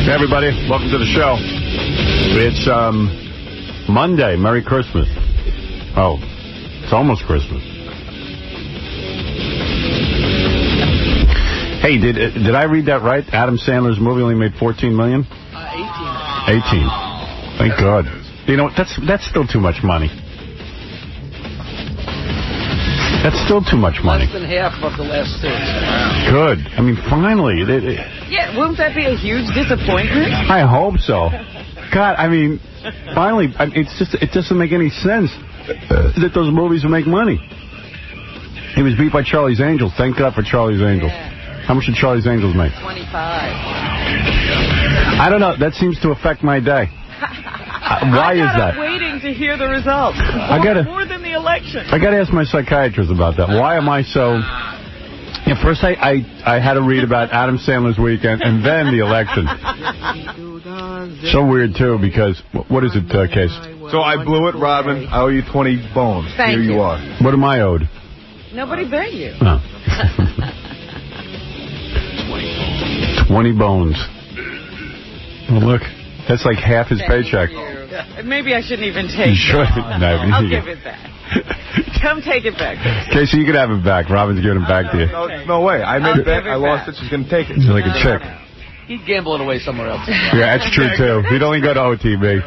Hey, everybody. Welcome to the show. It's Monday. Merry Christmas. Oh, it's almost Christmas. Hey, did I read that right? Adam Sandler's movie only made $14 million? 18. Thank God. You know, that's still too much money. That's still too much money. Less than half of the last two. Good. I mean, finally. Yeah, won't that be a huge disappointment? I hope so. God, I mean, finally, it doesn't make any sense that those movies will make money. He was beat by Charlie's Angels. Thank God for Charlie's Angels. Yeah. How much did Charlie's Angels make? 25. I don't know. That seems to affect my day. Why is that? I'm waiting to hear the results. More than the election. I got to ask my psychiatrist about that. Why am I so... Yeah, first I had to read about Adam Sandler's weekend and then the election. So weird, too, because... What is it, Case? So I blew it, Robin. I owe you 20 bones. Thank you. you Are. What am I owed? Nobody begged you. No. 20 bones. Oh, look. That's like half his paycheck. Maybe I shouldn't even take it. Sure. No, I'll give it back. Come take it back. Casey, you can have it back. Robin's giving it back to you. No way. I made it back. I lost it. She's going to take it. She's like a chick. He'd gamble it away somewhere else. Yeah, that's true, too. He'd only go to OTB.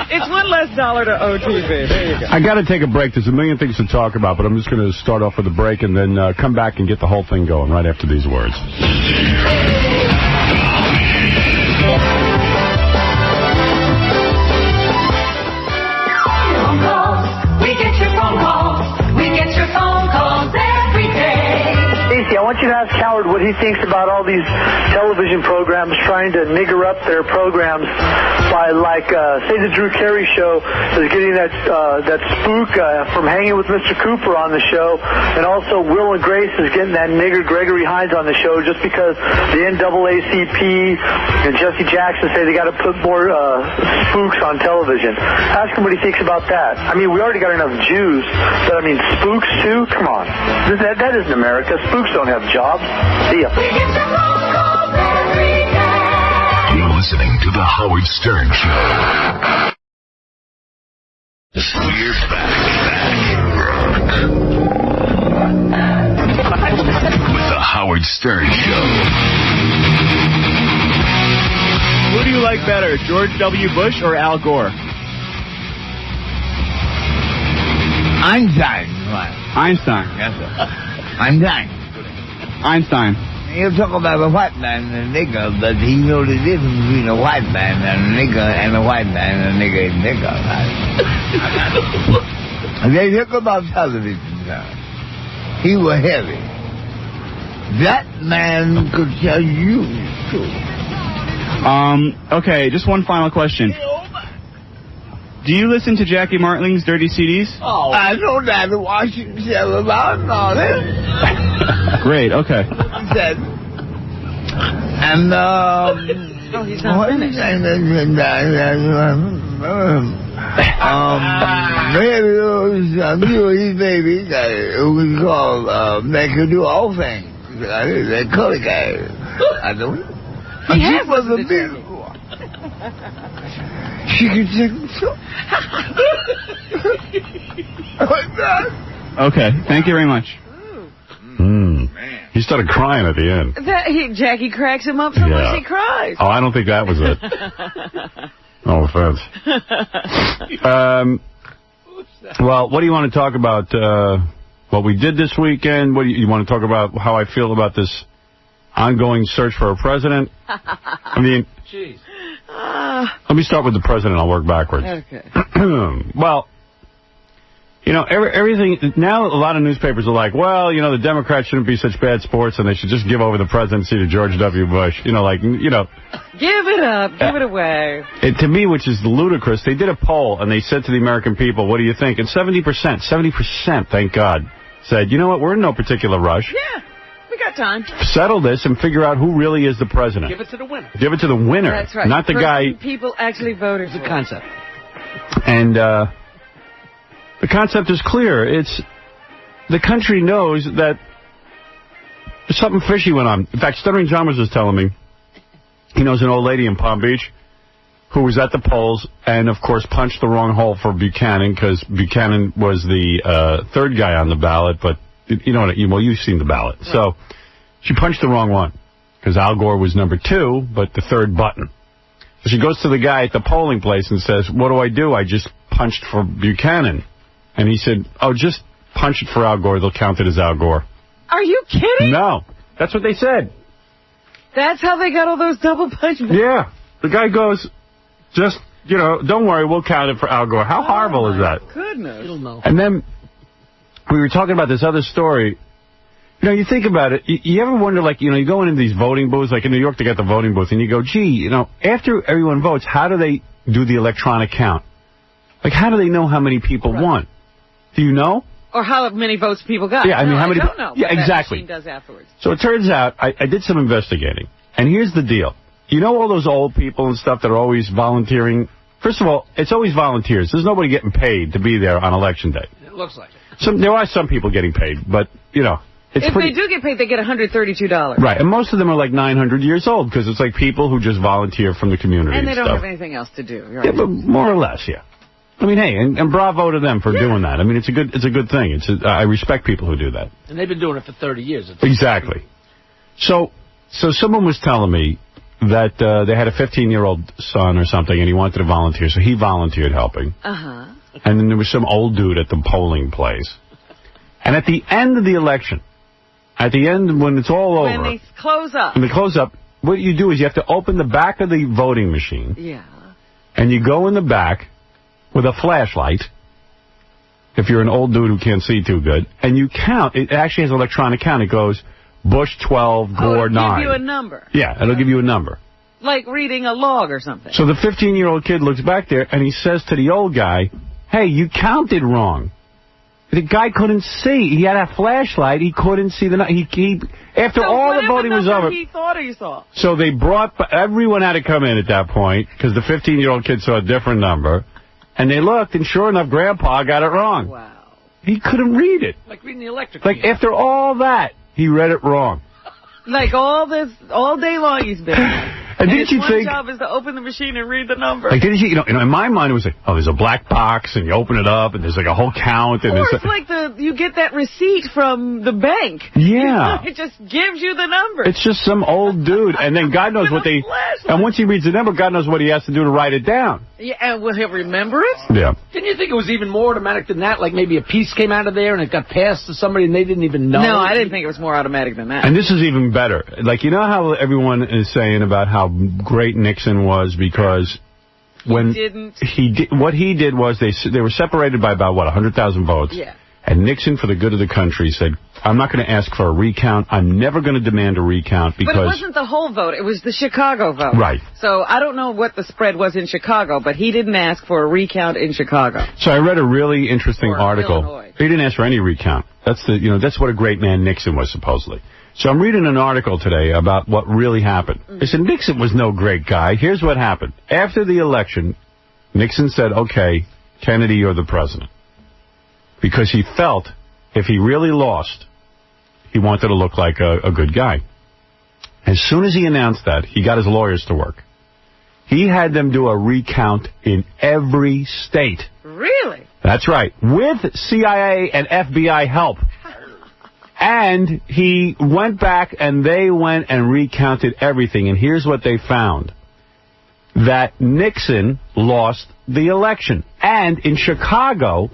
It's one less dollar to OTB. There you go. I got to take a break. There's a million things to talk about, but I'm just going to start off with a break and then come back and get the whole thing going right after these words. I want you to ask Howard what he thinks about all these television programs trying to nigger up their programs by, like, say the Drew Carey show is getting that spook from Hanging with Mr. Cooper on the show, and also Will and Grace is getting that nigger Gregory Hines on the show just because the NAACP and Jesse Jackson say they got to put more spooks on television. Ask him what he thinks about that. I mean, we already got enough Jews, but I mean, spooks too? Come on. That isn't America. Spooks don't have jobs. See ya. You're listening to The Howard Stern Show. We're back. With The Howard Stern Show. Who do you like better, George W. Bush or Al Gore? Einstein. Einstein. Yes, sir. Einstein. Einstein. You talk about a white man and a nigger, but he knows the difference between a white man and a nigger and a white man and a nigger and nigger. They talk about television, sir. He was heavy. That man could tell you too. Okay, just one final question. Do you listen to Jackie Martling's Dirty CDs? Oh, I know that. Washington said about all this. Great, okay. He said, and, he's not finished. His baby, we call, they could do all things. They color guy. I don't know. He has was a big She could sing so. Okay, thank you very much. He started crying at the end. Jackie cracks him up so much he cries. Oh, I don't think that was it. No offense. Well, what do you want to talk about? What we did this weekend? What do you want to talk about? How I feel about this ongoing search for a president? I mean, jeez. Let me start with the president. I'll work backwards. Okay. Well, you know, everything, now a lot of newspapers are like, well, you know, the Democrats shouldn't be such bad sports and they should just give over the presidency to George W. Bush. You know, like, you know. Give it up. Give it away. To me, which is ludicrous, they did a poll and they said to the American people, what do you think? And 70%, thank God, said, you know what, we're in no particular rush. Yeah. We got time. Settle this and figure out who really is the president. Give it to the winner. Give it to the winner. That's right. Not the guy. People actually voted for. The concept. And the concept is clear. It's the country knows that something fishy went on. In fact, Stuttering John was just telling me he knows an old lady in Palm Beach who was at the polls and, of course, punched the wrong hole for Buchanan because Buchanan was the third guy on the ballot. But, you know, well, you've seen the ballot. Right. So she punched the wrong one because Al Gore was number 2, but the third button. So she goes to the guy at the polling place and says, what do? I just punched for Buchanan. And he said, oh, just punch it for Al Gore. They'll count it as Al Gore. Are you kidding? No. That's what they said. That's how they got all those double punch balls? Yeah. The guy goes, just, you know, don't worry, we'll count it for Al Gore. How horrible is that? Goodness. You'll know. And then we were talking about this other story. You know, you think about it. You ever wonder, like, you know, you go into these voting booths, like in New York, they got the voting booth, and you go, gee, you know, after everyone votes, how do they do the electronic count? Like, how do they know how many people won? Do you know? Or how many votes people got. Yeah, I mean, how many? I don't know. Yeah, exactly. That machine does afterwards. So it turns out, I did some investigating, and here's the deal. You know all those old people and stuff that are always volunteering? First of all, it's always volunteers. There's nobody getting paid to be there on Election Day. It looks like it. There are some people getting paid, but, you know. If they do get paid, they get $132. Right, and most of them are like 900 years old because it's like people who just volunteer from the community. And they don't stuff. have anything else to do. Right? Yeah, but more or less, yeah. I mean, hey, and bravo to them for doing that. I mean, it's a good thing. I respect people who do that. And they've been doing it for 30 years. Exactly. So someone was telling me that they had a 15-year-old son or something, and he wanted to volunteer, so he volunteered helping. Uh-huh. And then there was some old dude at the polling place. And at the end of the election, at the end, when it's all over... When they close up. When they close up, what you do is you have to open the back of the voting machine. Yeah. And you go in the back with a flashlight, if you're an old dude who can't see too good, and you count. It actually has an electronic count. It goes, Bush 12, Gore 9. It'll give you a number. Yeah, it'll give you a number. Like reading a log or something. So the 15-year-old kid looks back there, and he says to the old guy, hey, you counted wrong. The guy couldn't see. He had a flashlight. He couldn't see the... After all the voting was over... he thought he saw. So they brought... Everyone had to come in at that point, because the 15-year-old kid saw a different number. And they looked, and sure enough, Grandpa got it wrong. Wow. He couldn't read it. Like reading the electric. Like, after all that, he read it wrong. Like all day long he's been... And didn't you think... his job is to open the machine and read the number. Like, didn't you know, in my mind, it was like, oh, there's a black box, and you open it up, and there's like a whole count. And or it's like you get that receipt from the bank. Yeah. It just gives you the number. It's just some old dude, and then God knows what they... And once he reads the number, God knows what he has to do to write it down. Yeah, and will he remember it? Yeah. Didn't you think it was even more automatic than that? Like maybe a piece came out of there and it got passed to somebody and they didn't even know? No, I didn't think it was more automatic than that. And this is even better. Like, you know how everyone is saying about how great Nixon was because when what he did was they were separated by about, 100,000 votes. Yeah. And Nixon, for the good of the country, said, I'm not going to ask for a recount. I'm never going to demand a recount because... But it wasn't the whole vote. It was the Chicago vote. Right. So I don't know what the spread was in Chicago, but he didn't ask for a recount in Chicago. So I read a really interesting article. Illinois. He didn't ask for any recount. That's what a great man Nixon was, supposedly. So I'm reading an article today about what really happened. They said Nixon was no great guy. Here's what happened. After the election, Nixon said, okay, Kennedy, you're the president. Because he felt if he really lost, he wanted to look like a good guy. As soon as he announced that, he got his lawyers to work. He had them do a recount in every state. Really? That's right. With CIA and FBI help. And he went back and they went and recounted everything. And here's what they found. That Nixon lost the election. And in Chicago,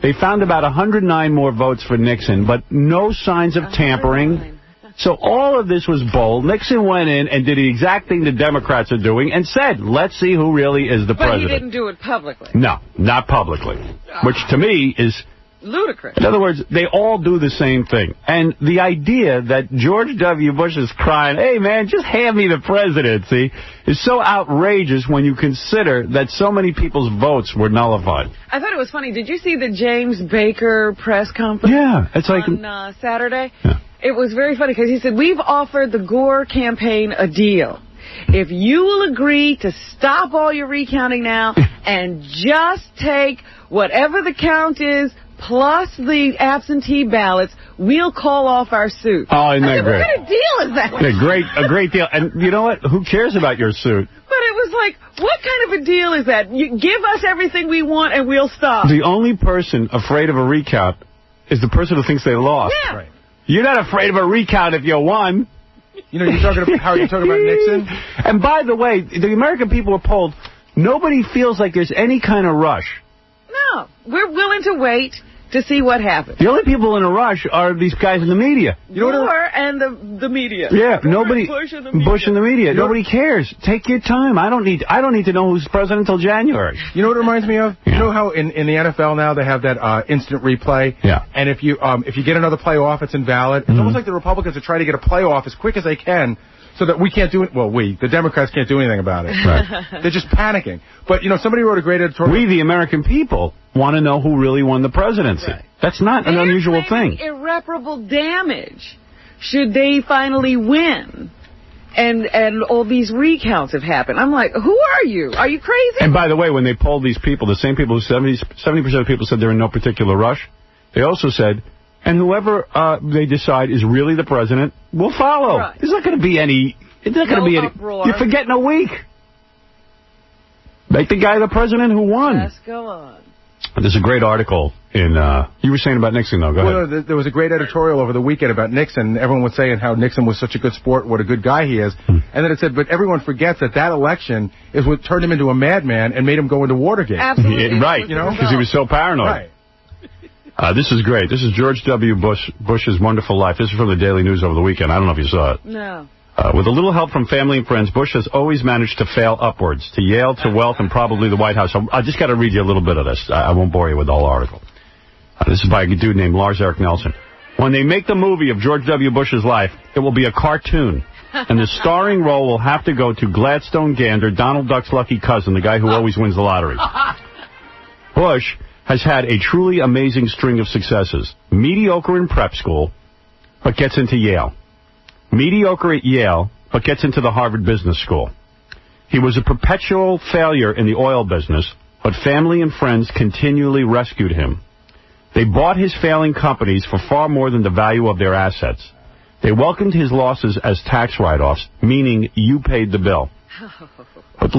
they found about 109 more votes for Nixon, but no signs of tampering. So all of this was bold. Nixon went in and did the exact thing the Democrats are doing and said, let's see who really is the president. But he didn't do it publicly. No, not publicly, which to me is... ludicrous. In other words, they all do the same thing. And the idea that George W. Bush is crying, hey, man, just hand me the presidency, is so outrageous when you consider that so many people's votes were nullified. I thought it was funny. Did you see the James Baker press conference? Yeah. It's like on Saturday? Yeah. It was very funny because he said, we've offered the Gore campaign a deal. If you will agree to stop all your recounting now and just take whatever the count is, plus the absentee ballots, we'll call off our suit. Oh, isn't that great? What kind of deal is that? Yeah, a great deal. And you know what? Who cares about your suit? But it was like, what kind of a deal is that? You give us everything we want and we'll stop. The only person afraid of a recount is the person who thinks they lost. Yeah. Right. You're not afraid of a recount if you won. You know, you're talking about Nixon? And by the way, the American people were polled. Nobody feels like there's any kind of rush. No, we're willing to wait to see what happens. The only people in a rush are these guys in the media. Gore and the media. Yeah, Gore nobody. Bush and the media. Bush and the media. Nobody cares. Take your time. I don't need to know who's president until January. You know what it reminds me of? Yeah. You know how in the NFL now they have that instant replay? Yeah. And if you get another play off, it's invalid. It's almost like the Republicans are trying to get a play off as quick as they can, so that we can't do it. Well, the Democrats can't do anything about it. Right. They're just panicking. But, you know, somebody wrote a great editorial. We, the American people, want to know who really won the presidency. Right. That's not an unusual thing. Irreparable damage should they finally win. And all these recounts have happened. I'm like, who are you? Are you crazy? And by the way, when they polled these people, the same people who 70% of people said they're in no particular rush, they also said, and whoever they decide is really the president, will follow. Right. There's not going to be any. It's not going to be any. Uproar. You're forgetting a week. Make the guy the president who won. Let's go on. There's a great article in. You were saying about Nixon, though. Go ahead. No, there was a great editorial over the weekend about Nixon. Everyone was saying how Nixon was such a good sport, what a good guy he is. And then it said, but everyone forgets that election is what turned him into a madman and made him go into Watergate. Absolutely. Right. You know, because he was so paranoid. Right. This is great. This is George W. Bush's Wonderful Life. This is from the Daily News over the weekend. I don't know if you saw it. No. With a little help from family and friends, Bush has always managed to fail upwards, to Yale, to wealth, and probably the White House. So I just got to read you a little bit of this. I won't bore you with the whole article. This is by a dude named Lars Eric Nelson. When they make the movie of George W. Bush's life, it will be a cartoon. And the starring role will have to go to Gladstone Gander, Donald Duck's lucky cousin, the guy who always wins the lottery. Bush has had a truly amazing string of successes. Mediocre in prep school, but gets into Yale. Mediocre at Yale, but gets into the Harvard Business School. He was a perpetual failure in the oil business, but family and friends continually rescued him. They bought his failing companies for far more than the value of their assets. They welcomed his losses as tax write-offs, meaning you paid the bill. But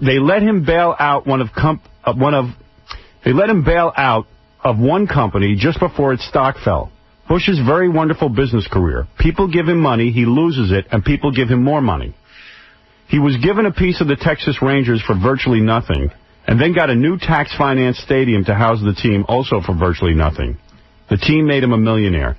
they let him bail out of one company just before its stock fell. Bush's very wonderful business career. People give him money, he loses it, and people give him more money. He was given a piece of the Texas Rangers for virtually nothing, and then got a new tax-financed stadium to house the team, also for virtually nothing. The team made him a millionaire.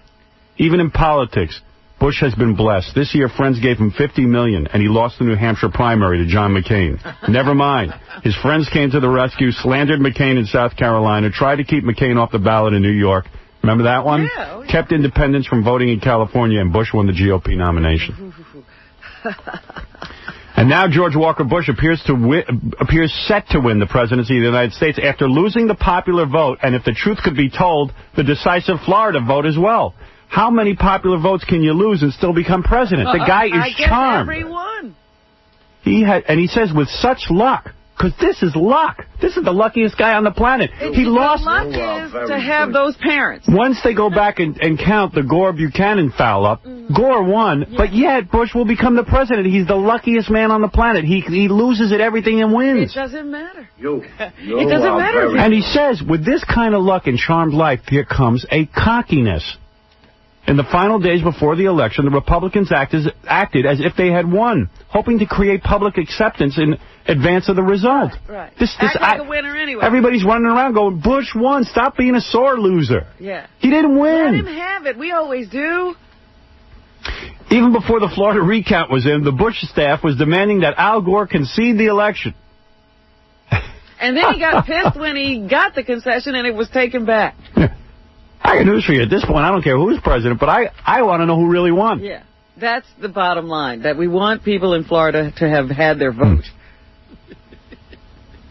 Even in politics, Bush has been blessed. This year, friends gave him $50 million, and he lost the New Hampshire primary to John McCain. Never mind. His friends came to the rescue, slandered McCain in South Carolina, tried to keep McCain off the ballot in New York. Remember that one? Yeah. Kept independents from voting in California, and Bush won the GOP nomination. And now George Walker Bush appears set to win the presidency of the United States after losing the popular vote, and if the truth could be told, the decisive Florida vote as well. How many popular votes can you lose and still become president? The guy is charmed. Everyone. He says with such luck, because this is luck. This is the luckiest guy on the planet. He lost. The luck is to have those parents. Once they go back and count the Gore-Buchanan foul-up, Gore won, but yet Bush will become the president. He's the luckiest man on the planet. He loses at everything and wins. It doesn't matter. It doesn't matter. And he says, with this kind of luck and charmed life, here comes a cockiness. In the final days before the election, the Republicans acted as if they had won, hoping to create public acceptance in advance of the result. Right. Act like a winner anyway. Everybody's running around going, Bush won. Stop being a sore loser. Yeah. He didn't win. Let him have it. We always do. Even before the Florida recount was in, the Bush staff was demanding that Al Gore concede the election. And then he got pissed when he got the concession and it was taken back. I got news for you. At this point, I don't care who's president, but I want to know who really won. Yeah. That's the bottom line, that we want people in Florida to have had their vote.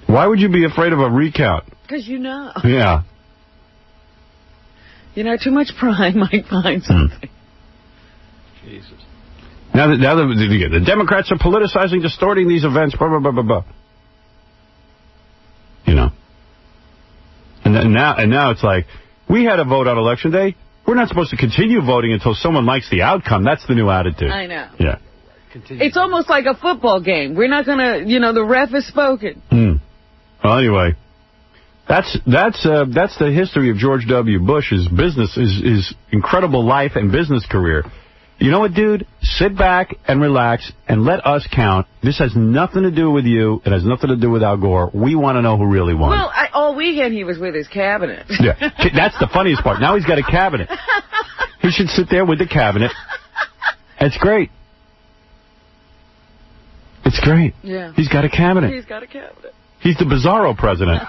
Why would you be afraid of a recount? Because you know. Yeah. You know, too much pride might find something. Jesus. Now the Democrats are politicizing, distorting these events, blah, blah, blah, blah, blah. You know. And now it's like, we had a vote on Election Day. We're not supposed to continue voting until someone likes the outcome. That's the new attitude. I know. Yeah. It's almost like a football game. We're not going to, the ref has spoken. Well, anyway, that's the history of George W. Bush's business, his incredible life and business career. You know what, dude? Sit back and relax and let us count. This has nothing to do with you. It has nothing to do with Al Gore. We want to know who really won. Well, all weekend he was with his cabinet. Yeah, that's the funniest part. Now he's got a cabinet. He should sit there with the cabinet. It's great. It's great. Yeah. He's got a cabinet. He's got a cabinet. He's the bizarro president.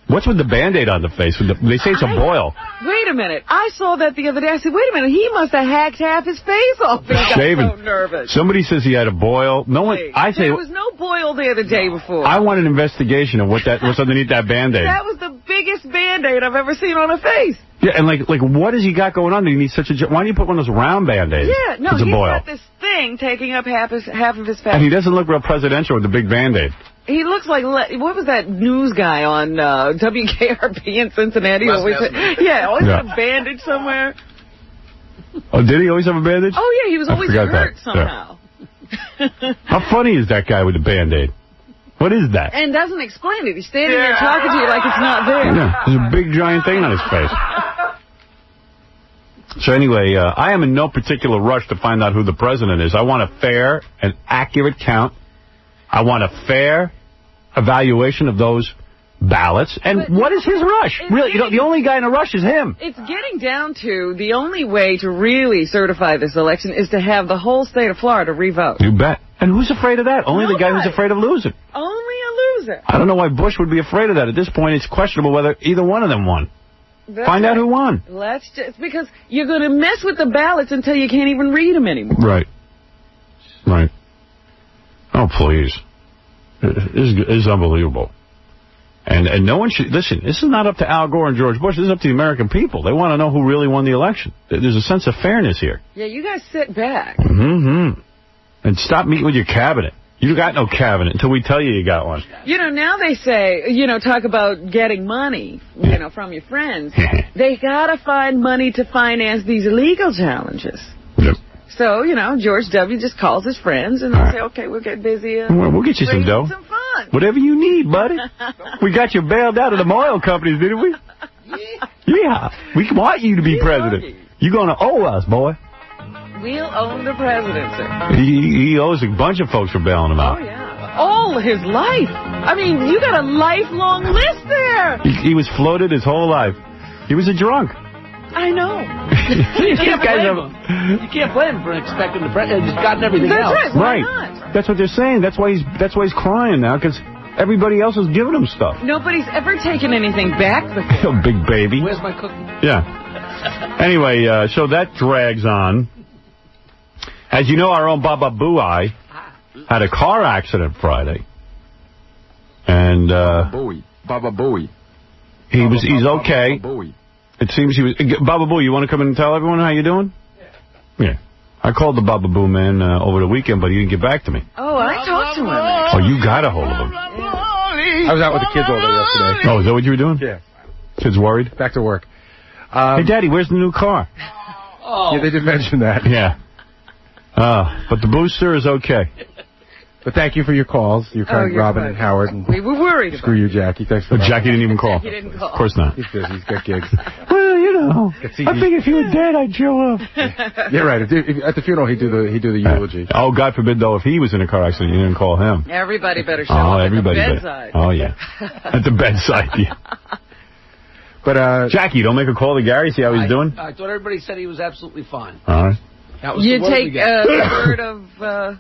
What's with the Band-Aid on the face? They say it's a boil. Wait a minute. I saw that the other day. I said, wait a minute. He must have hacked half his face off. He got so nervous. Somebody says he had a boil. No one. There was no boil there the day before. I want an investigation of what's underneath that Band-Aid. That was the biggest Band-Aid I've ever seen on a face. Yeah, and like what has he got going on? He needs such a. Why don't you put one of those round Band-Aids? Yeah, no, he's got this thing taking up half of his face. And he doesn't look real presidential with the big Band-Aid. He looks like, what was that news guy on WKRP in Cincinnati? Always had a bandage somewhere. Oh, did he always have a bandage? Oh, yeah, he was always hurt somehow. Yeah. How funny is that guy with the Band-Aid? What is that? And doesn't explain it. He's standing there talking to you like it's not there. Yeah, there's a big giant thing on his face. So anyway, I am in no particular rush to find out who the president is. I want a fair and accurate count. I want a fair evaluation of those ballots. And what is his rush? Really, the only guy in a rush is him. It's getting down to the only way to really certify this election is to have the whole state of Florida revote. You bet. And who's afraid of that? Only the guy who's afraid of losing. Only a loser. I don't know why Bush would be afraid of that. At this point, it's questionable whether either one of them won. Find out who won. Because you're going to mess with the ballots until you can't even read them anymore. Right. Right. Oh, please. It is unbelievable. And no one should... Listen, this is not up to Al Gore and George Bush. This is up to the American people. They want to know who really won the election. There's a sense of fairness here. Yeah, you guys sit back. Mm-hmm. And stop meeting with your cabinet. You got no cabinet until we tell you got one. Now they say, talk about getting money, from your friends. They got to find money to finance these legal challenges. Yep. So, George W. just calls his friends and they say, okay, we'll get busy. We'll get you some dough. Some fun. Whatever you need, buddy. We got you bailed out of the oil companies, didn't we? Yeah. We want you to be president. You're going to owe us, boy. We'll own the presidency. He owes a bunch of folks for bailing him out. Oh, yeah. All his life. I mean, you got a lifelong list there. He was floated his whole life. He was a drunk. I know. You can't blame him for expecting the president. He's gotten everything else. That's right. Why not? That's what they're saying. That's why he's crying now, because everybody else is giving him stuff. Nobody's ever taken anything back before. Big baby. Where's my cookie? Yeah. Anyway, so that drags on. As you know, our own Baba Booey had a car accident Friday. And Baba Booey. He's okay. Booey. It seems he was... Baba Boo, you want to come in and tell everyone how you're doing? Yeah. I called the Baba Boo man over the weekend, but he didn't get back to me. Oh, I talked to him. Oh, you got a hold of him. I was out with the kids all day yesterday. Oh, is that what you were doing? Yeah. Kids worried? Back to work. Hey, Daddy, where's the new car? Oh. Yeah, they did mention that. Yeah. But the booster is okay. But thank you for your calls. Your friend Robin and Howard. And we were worried about Screw you, Jackie. Thanks for that. Jackie didn't even call. Jackie didn't call. Of course not. He's busy. He's got gigs. Well, I think if you were dead, I'd show up. Yeah, right. At the funeral, he'd do the eulogy. Oh, God forbid, though, if he was in a car accident, you didn't call him. Everybody better show up at the bedside. Oh, yeah. At the bedside, yeah. But, Jackie, don't make a call to Gary, see how he's doing? I thought everybody said he was absolutely fine. All right. You take the word of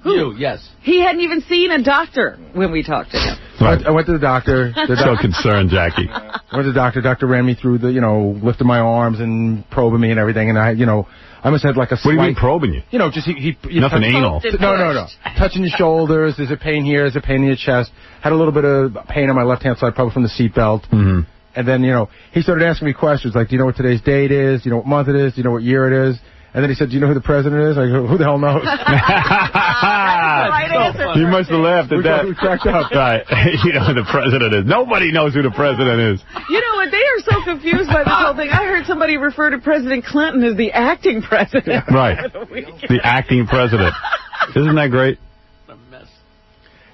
who? You, yes. He hadn't even seen a doctor when we talked to him. Right. I went to the doctor. So concerned, Jackie. I went to the doctor. Doctor ran me through lifting my arms and probing me and everything. And I must have had like a slight... What do you mean probing you? Just Nothing anal. No. Touching your shoulders. There's a pain here. There's a pain in your chest. Had a little bit of pain on my left-hand side, probably from the seatbelt. Mm-hmm. And then, he started asking me questions like, do you know what today's date is? Do you know what month it is? Do you know what year it is? And then he said, do you know who the president is? I go, who the hell knows? Right answer. He must have laughed at that. We cracked up. Right. You know who the president is. Nobody knows who the president is. You know what? They are so so confused by this whole thing. I heard somebody refer to President Clinton as the acting president. Right. The acting president. Isn't that great?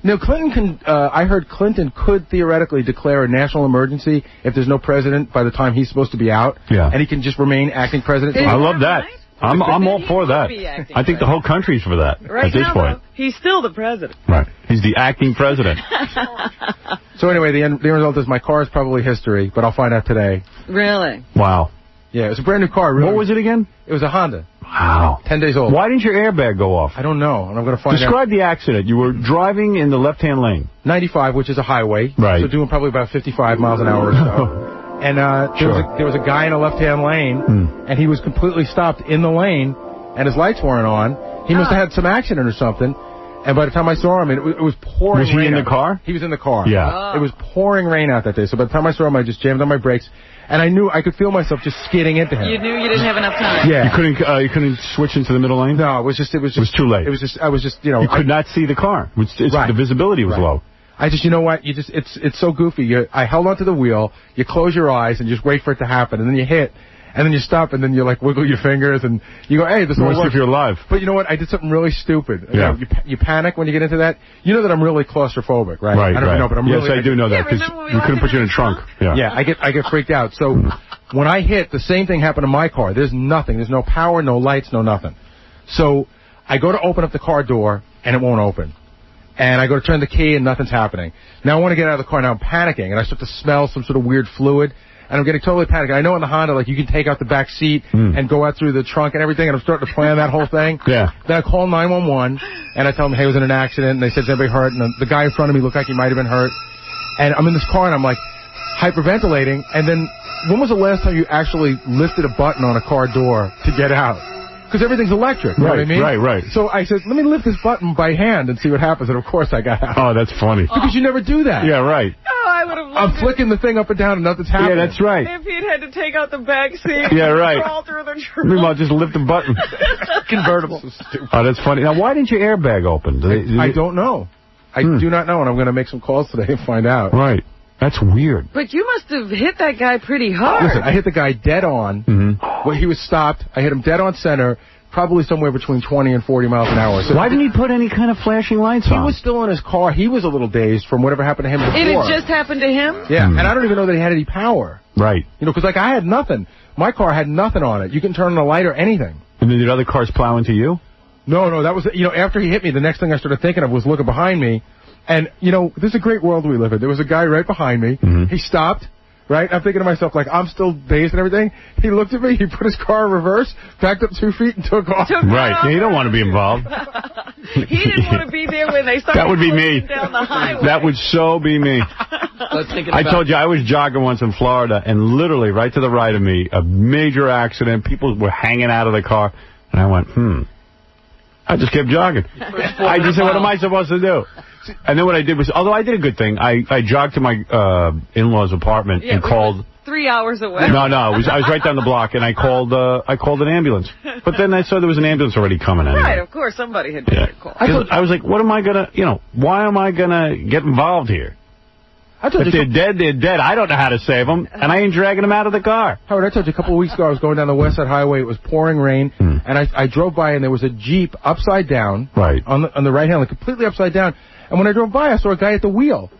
No, Clinton can. I heard Clinton could theoretically declare a national emergency if there's no president by the time he's supposed to be out. Yeah. And he can just remain acting president. I love that. I'm all for that. I think the whole country's for that at this point. He's still the president. Right. He's the acting president. So anyway, the end result is my car is probably history, but I'll find out today. Really? Wow. Yeah, it was a brand new car. Really. What was it again? It was a Honda. Wow. 10 days old. Why didn't your airbag go off? I don't know, and I'm going to find out. Describe the accident. You were driving in the left-hand lane. 95, which is a highway. Right. So doing probably about 55 miles an hour or so. And there was a guy in a left-hand lane, and he was completely stopped in the lane, and his lights weren't on. He must have had some accident or something. And by the time I saw him, it was pouring rain. Was he in the car? He was in the car. Yeah. It was pouring rain out that day. So by the time I saw him, I just jammed on my brakes. And I knew I could feel myself just skidding into him. You knew you didn't have enough time. Yeah. You couldn't switch into the middle lane? No, it was too late. I was just, you know. You could not see the car. The visibility was low. I just, you know what? It's so goofy. I held onto the wheel. You close your eyes and just wait for it to happen, and then you hit. And then you stop, and then you like wiggle your fingers, and you go, "Hey, this won't work." If you're alive. But you know what? I did something really stupid. Yeah. You panic when you get into that. You know that I'm really claustrophobic, right? Right. I don't know, but I'm really. Yes, I do know that because we couldn't put you in a trunk. Yeah. Yeah, I get freaked out. So when I hit, the same thing happened to my car. There's nothing. There's no power, no lights, no nothing. So I go to open up the car door, and it won't open. And I go to turn the key, and nothing's happening. Now I want to get out of the car. Now I'm panicking, and I start to smell some sort of weird fluid. And I'm getting totally panicked. I know in the Honda, like, you can take out the back seat and go out through the trunk and everything, and I'm starting to plan that whole thing. Yeah. Then I call 911, and I tell them, hey, I was in an accident, and they said, is anybody hurt? And the guy in front of me looked like he might have been hurt. And I'm in this car, and I'm, like, hyperventilating. And then, when was the last time you actually lifted a button on a car door to get out? Because everything's electric, you know what I mean? Right. So I said, let me lift this button by hand and see what happens. And, of course, I got out. Oh, that's funny. Because you never do that. Yeah, right. Oh, I would have loved I'm flicking the thing up and down and nothing's happening. Yeah, that's right. If he'd had to take out the back seat yeah, right. crawl through the trunk. Meanwhile, just lift the button. Convertible. Oh, that's funny. Now, why didn't your airbag open? I don't know. I do not know, and I'm going to make some calls today and find out. Right. That's weird. But you must have hit that guy pretty hard. Listen, I hit the guy dead on. When he was stopped, I hit him dead on center, probably somewhere between 20 and 40 miles an hour. So why didn't he put any kind of flashing lights on? He was still in his car. He was a little dazed from whatever happened to him before. It had just happened to him? Yeah, and I don't even know that he had any power. Right. You know, because, like, I had nothing. My car had nothing on it. You can turn on a light or anything. And then did other cars plow into you? No, that was, you know, after he hit me, the next thing I started thinking of was looking behind me. And, you know, this is a great world we live in. There was a guy right behind me. He stopped. Right? I'm thinking to myself, like, I'm still dazed and everything. He looked at me, he put his car in reverse, backed up 2 feet, and took off. Right. Yeah, you don't want to be involved. He didn't want to be there when they started that would be me. down the highway. That would so be me. I told you, I was jogging once in Florida, and literally right to the right of me, a major accident. People were hanging out of the car. And I went, I just kept jogging. I just said, what am I supposed to do? And then what I did was, although I did a good thing, I jogged to my in-laws' apartment and called. 3 hours away. No, I was right down the block, and I called an ambulance. But then I saw there was an ambulance already coming in. Right, of course, somebody had made a call. I was like, what am I gonna, why am I gonna get involved here? If they're dead, they're dead. I don't know how to save them, and I ain't dragging them out of the car. Howard, I told you a couple of weeks ago I was going down the West Side Highway. It was pouring rain, and I drove by, and there was a Jeep upside down. Right. On the right hand, like completely upside down. And when I drove by, I saw a guy at the wheel.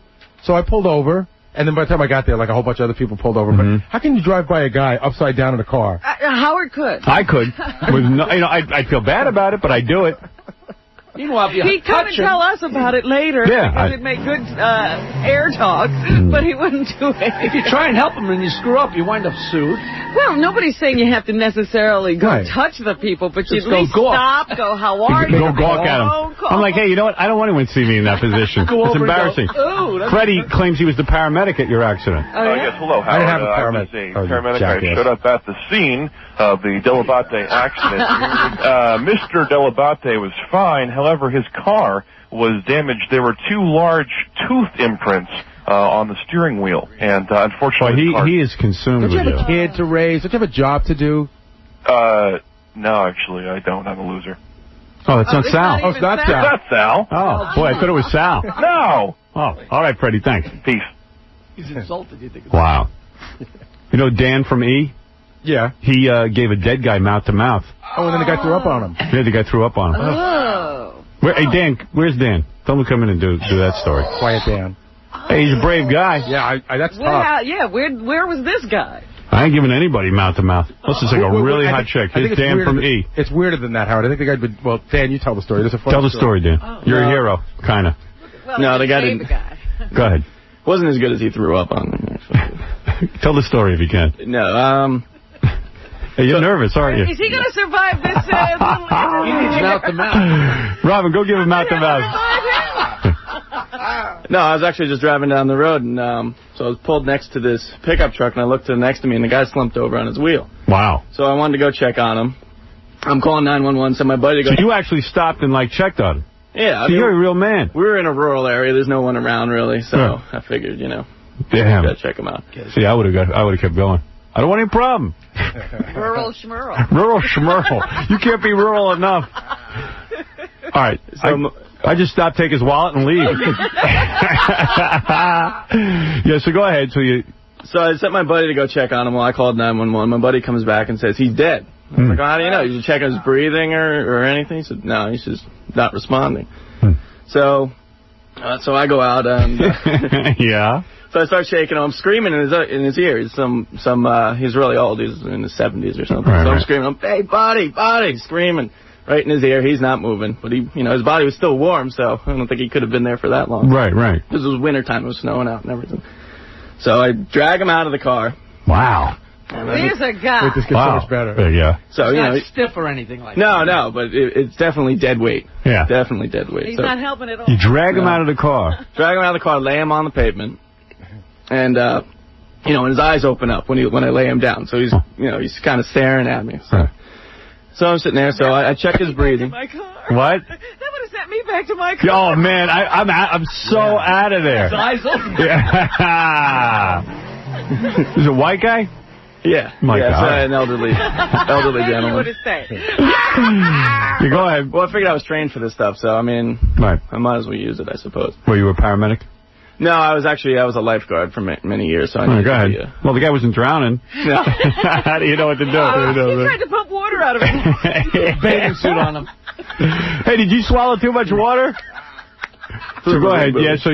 So I pulled over, and then by the time I got there, like a whole bunch of other people pulled over. But how can you drive by a guy upside down in a car? Howard could. I could. With no, I'd feel bad about it, but I'd do it. Meanwhile, he'd come and tell us about it later. Yeah, because it'd make good air talk, but he wouldn't do it. If you try and help him and you screw up, you wind up sued. Well, nobody's saying you have to necessarily go touch the people, but you at least stop, go, how are you? Go gawk at him. I'm like, hey, you know what? I don't want anyone to see me in that position. It's embarrassing. Freddie claims he was the paramedic at your accident. Yes, hello, Howard. I didn't have a paramedic. I was a paramedic. I showed up at the scene of the Delabate accident. Mr. Delabate was fine. However, his car was damaged. There were 2 large tooth imprints on the steering wheel, and unfortunately, he is consumed. Don't you have a kid to raise? Don't you have a job to do? No, actually, I don't. I'm a loser. Oh, that's not Sal. Oh, it's not Sal. It's not Sal. Oh, boy, I thought it was Sal. No. Oh, all right, Freddie, thanks. Peace. He's insulted. You think? Wow. You know Dan from E? Yeah. He gave a dead guy mouth to mouth. Oh, and then the guy threw up on him. Yeah, the guy threw up on him. Oh. Hey, Dan, where's Dan? Tell him to come in and do that story. Quiet Dan. Hey, he's a brave guy. Yeah, that's tough. Where was this guy? I ain't giving anybody mouth to mouth. Let's just take a really hot chick. Here's Dan from E. It's weirder than that, Howard. I think the guy would... Well, Dan, you tell the story. Tell the story, Dan. You're a hero, kind of. Well, no, the guy didn't. Go ahead. Wasn't as good as he threw up on him. Tell the story if you can. No, Hey, you're nervous, aren't you? Is he going to survive this? He needs mouth to mouth. Robin, go give him mouth to mouth. No, I was actually just driving down the road, and so I was pulled next to this pickup truck, and I looked to the next to me, and the guy slumped over on his wheel. Wow. So I wanted to go check on him. I'm calling 911, so my buddy goes... So you actually stopped and, checked on him? Yeah. I mean, you're a real man. We were in a rural area. There's no one around, really, so Huh. I figured, Damn. gotta check him out. See, I would have kept going. I don't want any problem. Rural schmurl. Rural schmurl. You can't be rural enough. All right. So I just stopped, take his wallet, and leave. Yeah, so go ahead. So I sent my buddy to go check on him while I called 911. My buddy comes back and says, he's dead. I was like, oh, how do you know? Did you check his breathing or anything? He said, no, he's just not responding. So I go out and... yeah. So I start shaking him. I'm screaming in his ear. He's he's really old. He's in his 70s or something. Right, so I'm right. screaming, hey, buddy, screaming right in his ear. He's not moving. But his body was still warm, so I don't think he could have been there for that long. Right. Because it was wintertime. It was snowing out and everything. So I drag him out of the car. Wow. There's a guy. This gets so much better. Yeah. So, He's not stiff or anything like that. No, but it's definitely dead weight. Yeah. Definitely dead weight. He's So not helping at all. You drag him out of the car. drag him out of the car, lay him on the pavement, and and his eyes open up when I lay him down. So he's he's kind of staring at me. So I'm sitting there. So I check his breathing. My car. What? That would have sent me back to my car. Oh man, I'm so out of there. His eyes open. Yeah. Is it a white guy? Yeah. My yeah, God. It's an elderly You gentleman. would have said. You go ahead. Well, I figured I was trained for this stuff, so I mean, Right. I might as well use it, I suppose. Were you a paramedic? No, I was a lifeguard for many years, so I Oh, knew go ahead. Well, the guy wasn't drowning. No. How do you know what to do? He tried to pump water out of him. Bathing suit on him. Hey, did you swallow too much water? So go ahead. Yeah. So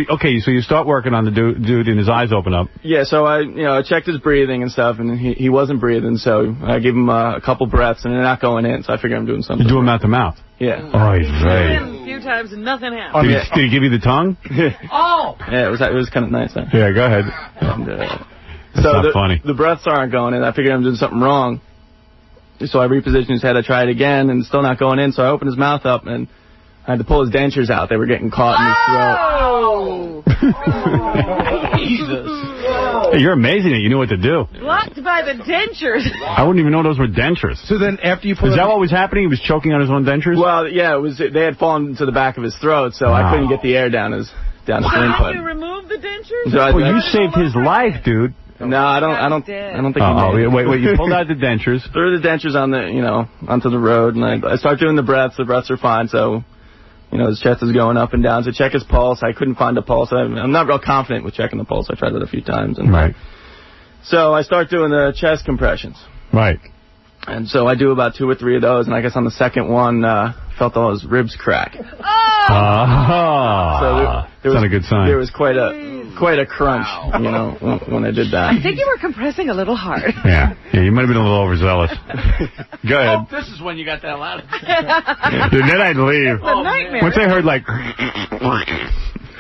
you start working on the dude, and his eyes open up. Yeah. So I checked his breathing and stuff, and he wasn't breathing. So I gave him a couple breaths, and they're not going in. So I figured I'm doing something. You do him mouth to mouth. Yeah. Oh, right. A few times and nothing happened. Did he give you the tongue? Oh. Yeah, it was kind of nice. Huh? Yeah. Go ahead. And, That's not funny. The breaths aren't going in. I figured I'm doing something wrong. So I repositioned his head. I tried again, and it's still not going in. So I opened his mouth up, and I had to pull his dentures out. They were getting caught in his throat. Oh. Jesus. Hey, you're amazing that you knew what to do. Blocked by the dentures. I wouldn't even know those were dentures. So then after you pull Is that what was happening? He was choking on his own dentures? Well, yeah, it was. They had fallen to the back of his throat, so I couldn't get the air down his Did you input. remove the dentures? So Well, you saved his life, dude. No, I don't think he made it. Wait, you pulled out the dentures. Threw the dentures on onto the road, and I start doing the breaths. The breaths are fine, so his chest is going up and down. So check his pulse. I couldn't find a pulse. I'm not real confident with checking the pulse. I tried it a few times. Right. So I start doing the chest compressions. Right. And so I do about 2 or 3 of those, and I guess on the second one, felt all his ribs crack. Oh! So there was not a good sign. There was quite a crunch, when I did that. I think you were compressing a little hard. Yeah, you might have been a little overzealous. Go ahead. Oh, this is when you got that loud. Then I'd leave. A nightmare. Once I heard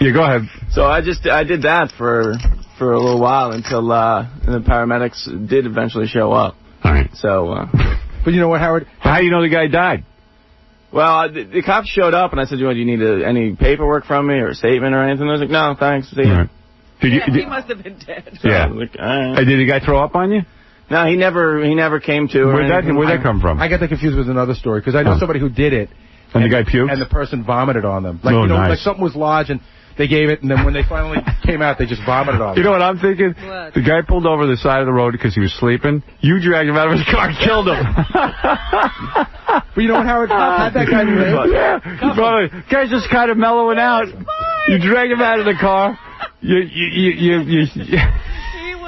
yeah, go ahead. So I did that for a little while until the paramedics did eventually show up. All right. So, but you know what, Howard? How do you know the guy died? Well, the cops showed up, and I said, do you need any paperwork from me or a statement or anything? I was like, no, thanks. See you. Right. He must have been dead. So Yeah. I was like, all right. Hey, did the guy throw up on you? No, he never came to. Where'd that come from? I get that confused with another story, because I know somebody who did it. And the guy puked? And the person vomited on them. Nice. Like something was lodged, and they gave it, and then when they finally came out, they just vomited on them. You know what I'm thinking? What? The guy pulled over the side of the road because he was sleeping. You dragged him out of his car and killed him. But you know what, Howard? How'd that guy live? Yeah. Brother, guy's just kind of mellowing out. You drag him out of the car.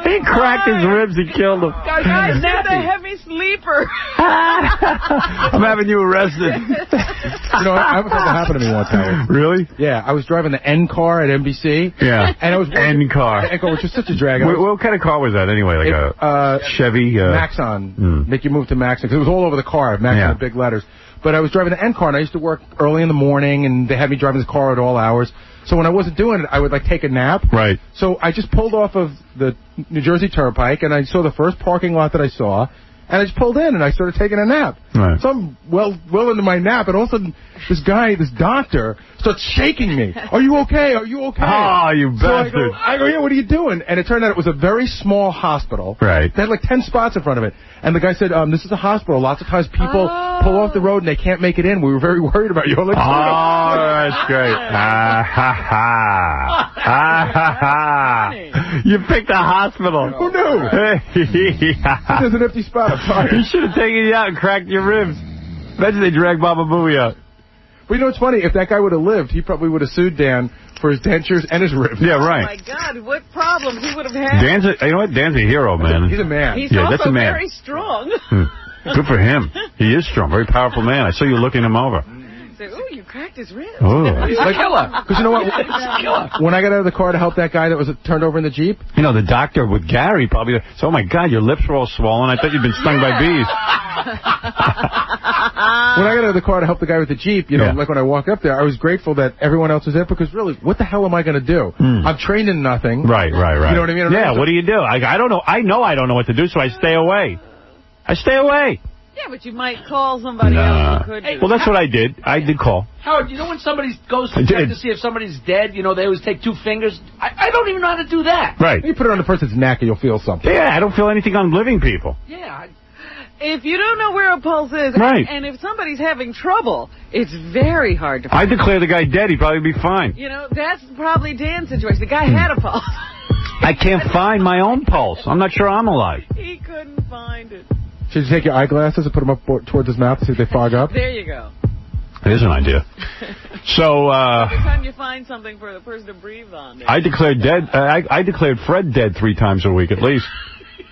He cracked his ribs and killed him. Guys, you're the heavy sleeper. I'm having you arrested. You know, I have something happen to me one time. Really? Yeah, I was driving the N car at NBC. Yeah. And I was N car. N car, which was such a drag. What kind of car was that anyway? Like a Chevy? Maxon. Make you move to Maxon. Because it was all over the car. Maxon with big letters. But I was driving the N car, and I used to work early in the morning, and they had me driving this car at all hours. So when I wasn't doing it, I would, like, take a nap. Right. So I just pulled off of the New Jersey Turnpike, and I saw the first parking lot that I saw, and I just pulled in, and I started taking a nap. Right. So I'm well into my nap, and all of a sudden, this doctor, starts shaking me. Are you okay? Are you okay? Oh, you bastard. So I go, yeah, what are you doing? And it turned out it was a very small hospital. Right. They had like 10 spots in front of it. And the guy said, this is a hospital. Lots of times people pull off the road and they can't make it in. We were very worried about you. Like, that's great. You picked a hospital. Who knew? There's an empty spot. I'm sorry. He should have taken you out and cracked your ribs. Imagine they dragged Baba Booey out. But you know what's funny? If that guy would have lived, he probably would have sued Dan for his dentures and his ribs. Yeah, right. Oh, my God. What problems he would have had. You know what? Dan's a hero, man. He's a man. He's also very strong. Good for him. He is strong. Very powerful man. I saw you looking him over. Said, "Ooh, you cracked his ribs." Oh. He's a killer. Because you know what? When I got out of the car to help that guy that was turned over in the Jeep. You know, the doctor with Gary probably said, oh, my God, your lips were all swollen. I thought you'd been stung by bees. When I got out of the car to help the guy with the Jeep, you know, like when I walked up there, I was grateful that everyone else was there because really, what the hell am I going to do? I'm trained in nothing. Right. You know what I mean? Yeah, what do you do? I don't know. I know I don't know what to do, so I stay away. Yeah, but you might call somebody else who could do. Well, that's what I did. I did call. Howard, you know when somebody goes to check to see if somebody's dead, you know, they always take 2 fingers? I don't even know how to do that. Right. You put it on the person's neck and you'll feel something. Yeah, I don't feel anything on living people. Yeah. If you don't know where a pulse is, right. and if somebody's having trouble, it's very hard to find. I declare the guy dead, he'd probably be fine. You know, that's probably Dan's situation. The guy had a pulse. I can't find my own pulse. I'm not sure I'm alive. He couldn't find it. Should you take your eyeglasses and put them up towards his mouth to see if they fog up? There you go. There's an idea. So, every time you find something for the person to breathe on. I declared dead. I declared Fred dead 3 times a week at least.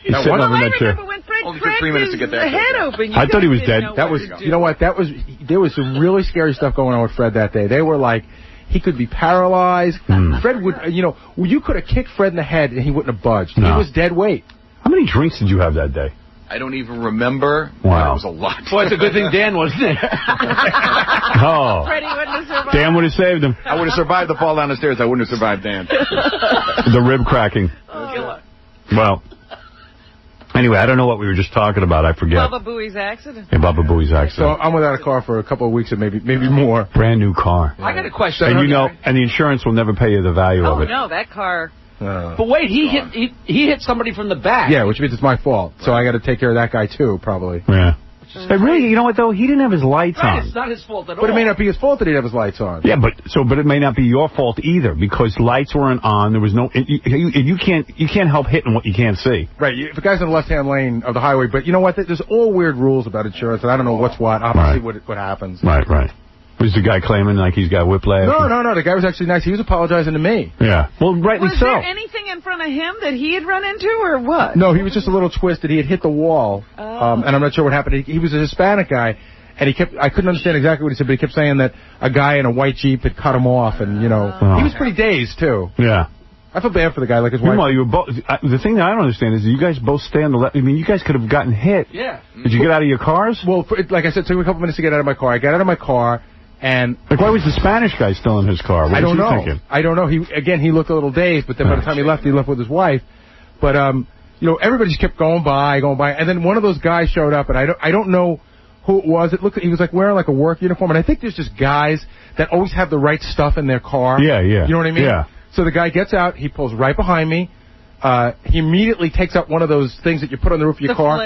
He's sitting over in that chair. When Fred Only took 3 minutes to get there. Head open, I thought he was dead. That was, you know what? There was some really scary stuff going on with Fred that day. They were like, he could be paralyzed. Fred would, you know, you could have kicked Fred in the head and he wouldn't have budged. No. He was dead weight. How many drinks did you have that day? I don't even remember. Wow. It was a lot. Well, it's a good thing Dan wasn't there. Freddie wouldn't have survived. Dan would have saved him. I would have survived the fall down the stairs. I wouldn't have survived Dan. The rib cracking. Well, anyway, I don't know what we were just talking about. I forget. Baba Booey's accident. Yeah, Baba Booey's So accident. I'm without a car for a couple of weeks and maybe more. Brand new car. I got a question. And you know, and the insurance will never pay you the value of it. No, that car. But wait, he hit somebody from the back. Yeah, which means it's my fault. So I got to take care of that guy too, probably. Yeah. Hey, really, you know what though? He didn't have his lights Right, on. it's not his fault at all. But it may not be his fault that he didn't have his lights on. Yeah, but it may not be your fault either because lights weren't on. There was no. You can't help hitting what you can't see. Right. If a guy's in the left-hand lane of the highway, but you know what? There's all weird rules about insurance, and I don't know what's what. Obviously, what happens. Right. Was the guy claiming like he's got whiplash? No. The guy was actually nice. He was apologizing to me. Yeah. Well, rightly Was so. there anything in front of him that he had run into, or what? No, he was just a little twisted. He had hit the wall, and I'm not sure what happened. He was a Hispanic guy, and I couldn't understand exactly what he said, but he kept saying that a guy in a white Jeep had cut him off, and, you know, he was pretty dazed, too. Yeah. I feel bad for the guy, like his wife. Meanwhile, you were both. The thing that I don't understand is you guys both stay on the left. I mean, you guys could have gotten hit. Yeah. Did you get out of your cars? Well, like I said, it took me a couple minutes to get out of my car. I got out of my car, and... Like, why was the Spanish guy still in his car? What I don't was he know. thinking? I don't know. He looked a little dazed, but then by the time he left with his wife. But, you know, everybody just kept going by, and then one of those guys showed up, and I don't know who it was. He was like wearing like a work uniform, and I think there's just guys that always have the right stuff in their car. Yeah. You know what I mean? Yeah. So the guy gets out, he pulls right behind me. He immediately takes out one of those things that you put on the roof of your car.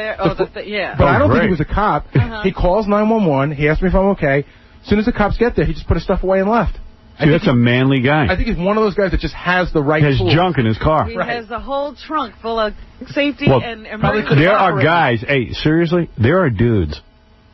Yeah. But I don't think he was a cop. He calls 911. He asked me if I'm okay. As soon as the cops get there, he just put his stuff away and left. See, that's a manly guy. I think he's one of those guys that just has the right tools. Has junk in his car. He has the whole trunk full of safety and emergency. There are guys, hey, seriously, there are dudes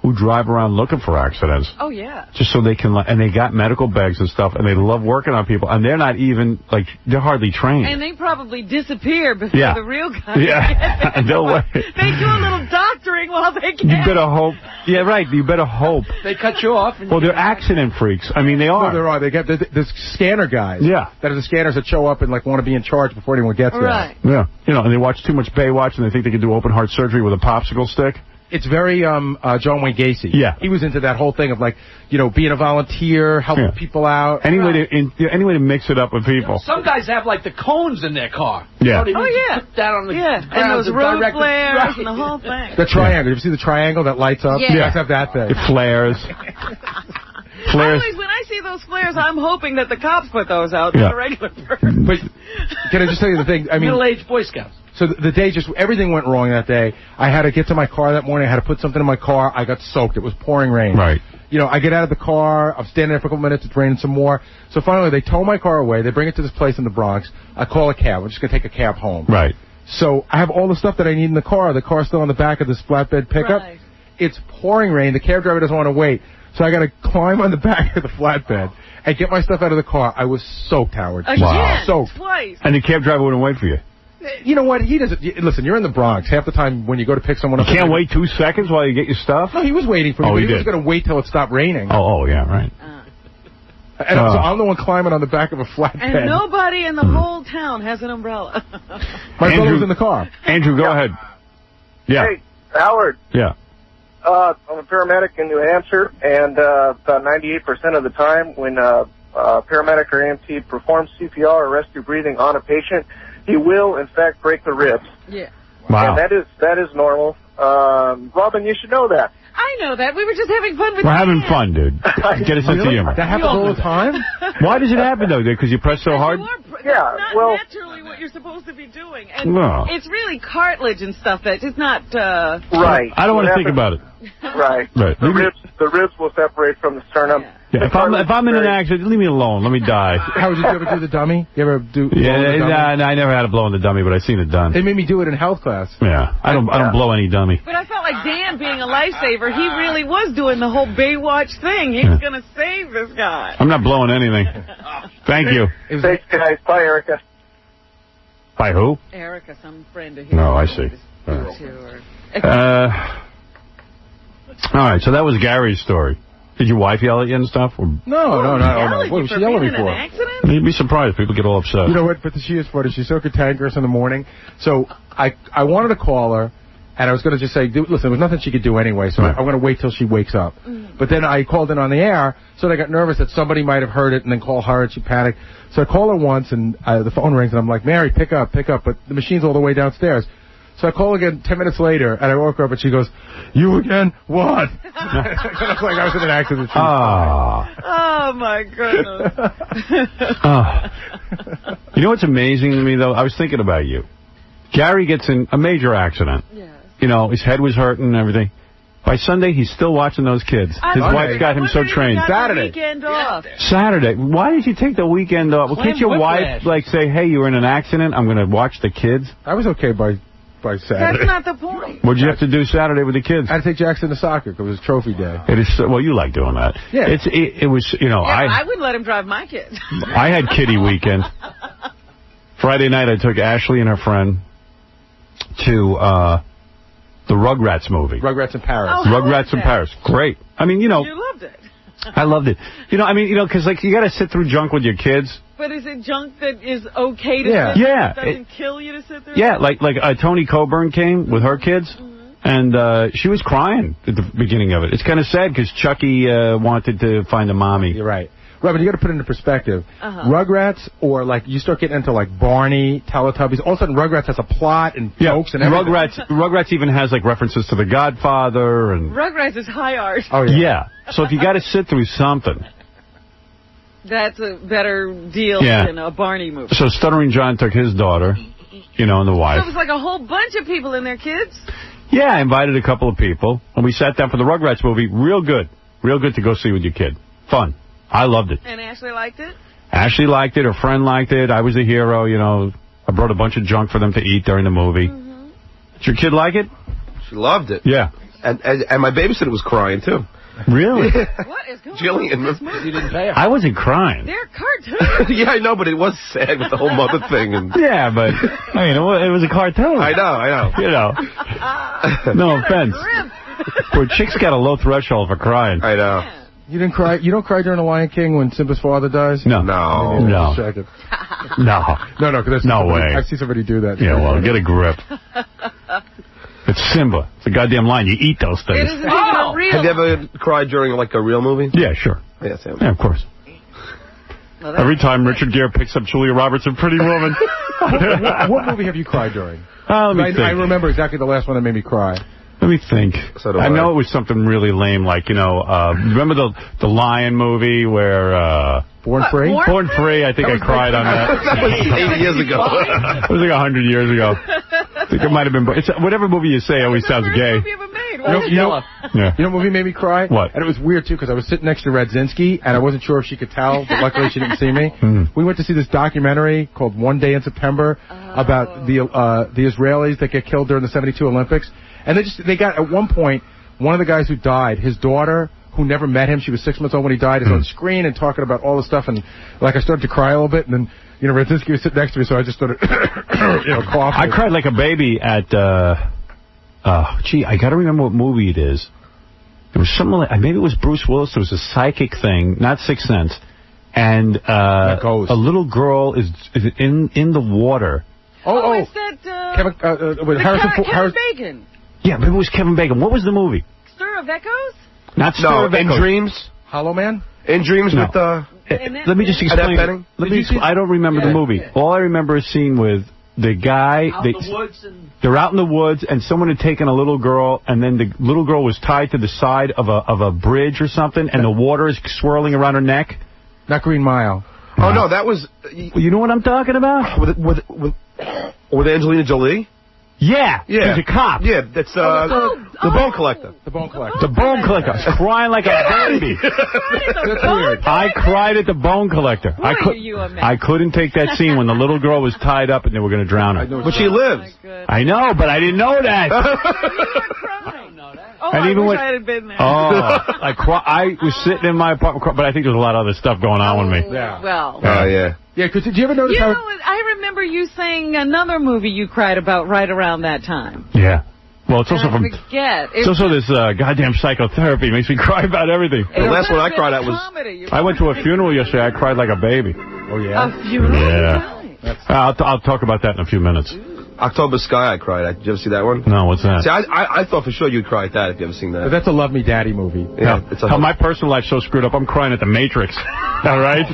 who drive around looking for accidents. Oh, yeah. Just so they can, and they got medical bags and stuff, and they love working on people, and they're not even, like, they're hardly trained. And they probably disappear before the real guys Yeah, they'll wait. They do a little doctoring while they can. You better hope. Yeah, right, you better hope. They cut you off. Well, they're accident freaks. I mean, they are. No, there are. They get the scanner guys. Yeah. That are the scanners that show up and, like, want to be in charge before anyone gets there. Right. Yeah. You know, and they watch too much Baywatch, and they think they can do open heart surgery with a popsicle stick. It's very John Wayne Gacy. Yeah. He was into that whole thing of, like, you know, being a volunteer, helping people out. Any way to mix it up with people. Some guys have, like, the cones in their car. Yeah. Put that on the ground and those road direct flares and the whole thing. The triangle. You ever see the triangle that lights up? Yeah. You guys have that thing. It flares. Always, when I see those flares, I'm hoping that the cops put those out, not a regular person. But can I just tell you the thing? I mean, middle-aged Boy Scouts. So the day everything went wrong that day. I had to get to my car that morning. I had to put something in my car. I got soaked. It was pouring rain. Right. You know, I get out of the car. I'm standing there for a couple minutes. It's raining some more. So finally, they tow my car away. They bring it to this place in the Bronx. I call a cab. I'm just going to take a cab home. Right. So I have all the stuff that I need in the car. The car's still on the back of this flatbed pickup. Right. It's pouring rain. The cab driver doesn't want to wait. So I got to climb on the back of the flatbed and get my stuff out of the car. I was soaked, Howard. Again, soaked. Twice. And the cab driver wouldn't wait for you. You know what? He doesn't. Listen, you're in the Bronx. Half the time when you go to pick someone up... You can't wait 2 seconds while you get your stuff? No, he was waiting for me. Oh, but he was going to wait till it stopped raining. Oh, yeah, right. And so I'm the one climbing on the back of a flatbed. And nobody in the whole town has an umbrella. My brother was in the car. Andrew, go ahead. Yeah. Hey, Howard. Yeah. I'm a paramedic in New Hampshire, and about 98% of the time when a paramedic or EMT performs CPR or rescue breathing on a patient, he will, in fact, break the ribs. Yeah. Wow. And that is normal. Robin, you should know that. I know that. We were just having fun with We're having fun, dude. Get a sense of humor. That happens all the time? Why does it happen, though? Because you press so hard? Yeah, not well... naturally what you're supposed to be doing. And No. it's really cartilage and stuff that it's not... Right. I don't want to think about it. Right. Right. The ribs will separate from the sternum. Yeah, if I'm in an accident, leave me alone. Let me die. Howard, did you ever do the dummy? You ever do? Yeah, I never had a blow in the dummy, but I seen it done. They made me do it in health class. Yeah, I don't blow any dummy. But I felt like Dan, being a lifesaver, he really was doing the whole Baywatch thing. He was going to save this guy. I'm not blowing anything. Thank you. Thanks, guys. Bye, Erica. By who? Erica, some friend of his. No, I see. All right, so that was Gary's story. Did your wife yell at you and stuff? Or? No. What was she yelling at me for? You'd be surprised. People get all upset. You know what? But she is funny. She's so cantankerous in the morning. So I wanted to call her, and I was going to just say, listen, there was nothing she could do anyway, so I'm going to wait till she wakes up. But then I called in on the air, so I got nervous that somebody might have heard it and then call her, and she panicked. So I call her once, and the phone rings, and I'm like, Mary, pick up. But the machine's all the way downstairs. So I call again 10 minutes later, and I woke her up, and she goes, you again? What? I was like, I was in an accident. Oh, my goodness. You know what's amazing to me, though? I was thinking about you. Gary gets in a major accident. Yes. You know, his head was hurting and everything. By Sunday, he's still watching those kids. His wife's got him so trained. Saturday. Why did you take the weekend off? Well, can't your wife, like, say, hey, you were in an accident, I'm going to watch the kids? I was okay by Saturday. That's not the point. What'd you have to do Saturday with the kids? I had to take Jackson to soccer because it was trophy day. It is. Well, you like doing that. Yeah. It was, you know, I wouldn't let him drive my kids. I had kiddie weekend. Friday night, I took Ashley and her friend to the Rugrats movie. Rugrats in Paris. Oh, Rugrats in Paris. Great. I mean, you know. You loved it. I loved it. You know, I mean, you know, because, like, you got to sit through junk with your kids. But is it junk that is okay to sit through? Yeah. It doesn't kill you to sit through? Yeah, like Tony Coburn came with her kids, and she was crying at the beginning of it. It's kind of sad because Chucky wanted to find a mommy. You're right. Robin, you got to put it into perspective. Rugrats, or like you start getting into like Barney, Teletubbies. All of a sudden, Rugrats has a plot and jokes and everything. Rugrats even has like references to The Godfather and. Rugrats is high art. Oh yeah. So if you got to sit through something. That's a better deal than a Barney movie. So Stuttering John took his daughter, you know, and the wife. So it was like a whole bunch of people and their kids? Yeah, I invited a couple of people, and we sat down for the Rugrats movie. Real good to go see with your kid. Fun. I loved it. And Ashley liked it? Ashley liked it. Her friend liked it. I was the hero, you know. I brought a bunch of junk for them to eat during the movie. Did your kid like it? She loved it. Yeah. And my babysitter was crying, too. Really? What is going on with this movie? You didn't pay her. I wasn't crying. They're cartoons. Yeah, I know, but it was sad with the whole mother thing. And Yeah, but, I mean, it was a cartoon. I know. You know. No offense. Poor chick's got a low threshold for crying. I know. You didn't cry. You don't cry during The Lion King when Simba's father dies? No. No. No. Check it. No. No, because No way. I see somebody do that. Yeah, well, get a grip. It's Simba. It's a goddamn line. You eat those things. It isn't even a real. Have you ever cried during, like, a real movie? Yeah, sure. Yeah, Sam. Yeah, of course. Well, Every time Richard Gere picks up Julia Roberts in Pretty Woman. What movie have you cried during? Let me think. I remember exactly the last one that made me cry. Let me think. So do I I. know it was something really lame, like, you know, remember the Lion movie where... Born Free? Born Free, I think I cried on that. That was 8 years ago. It was like 100 years ago. I think it might have been... whatever movie you say always sounds gay. You know what movie made me cry? What? And it was weird, too, because I was sitting next to Radzinski, and I wasn't sure if she could tell, but luckily she didn't see me. We went to see this documentary called One Day in September about the Israelis that get killed during the 72 Olympics. And they got, at one point, one of the guys who died, his daughter, who never met him, she was 6 months old when he died, is on screen and talking about all the stuff, and, like, I started to cry a little bit, and then, you know, Radzinski was sitting next to me, so I just started, coughing. I cried like a baby at, I gotta remember what movie it is. It was something like, maybe it was Bruce Willis, it was a psychic thing, not Sixth Sense, and, a little girl is in the water. Is that, Kevin Bacon? Yeah, maybe it was Kevin Bacon. What was the movie? Stir of Echoes? Not Stir of Echoes. In Dreams? Hollow Man? In Dreams with let me just explain. I don't remember the movie. All I remember is seeing with the guy. They're out in the woods, and someone had taken a little girl, and then the little girl was tied to the side of a bridge or something, and the water is swirling around her neck. Not Green Mile. Oh, no, that was... You know what I'm talking about? With Angelina Jolie? Yeah. He's a cop. Yeah, that's the Bone Collector. The Bone Collector. The Bone Collector. I was crying like a baby. That's weird. I cried at the Bone Collector. I couldn't take that scene when the little girl was tied up and they were going to drown her. But she lives. I know, but I didn't know that. I wish I had been there. I was sitting in my apartment, but I think there's a lot of other stuff going on with me. Yeah. Well. Yeah. Yeah, because did you ever notice I remember you saying another movie you cried about right around that time. Yeah. Well, it's also from... forget. It's also this goddamn psychotherapy. It makes me cry about everything. The last one I cried at was... I went to a funeral yesterday. I cried like a baby. Oh, yeah? A funeral? Yeah. I'll talk about that in a few minutes. October Sky, I cried. Did you ever see that one? No, what's that? See, I thought for sure you'd cry at that if you ever seen that. But that's a Love Me Daddy movie. Yeah. My personal life's so screwed up, I'm crying at The Matrix. All right?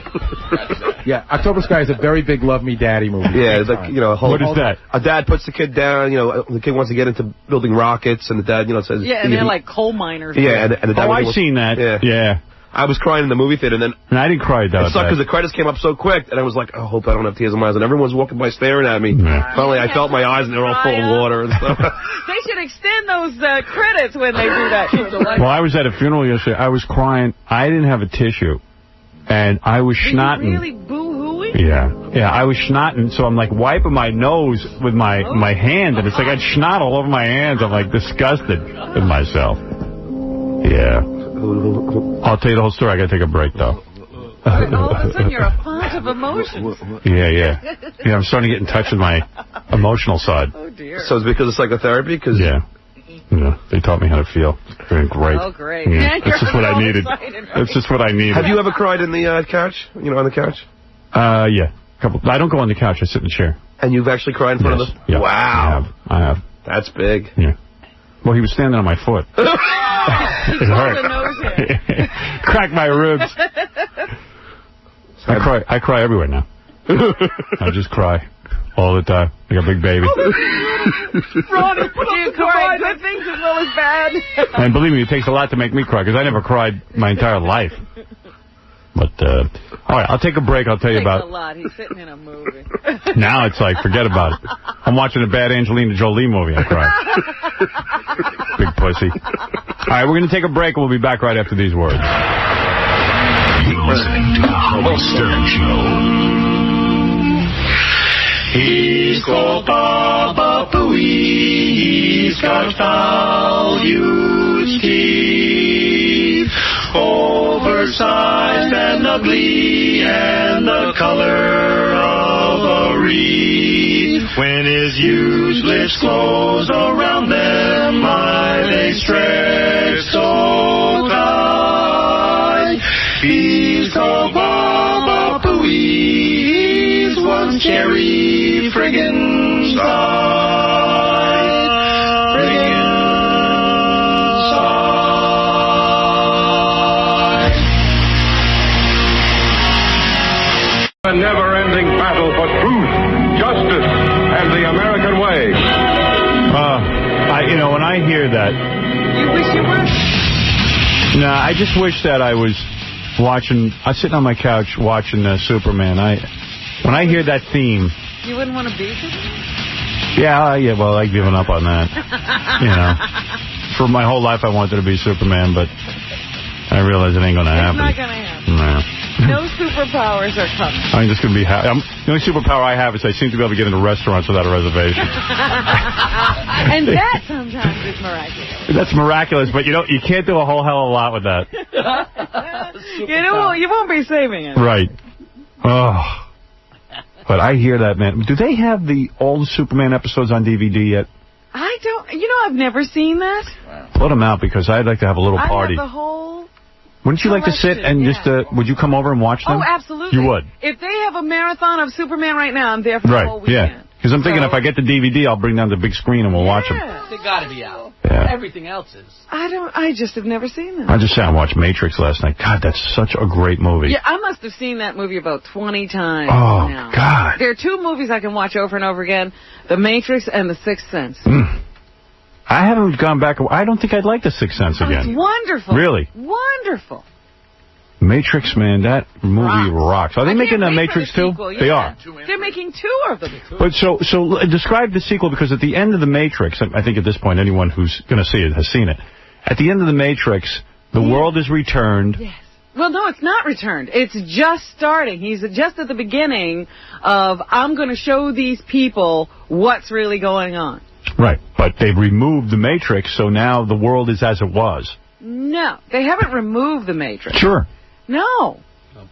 Yeah, October Sky is a very big Love Me Daddy movie. Yeah, it's like, you know... What is that? A dad puts the kid down, you know, the kid wants to get into building rockets, and the dad, you know, says... Yeah, and they're like coal miners. Yeah, and the dad... I've seen that. Yeah. I was crying in the movie theater, and then... And I didn't cry at that. It sucked because the credits came up so quick, and I was like, I hope I don't have tears in my eyes. And everyone's walking by staring at me. Yeah. Finally, I felt my eyes, and they're all full of water and stuff. They should extend those credits when they do that. Well, I was at a funeral yesterday. I was crying. I didn't have a tissue. And I was schnotting. Really boo-hooing? Yeah, I was schnotting, so I'm like wiping my nose with my hand, and it's like I had schnot all over my hands. I'm like disgusted with myself. Yeah. I'll tell you the whole story. I got to take a break, though. All of a sudden, you're a font of emotions. Yeah. I'm starting to get in touch with my emotional side. Oh, dear. So it's because of psychotherapy? Yeah, they taught me how to feel. Doing great. Oh, great. Yeah. That's just what I needed. That's just what I needed. Have you ever cried in the couch? You know, on the couch? Yeah. I don't go on the couch. I sit in the chair. And you've actually cried in front of them? Yeah. Wow. I have. That's big. Yeah. Well, he was standing on my foot. It hurt. Cracked my ribs. I cry everywhere now. I just cry all the time. Like a big baby. Ronnie, you cry good things as well as bad. And believe me, it takes a lot to make me cry, because I never cried my entire life. But, all right, I'll take a break. I'll tell you about it. A lot. He's sitting in a movie. Now it's like, forget about it. I'm watching a bad Angelina Jolie movie. I cry. Big pussy. All right, we're going to take a break, and we'll be back right after these words. You're listening to the Howard Stern Show. He's called Baba Boo. He's got foul, huge teeth, oversized and ugly, and the color of a reed. When his huge lips close around them, my they stretch so tight. He's called Baba Booey. He's one scary friggin' sight. A never-ending battle for truth, justice, and the American way. When I hear that... You wish you were? No, I just wish that I was watching... I was sitting on my couch watching Superman. When I hear that theme... You wouldn't want to be Superman? Yeah, well, I've given up on that. For my whole life I wanted to be Superman, but I realize it ain't going to happen. It's not going to happen. No. No superpowers are coming. I'm just going to be happy. The only superpower I have is I seem to be able to get into restaurants without a reservation. And that sometimes is miraculous. That's miraculous, but you can't do a whole hell of a lot with that. You won't be saving it. Right. Oh. But I hear that, man. Do they have all the Superman episodes on DVD yet? I don't. I've never seen that. Put them out because I'd like to have a little party. I have the whole... Wouldn't you like to sit and just, would you come over and watch them? Oh, absolutely. You would? If they have a marathon of Superman right now, I'm there for the whole weekend. Yeah. Because I'm thinking if I get the DVD, I'll bring down the big screen and we'll watch them. They got to be out. Yeah. Everything else is. I just have never seen them. I just sat and watched Matrix last night. God, that's such a great movie. Yeah, I must have seen that movie about 20 times now. God. There are two movies I can watch over and over again, The Matrix and The Sixth Sense. I haven't gone back. I don't think I'd like The Sixth Sense again. It's wonderful. Really? Wonderful. Matrix, man, that movie rocks. Are they making a Matrix 2? They are. They're making 2 of them. But so describe the sequel, because at the end of the Matrix, I think at this point anyone who's going to see it has seen it. At the end of the Matrix, the world is returned. Yes. Well, no, it's not returned. It's just starting. He's just at the beginning of, I'm going to show these people what's really going on. Right, but they've removed the Matrix, so now the world is as it was. No, they haven't removed the Matrix. Sure. No.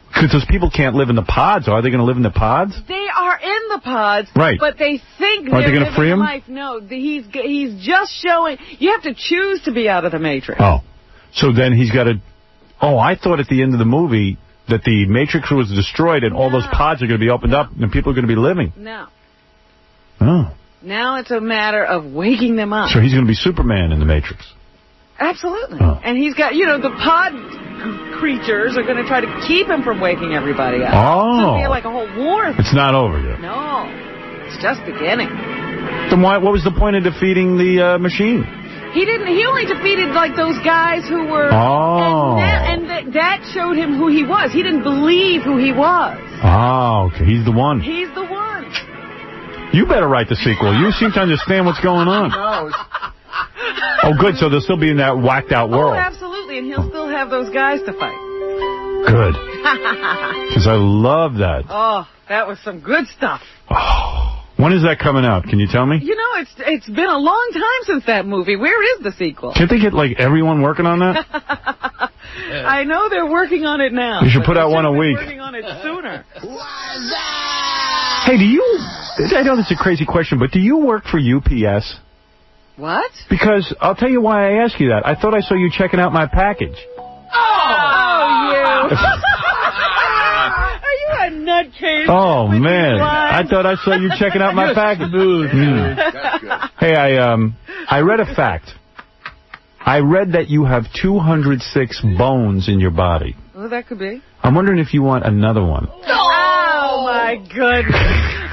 Because those people can't live in the pods. Are they going to live in the pods? They are in the pods, right? But they think Are they living gonna free him? life. No, he's just showing. You have to choose to be out of the Matrix. Oh, so then he's got to. Oh, I thought at the end of the movie that the Matrix was destroyed and all those pods are going to be opened up and people are going to be living. No. Oh. Now it's a matter of waking them up. So he's going to be Superman in the Matrix. Absolutely. Oh. And he's got, the pod creatures are going to try to keep him from waking everybody up. Oh. It's going to be like a whole war. It's not over yet. No. It's just beginning. Then what was the point of defeating the machine? He only defeated, like, those guys who were... Oh. And that showed him who he was. He didn't believe who he was. Oh, okay. He's the one. He's the one. You better write the sequel. You seem to understand what's going on. Oh, good. So they'll still be in that whacked-out world. Oh, absolutely. And he'll still have those guys to fight. Good. Because I love that. Oh, that was some good stuff. Oh. When is that coming out? Can you tell me? It's been a long time since that movie. Where is the sequel? Can't they get, everyone working on that? I know they're working on it now. You should put out one a week. Working on it sooner. Hey, I know this is a crazy question, but do you work for UPS? What? Because I'll tell you why I ask you that. I thought I saw you checking out my package. Oh, you. Are you a nutcase? Oh, man. I thought I saw you checking out my package. That's good. Hey, I read a fact. I read that you have 206 bones in your body. Well, that could be. I'm wondering if you want another one. Oh, my goodness.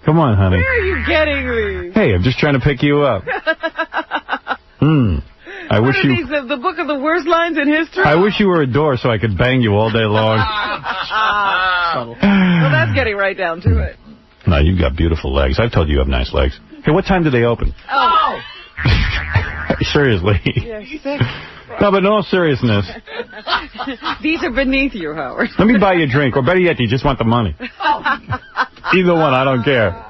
Come on, honey. Where are you getting these? Hey, I'm just trying to pick you up. I wish you... These, the book of the worst lines in history? I wish you were a door so I could bang you all day long. Well, that's getting right down to it. No, you've got beautiful legs. I've told you have nice legs. Hey, what time do they open? Oh! Seriously. You're sick. No, but in all seriousness. These are beneath you, Howard. Let me buy you a drink. Or better yet, do you just want the money? Either one, I don't care.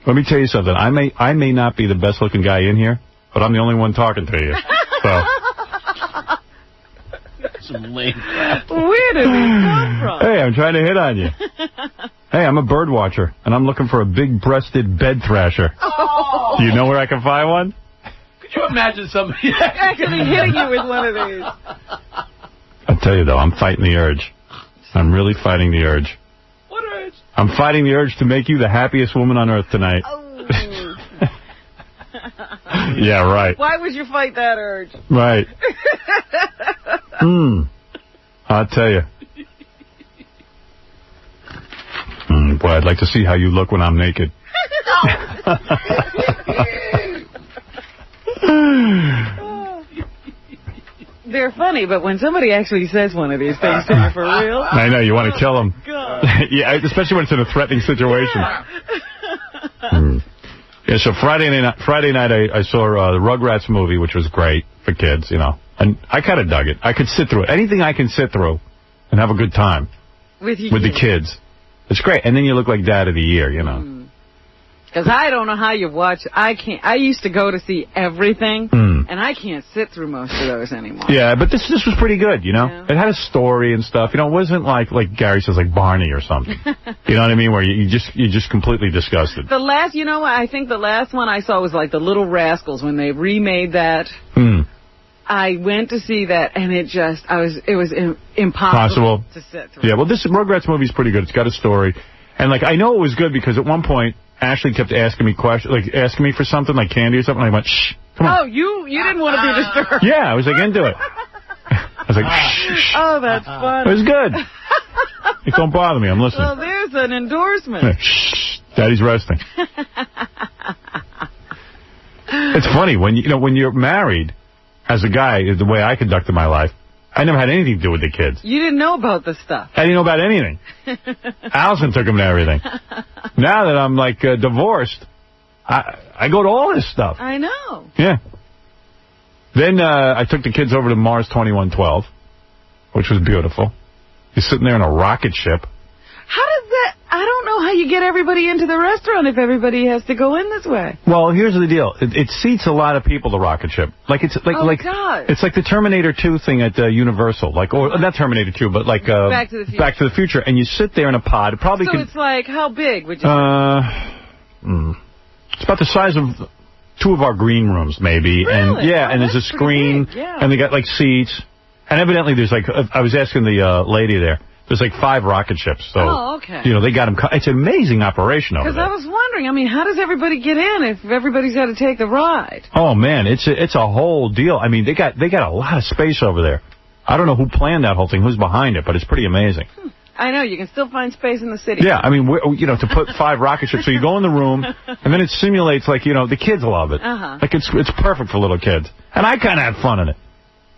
Let me tell you something. I may not be the best looking guy in here, but I'm the only one talking to you. So. Some lame crap. Where did he come from? Hey, I'm trying to hit on you. Hey, I'm a bird watcher, and I'm looking for a big-breasted bed thrasher. Oh. Do you know where I can find one? Could you imagine somebody actually hitting you with one of these? I'll tell you, though, I'm fighting the urge. I'm really fighting the urge. What urge? I'm fighting the urge to make you the happiest woman on earth tonight. Oh. Yeah, right. Why would you fight that urge? Right. I'll tell you. Boy, I'd like to see how you look when I'm naked. They're funny, but when somebody actually says one of these things to you for real... I know, you want to kill them. Yeah, especially when it's in a threatening situation. Yeah, so Friday night I saw the Rugrats movie, which was great for kids, you know. And I kind of dug it. I could sit through it. Anything I can sit through and have a good time with the kids. It's great. And then you look like Dad of the Year, you know. Because I don't know how you watch. I can't. I used to go to see everything, and I can't sit through most of those anymore. Yeah, but this was pretty good, you know. Yeah. It had a story and stuff. You know, it wasn't like Gary says, like Barney or something. You know what I mean? Where you're just completely disgusted. The last, you know, I think the last one I saw was like The Little Rascals when they remade that. I went to see that, and it was impossible to sit through. Yeah, well, this Rugrats movie's pretty good. It's got a story. And, like, I know it was good because at one point, Ashley kept asking me questions, like, asking me for something, like candy or something. I went, shh, come on. Oh, you didn't want to be disturbed. Yeah, I was, like, into it. I was like, shh. Oh, that's funny. It was good. Like, don't bother me. I'm listening. Well, there's an endorsement. Shh. Daddy's resting. It's funny. When you're married, as a guy, the way I conducted my life, I never had anything to do with the kids. You didn't know about this stuff. I didn't know about anything. Allison took him to everything. Now that I'm, like, divorced, I go to all this stuff. I know. Yeah. Then I took the kids over to Mars 2112, which was beautiful. You're sitting there in a rocket ship. How does that... I don't know how you get everybody into the restaurant if everybody has to go in this way. Well, here's the deal. It seats a lot of people, the rocket ship. Like it's like God. It's like the Terminator 2 thing at Universal. Like, or not Terminator 2, but like Back to the Future. Back to the Future. And you sit there in a pod. It probably so it's like, how big would you It's about the size of 2 of our green rooms, maybe. Really? And yeah, and there's a screen. Yeah. And they got like seats. And evidently there's like, I was asking the lady there. There's like 5 rocket ships, so okay. You know they got them. It's an amazing operation over there. Because I was wondering, I mean, how does everybody get in if everybody's got to take the ride? Oh man, it's a whole deal. I mean, they got a lot of space over there. I don't know who planned that whole thing, who's behind it, but it's pretty amazing. I know you can still find space in the city. Yeah, I mean, to put 5 rocket ships, so you go in the room, and then it simulates like the kids love it. Like it's perfect for little kids, and I kind of had fun in it.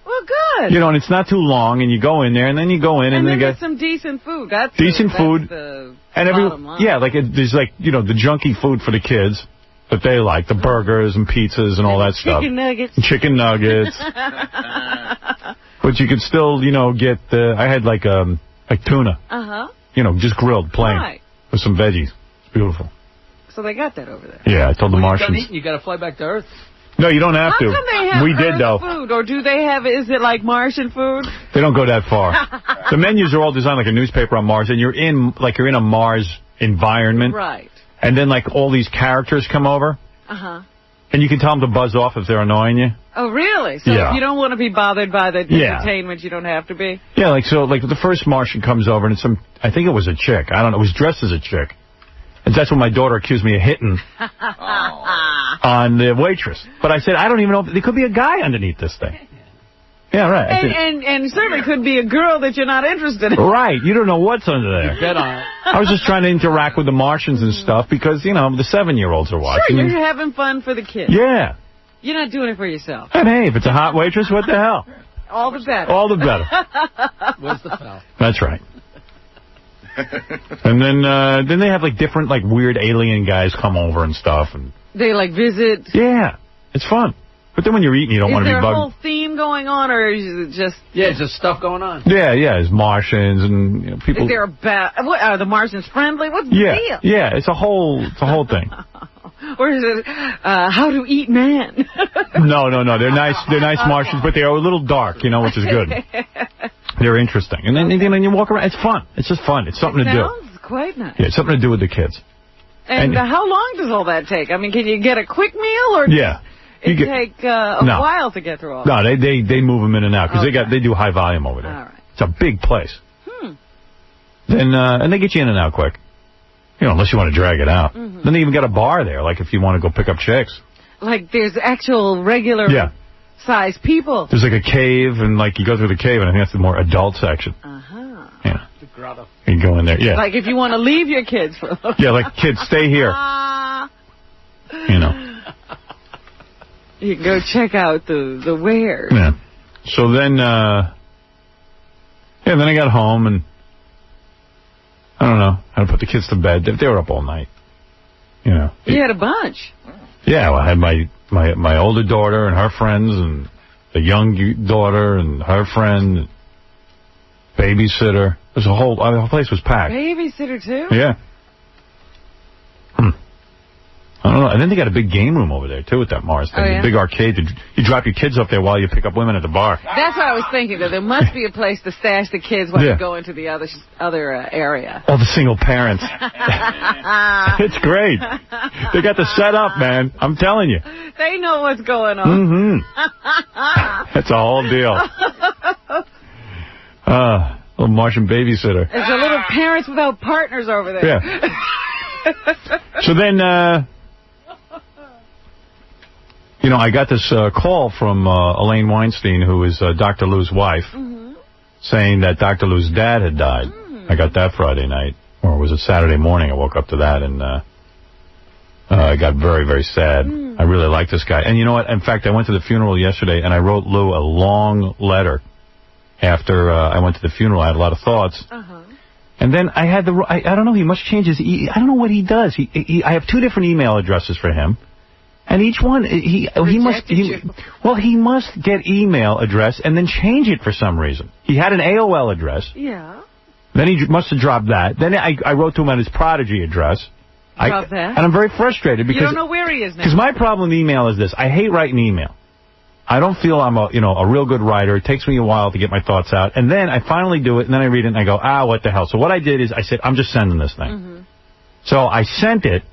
Well, good. You know, and it's not too long, and you go in there, and then you go in, and then you get some decent food. That's decent food, the and bottom line. Yeah, like there's like the junky food for the kids that they like, the burgers and pizzas and all that stuff. Chicken nuggets. Chicken nuggets. But you could still, get I had like tuna. Just grilled, plain, with some veggies. It's beautiful. So they got that over there. Yeah, I told the Martians. You got to fly back to Earth. No, you don't have to. How come they have we did, though. Food, or do they have? Is it like Martian food? They don't go that far. The menus are all designed like a newspaper on Mars, and you're in a Mars environment. Right. And then like all these characters come over. And you can tell them to buzz off if they're annoying you. Oh, really? So if you don't want to be bothered by the entertainment, you don't have to be. Yeah, like the first Martian comes over, and it's I think it was a chick. I don't know. It was dressed as a chick. And that's when my daughter accused me of hitting on the waitress. But I said, I don't even know if there could be a guy underneath this thing. Yeah, right. And certainly could be a girl that you're not interested in. Right. You don't know what's under there. Bet on it. I was just trying to interact with the Martians and stuff because, the 7-year-olds are watching. Sure, you're having fun for the kids. Yeah. You're not doing it for yourself. And hey, if it's a hot waitress, what the hell? All the better. All the better. Where's the foul? That's right. And then they have like different like weird alien guys come over and stuff, and they like visit. Yeah, it's fun. But then when you're eating, you don't want to be bugged. Is there a whole theme going on, or is it just? Yeah, it's just stuff going on. Yeah, there's Martians and people. Is there what are the Martians friendly? What's the deal? Yeah, it's a whole thing. Or is it How to Eat Man? No. They're nice Martians, but they are a little dark, which is good. They're interesting. And then you walk around. It's fun. It's just fun. It's something to do. Sounds quite nice. Yeah, it's something to do with the kids. And how long does all that take? I mean, can you get a quick meal, or yeah, it take a while to get through all that? No, they move them in and out because they do high volume over there. All right. It's a big place. Then and they get you in and out quick. Unless you want to drag it out. Then they even got a bar there, like if you want to go pick up chicks. Like there's actual regular size people. There's like a cave, and like you go through the cave, and I think that's the more adult section. Yeah. The grotto. You go in there, yeah. Like if you want to leave your kids for a little yeah, like kids, stay here. You can go check out the wares. Yeah. So then, then I got home, and I don't know how to put the kids to bed. They were up all night. You had a bunch. Yeah, well, I had my older daughter and her friends, and the young daughter and her friend, babysitter. The whole place was packed. Babysitter too? Yeah. I don't know. And then they got a big game room over there, too, at that Mars thing. A big arcade. You drop your kids up there while you pick up women at the bar. That's what I was thinking, that there must be a place to stash the kids while you go into the other area. All the single parents. It's great. They got the setup, man. I'm telling you. They know what's going on. That's a whole deal. Little Martian babysitter. There's a little parents without partners over there. Yeah. So then, I got this call from Elaine Weinstein, who is Dr. Lou's wife, saying that Dr. Lou's dad had died. I got that Friday night, or was it Saturday morning? I woke up to that, and I got very, very sad. I really like this guy. And you know what? In fact, I went to the funeral yesterday, and I wrote Lou a long letter after I went to the funeral. I had a lot of thoughts. And then I had I don't know, he must change his, I don't know what he does. I have 2 different email addresses for him. And each one, he must get email address and then change it for some reason. He had an AOL address. Yeah. Then he must have dropped that. Then I wrote to him on his Prodigy address. Drop that? And I'm very frustrated because... You don't know where he is now. Because my problem with email is this. I hate writing email. I don't feel I'm a real good writer. It takes me a while to get my thoughts out. And then I finally do it, and then I read it, and I go, what the hell? So what I did is I said, I'm just sending this thing. So I sent it,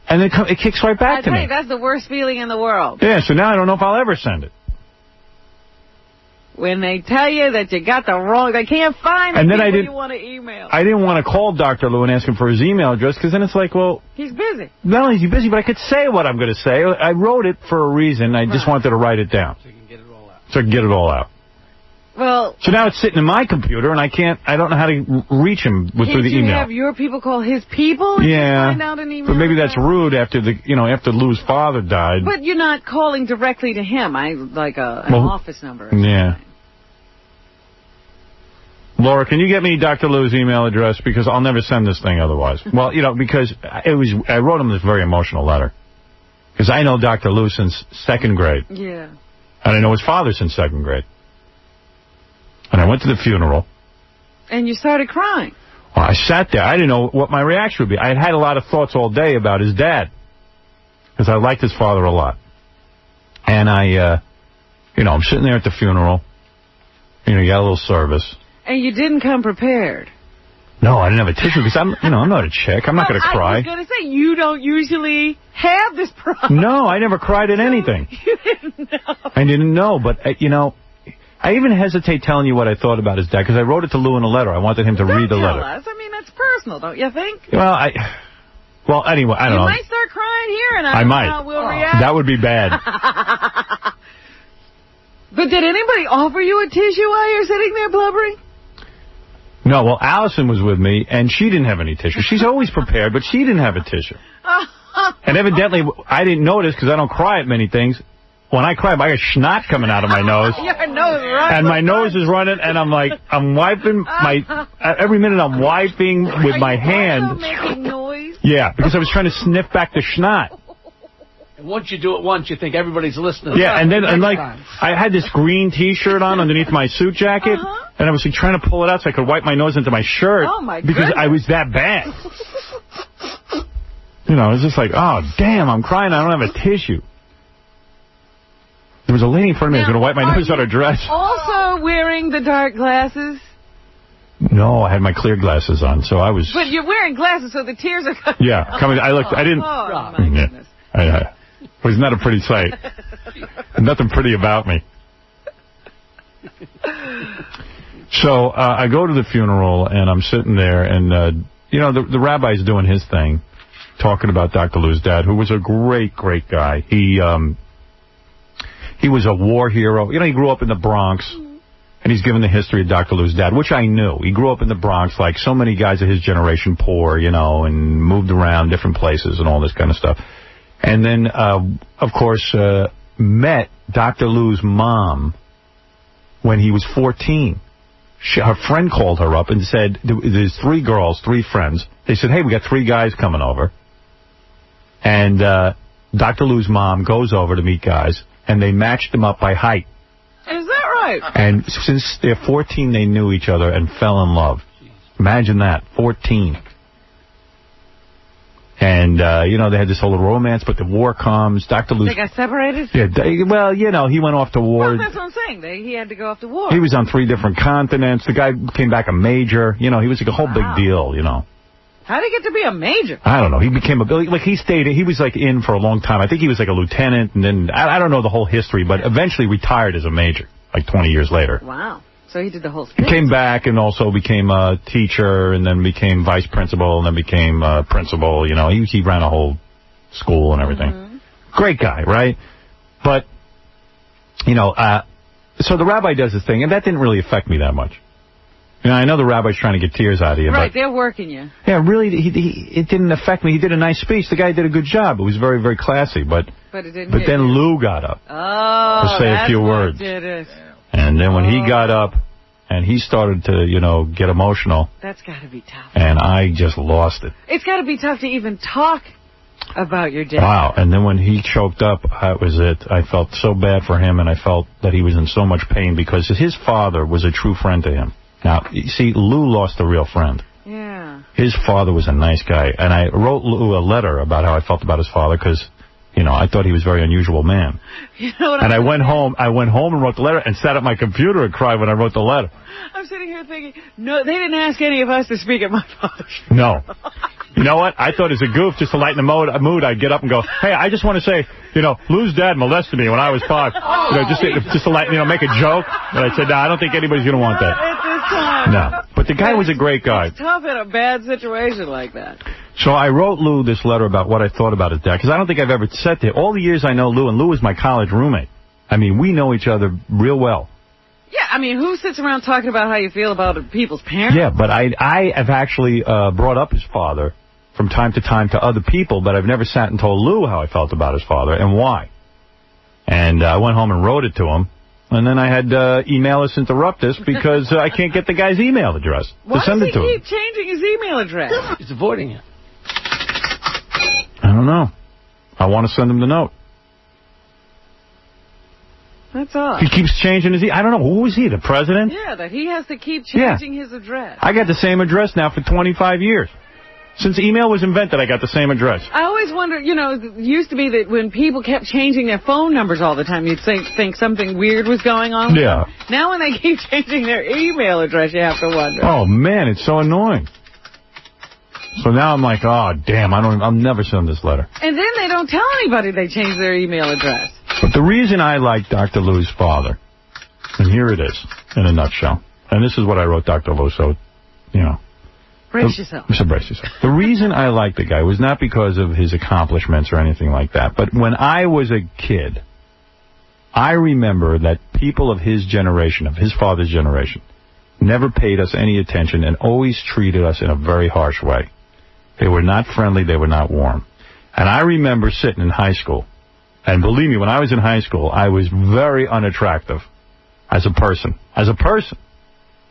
and then it kicks right back to me. I tell you, that's the worst feeling in the world. Yeah, so now I don't know if I'll ever send it. When they tell you that you got the wrong, they can't find the people you want to email. I didn't want to call Dr. Lou and ask him for his email address, because then it's like, well... He's busy. Not only is he busy, but I could say what I'm going to say. I wrote it for a reason. I just wanted to write it down. So you can get it all out. So I can get it all out. Well... So now it's sitting in my computer, and I don't know how to reach him through the email. Can't you have your people call his people and find out an email? But maybe that's rude after after Lou's father died. But you're not calling directly to him. An office number. Yeah. Laura, can you get me Dr. Lou's email address? Because I'll never send this thing otherwise. Well, because I wrote him this very emotional letter. Because I know Dr. Lou since 2nd grade. Yeah. And I know his father since 2nd grade. And I went to the funeral. And you started crying. Well, I sat there. I didn't know what my reaction would be. I had had a lot of thoughts all day about his dad. Because I liked his father a lot. And I'm sitting there at the funeral. You got a little service. And you didn't come prepared. No, I didn't have a tissue because I'm not a chick. I'm not going to cry. I was going to say, you don't usually have this problem. No, I never cried at anything. You didn't know. I didn't know, but, I even hesitate telling you what I thought about his dad because I wrote it to Lou in a letter. I wanted him to read the letter. Us. I mean, that's personal, don't you think? Well, anyway, I don't know. You might start crying here, and I might. Know how we'll react. That would be bad. But did anybody offer you a tissue while you're sitting there blubbering? No, well, Allison was with me, and she didn't have any tissue. She's always prepared, but she didn't have a tissue. And evidently, I didn't notice, because I don't cry at many things. When I cry, I got snot coming out of my nose. Your nose runs. And my nose is running, and I'm wiping every minute I'm wiping with my hand. Making noise? Yeah, because I was trying to sniff back the snot. And once you do it once, you think everybody's listening. Yeah, and then I had this green T-shirt on underneath my suit jacket, and I was trying to pull it out so I could wipe my nose into my shirt. Oh, my because goodness. I was that bad. You know, it's just like, oh, damn, I'm crying. I don't have a tissue. There was a lady in front of me who was going to wipe my nose on her dress. Also wearing the dark glasses? No, I had my clear glasses on, so I was... But you're wearing glasses, so the tears are coming. Yeah, coming. I looked. I didn't... Oh, my goodness. It was not a pretty sight. Nothing pretty about me. So I go to the funeral, and I'm sitting there, and, you know, the rabbi's doing his thing, talking about Dr. Lou's dad, who was a great, great guy. He was a war hero. You know, he grew up in the Bronx, and he's given the history of Dr. Lou's dad, which I knew. He grew up in the Bronx like so many guys of his generation, poor, you know, and moved around different places and all this kind of stuff. And then, of course, met Dr. Lou's mom when he was 14. Her friend called her up and said, there's 3 girls, 3 friends. They said, hey, we got 3 guys coming over. And Dr. Lou's mom goes over to meet guys, and they matched them up by height. Is that right? And since they're 14, they knew each other and fell in love. Imagine that, 14. And, you know, they had this whole romance, but the war comes. Dr. Lou's... They got separated? Yeah, well, you know, he went off to war. Well, that's what I'm saying. He had to go off to war. He was on 3 different continents. The guy came back a major. You know, he was like a whole big deal, you know. How did he get to be a major? I don't know. He became he was like in for a long time. I think he was like a lieutenant, and then, I don't know the whole history, but eventually retired as a major, like 20 years later. Wow. So he did the whole He came back and also became a teacher, and then became vice principal, and then became principal. You know, he ran a whole school and everything. Mm-hmm. Great guy, right? But, you know, so the rabbi does this thing, and that didn't really affect me that much. You know, I know the rabbi's trying to get tears out of you. Right, but, they're working you. Yeah, really, it didn't affect me. He did a nice speech. The guy did a good job. It was very, very classy. But it didn't but then Lou got up to say a few words. Did it. And then when he got up and he started to, you know, get emotional. That's got to be tough. And I just lost it. It's got to be tough to even talk about your dad. Wow. And then when he choked up, that was it. I felt so bad for him, and I felt that he was in so much pain because his father was a true friend to him. Now, you see, Lou lost a real friend. Yeah. His father was a nice guy, and I wrote Lou a letter about how I felt about his father because, you know, I thought he was a very unusual man. You know what and I went home and wrote the letter and sat at my computer and cried when I wrote the letter. I'm sitting here thinking, no, they didn't ask any of us to speak at my father's. No. You know what? I thought as a goof, just to lighten the mood, I'd get up and go, hey, I just want to say, you know, Lou's dad molested me when I was 5. You know, just to make a joke. But I said, no, I don't think anybody's going to want that. At this time. No. But the guy was a great guy. It's tough in a bad situation like that. So I wrote Lou this letter about what I thought about his dad, because I don't think I've ever said to him. All the years I know Lou, and Lou was my college roommate. I mean, we know each other real well. Yeah, I mean, who sits around talking about how you feel about people's parents? Yeah, but I have actually brought up his father from time to time to other people, but I've never sat and told Lou how I felt about his father and why. And I went home and wrote it to him, and then I had emailers interrupt us because I can't get the guy's email address to send it to him. Why does he keep changing his email address? He's avoiding it. I don't know. I want to send him the note. That's all. He keeps changing his I don't know. Who is he, the president? Yeah, that he has to keep changing his address. I got the same address now for 25 years. Since email was invented, I got the same address. I always wondered, you know, it used to be that when people kept changing their phone numbers all the time, you'd think something weird was going on. Yeah. Now when they keep changing their email address, you have to wonder. Oh, man, it's so annoying. So now I'm like, oh, damn, I'll never send this letter. And then they don't tell anybody they changed their email address. But the reason I like Dr. Lou's father, and here it is, in a nutshell, and this is what I wrote Dr. Lou, so, you know. Brace yourself. So brace yourself. The reason I liked the guy was not because of his accomplishments or anything like that, but when I was a kid, I remember that people of his generation, of his father's generation, never paid us any attention and always treated us in a very harsh way. They were not friendly. They were not warm. And I remember sitting in high school, and believe me, when I was in high school, I was very unattractive as a person. As a person.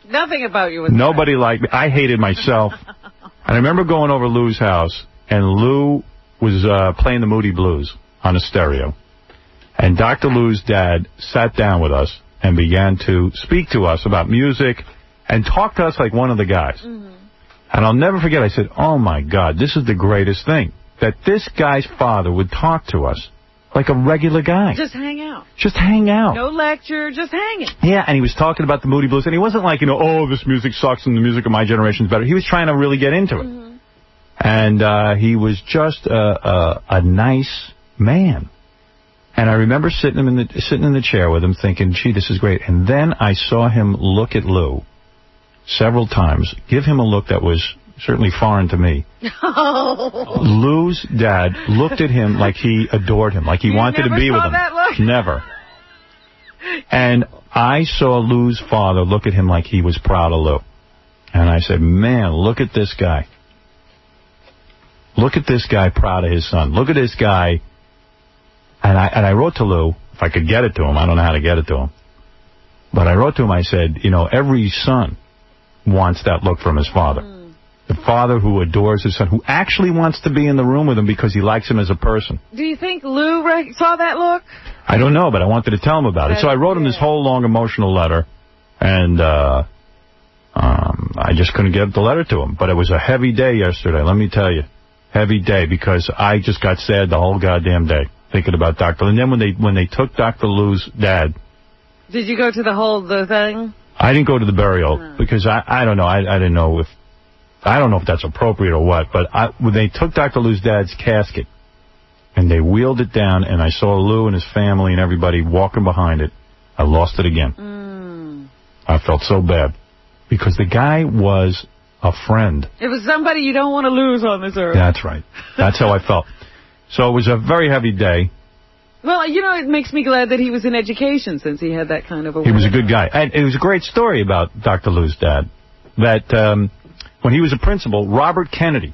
Nothing about you was Nobody liked me. I hated myself. And I remember going over Lou's house, and Lou was playing the Moody Blues on a stereo. And Dr. Lou's dad sat down with us and began to speak to us about music and talk to us like one of the guys. Mm-hmm. And I'll never forget, I said, oh, my God, this is the greatest thing. that this guy's father would talk to us like a regular guy. Just hang out. Just hang out. No lecture, just hanging. Yeah, and he was talking about the Moody Blues, and he wasn't like, oh, this music sucks and the music of my generation's better. He was trying to really get into it. And he was just a nice man. And I remember sitting in the chair with him thinking, gee, this is great. And then I saw him look at Lou several times, give him a look that was certainly foreign to me. Lou's dad looked at him like he adored him, like he wanted to be with him. That look? Never. And I saw Lou's father look at him like he was proud of Lou. And I said, man, look at this guy. Look at this guy proud of his son. Look at this guy. And I wrote to Lou, if I could get it to him. I don't know how to get it to him. But I wrote to him, I said, every son wants that look from his father. The father who adores his son, who actually wants to be in the room with him because he likes him as a person. Do you think Lou saw that look? I don't know, but I wanted to tell him about it. So I wrote him this whole long emotional letter, and I just couldn't get the letter to him. But it was a heavy day yesterday, let me tell you. Heavy day, because I just got sad the whole goddamn day thinking about Dr. And then when they took Dr. Lou's dad... Did you go to the thing? I didn't go to the burial, because I don't know. I didn't know if... I don't know if that's appropriate or what, but when they took Dr. Lou's dad's casket and they wheeled it down and I saw Lou and his family and everybody walking behind it, I lost it again. I felt so bad because the guy was a friend. It was somebody you don't want to lose on this earth. That's right. That's how I felt. So it was a very heavy day. Well, it makes me glad that he was in education since he had that kind of a... He was a good guy. And it was a great story about Dr. Lou's dad that... when he was a principal, Robert Kennedy,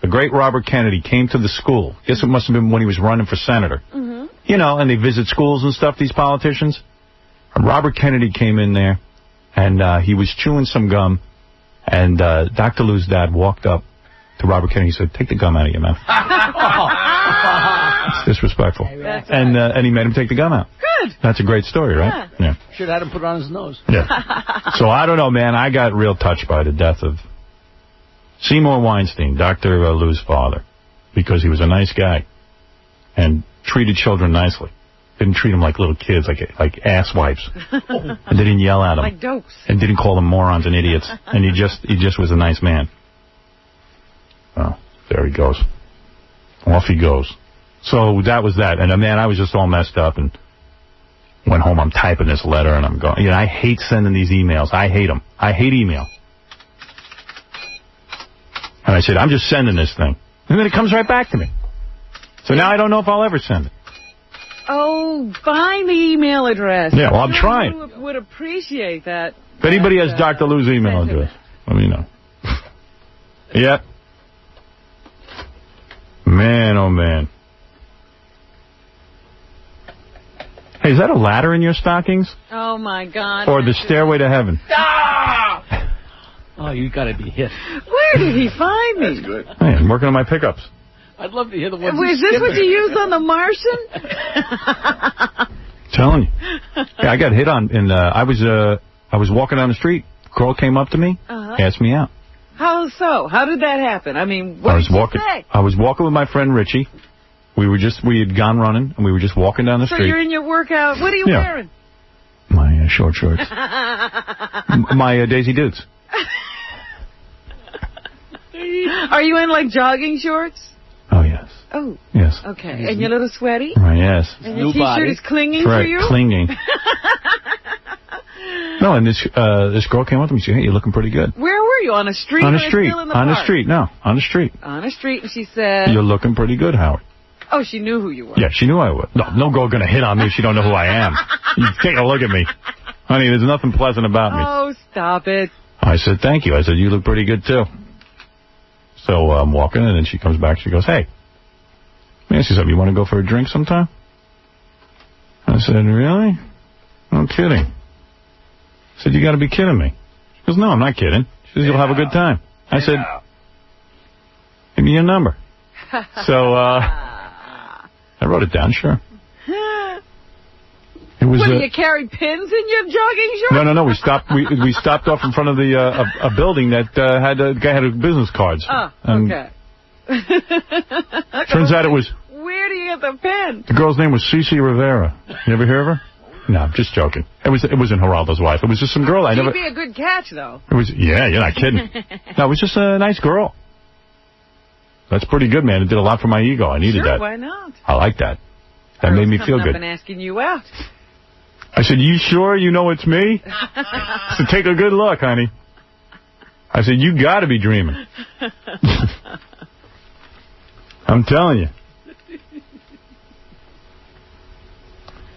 the great Robert Kennedy, came to the school. I guess it must have been when he was running for senator. And they visit schools and stuff, these politicians. And Robert Kennedy came in there, and he was chewing some gum, and Dr. Lou's dad walked up to Robert Kennedy and said, take the gum out of your mouth. It's disrespectful. And he made him take the gum out. Good. That's a great story, right? Yeah. Should have had him put it on his nose. Yeah. So I don't know, man. I got real touched by the death of Seymour Weinstein, Dr. Lou's father, because he was a nice guy and treated children nicely. Didn't treat them like little kids, like asswipes. And didn't yell at them. Like dopes. And didn't call them morons and idiots. And he just was a nice man. Oh, there he goes. Off he goes. So that was that. And, man, I was just all messed up and went home. I'm typing this letter and I'm going, I hate sending these emails. I hate them. I hate email. And I said, I'm just sending this thing. And then it comes right back to me. So now I don't know if I'll ever send it. Oh, find the email address. Yeah, well, I'm trying. I would appreciate that. If anybody has Dr. Lou's email address, let me know. Yeah. Man, oh, man. Hey, is that a ladder in your stockings? Oh, my God. Or the stairway to heaven? Oh, you got to be hit. Where did he find me? That's good. Hey, I'm working on my pickups. I'd love to hear the ones. Is this what you used on The Martian? Telling you. Yeah, I got hit on. I was walking down the street. Girl came up to me, asked me out. How so? How did that happen? I mean, what did you say? I was walking with my friend Richie. We had gone running, and we were just walking down the street. So you're in your workout. What are you wearing? My short shorts. My Daisy Dukes. Are you in, like, jogging shorts? Oh, yes. Oh. Yes. Okay. And you're a little sweaty? Right, yes. And your T-shirt is clinging to you? Clinging. No, and this girl came up to me and said, hey, you're looking pretty good. Where were you? On a street? On a street. Still in the on park? a street. No, on a street. On a street, and she said... You're looking pretty good, Howard. Oh, she knew who you were. Yeah, she knew I was. No girl going to hit on me if she don't know who I am. You take a look at me. Honey, there's nothing pleasant about me. Oh, stop it. I said, thank you. I said, you look pretty good, too. So I'm walking, and then she comes back. She goes, hey, let me ask you something. You want to go for a drink sometime? I said, really? No kidding. I said, you got to be kidding me. She goes, no, I'm not kidding. She says, you'll have a good time. I said, give me your number. So I wrote it down, sure. It was, what, do you carry pins in your jogging shorts? No. We stopped off in front of the a building that the guy had business cards. Oh, okay. Turns out it was... Where do you get the pen? The girl's name was Cece Rivera. You ever hear of her? No, I'm just joking. It wasn't Geraldo's wife. It was just some girl I never... She'd be a good catch, though. It was... Yeah, you're not kidding. No, it was just a nice girl. That's pretty good, man. It did a lot for my ego. I needed that. Sure, why not? I like that. That made me feel good. And asking you out. I said, you sure you know it's me? I said, take a good look, honey. I said, you got to be dreaming. I'm telling you.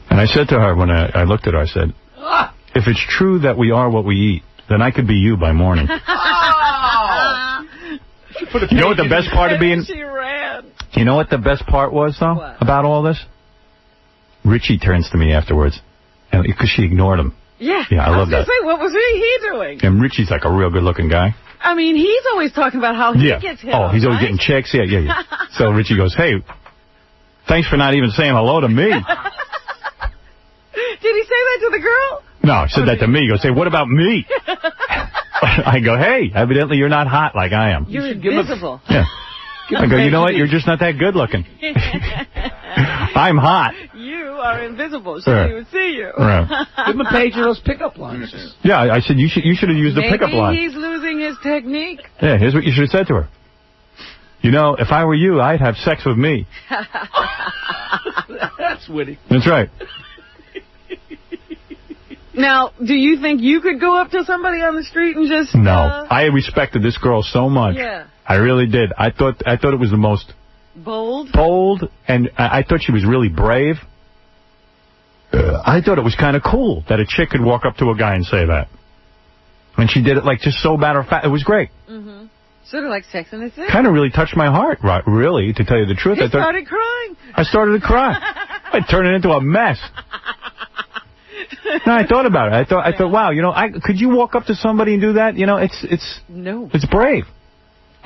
And I said to her, when I looked at her, I said, if it's true that we are what we eat, then I could be you by morning. You know what the best part of being... She ran. You know what the best part was, though, about all this? Richie turns to me afterwards, because she ignored him. Yeah. Yeah, I love that. Say, what was he doing? And Richie's like a real good-looking guy. I mean, he's always talking about how he gets hit. Oh, he's always getting chicks. Yeah. So Richie goes, hey, thanks for not even saying hello to me. Did he say that to the girl? No, he said that to me. He goes, hey, what about me? I go, hey, evidently you're not hot like I am. You're invisible. Yeah. I go, you know what? You're just not that good looking. I'm hot. You are invisible. She didn't even see you. Right. Give him a page of those pickup lines. Yeah, I said you should have used the pickup line. Maybe he's losing his technique. Yeah, here's what you should have said to her. You know, if I were you, I'd have sex with me. That's witty. That's right. Now, do you think you could go up to somebody on the street and just... No. I respected this girl so much. Yeah. I really did. I thought it was the most... Bold, and I thought she was really brave. I thought it was kind of cool that a chick could walk up to a guy and say that. And she did it like just so matter of fact. It was great. Mm-hmm. Sort of like Sex and the City. Kind of really touched my heart, right? Really, to tell you the truth. He started crying. I started to cry. I turned it into a mess. No, I thought about it. I thought, wow, you know, could you walk up to somebody and do that? You know, it's brave.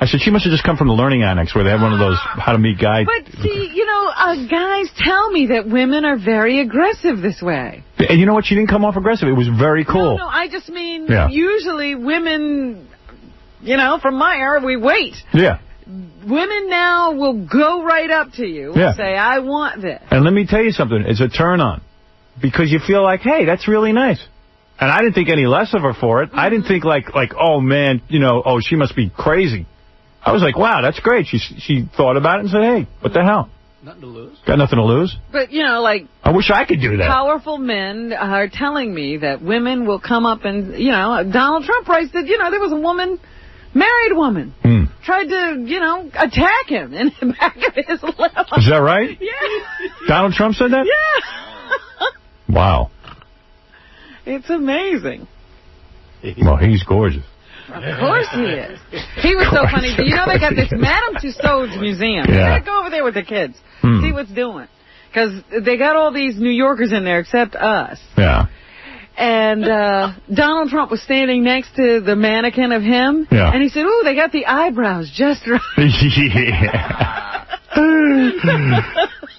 I said, she must have just come from the Learning Annex where they have one of those how to meet guys. But see, you know, guys tell me that women are very aggressive this way. And you know what? She didn't come off aggressive. It was very cool. No, I just mean, usually women, you know, from my era, we wait. Yeah. Women now will go right up to you and say, I want this. And let me tell you something. It's a turn on. Because you feel like, hey, that's really nice. And I didn't think any less of her for it. I didn't think like, oh, man, you know, oh, she must be crazy. I was like, wow, that's great. She thought about it and said, hey, what the hell? Nothing to lose. Got nothing to lose. But, you know, like... I wish I could do that. Powerful men are telling me that women will come up and, you know, Donald Trump writes that, you know, there was a woman, married woman, tried to, you know, attack him in the back of his limo. Is that right? Yeah. Donald Trump said that? Yeah. Wow. It's amazing. Well, he's gorgeous. Of course he is. He was so funny. You know they got this Madame Tussauds museum. Yeah. You gotta go over there with the kids. See what's doing. Because they got all these New Yorkers in there except us. Yeah. And Donald Trump was standing next to the mannequin of him. Yeah. And he said, ooh, they got the eyebrows just right.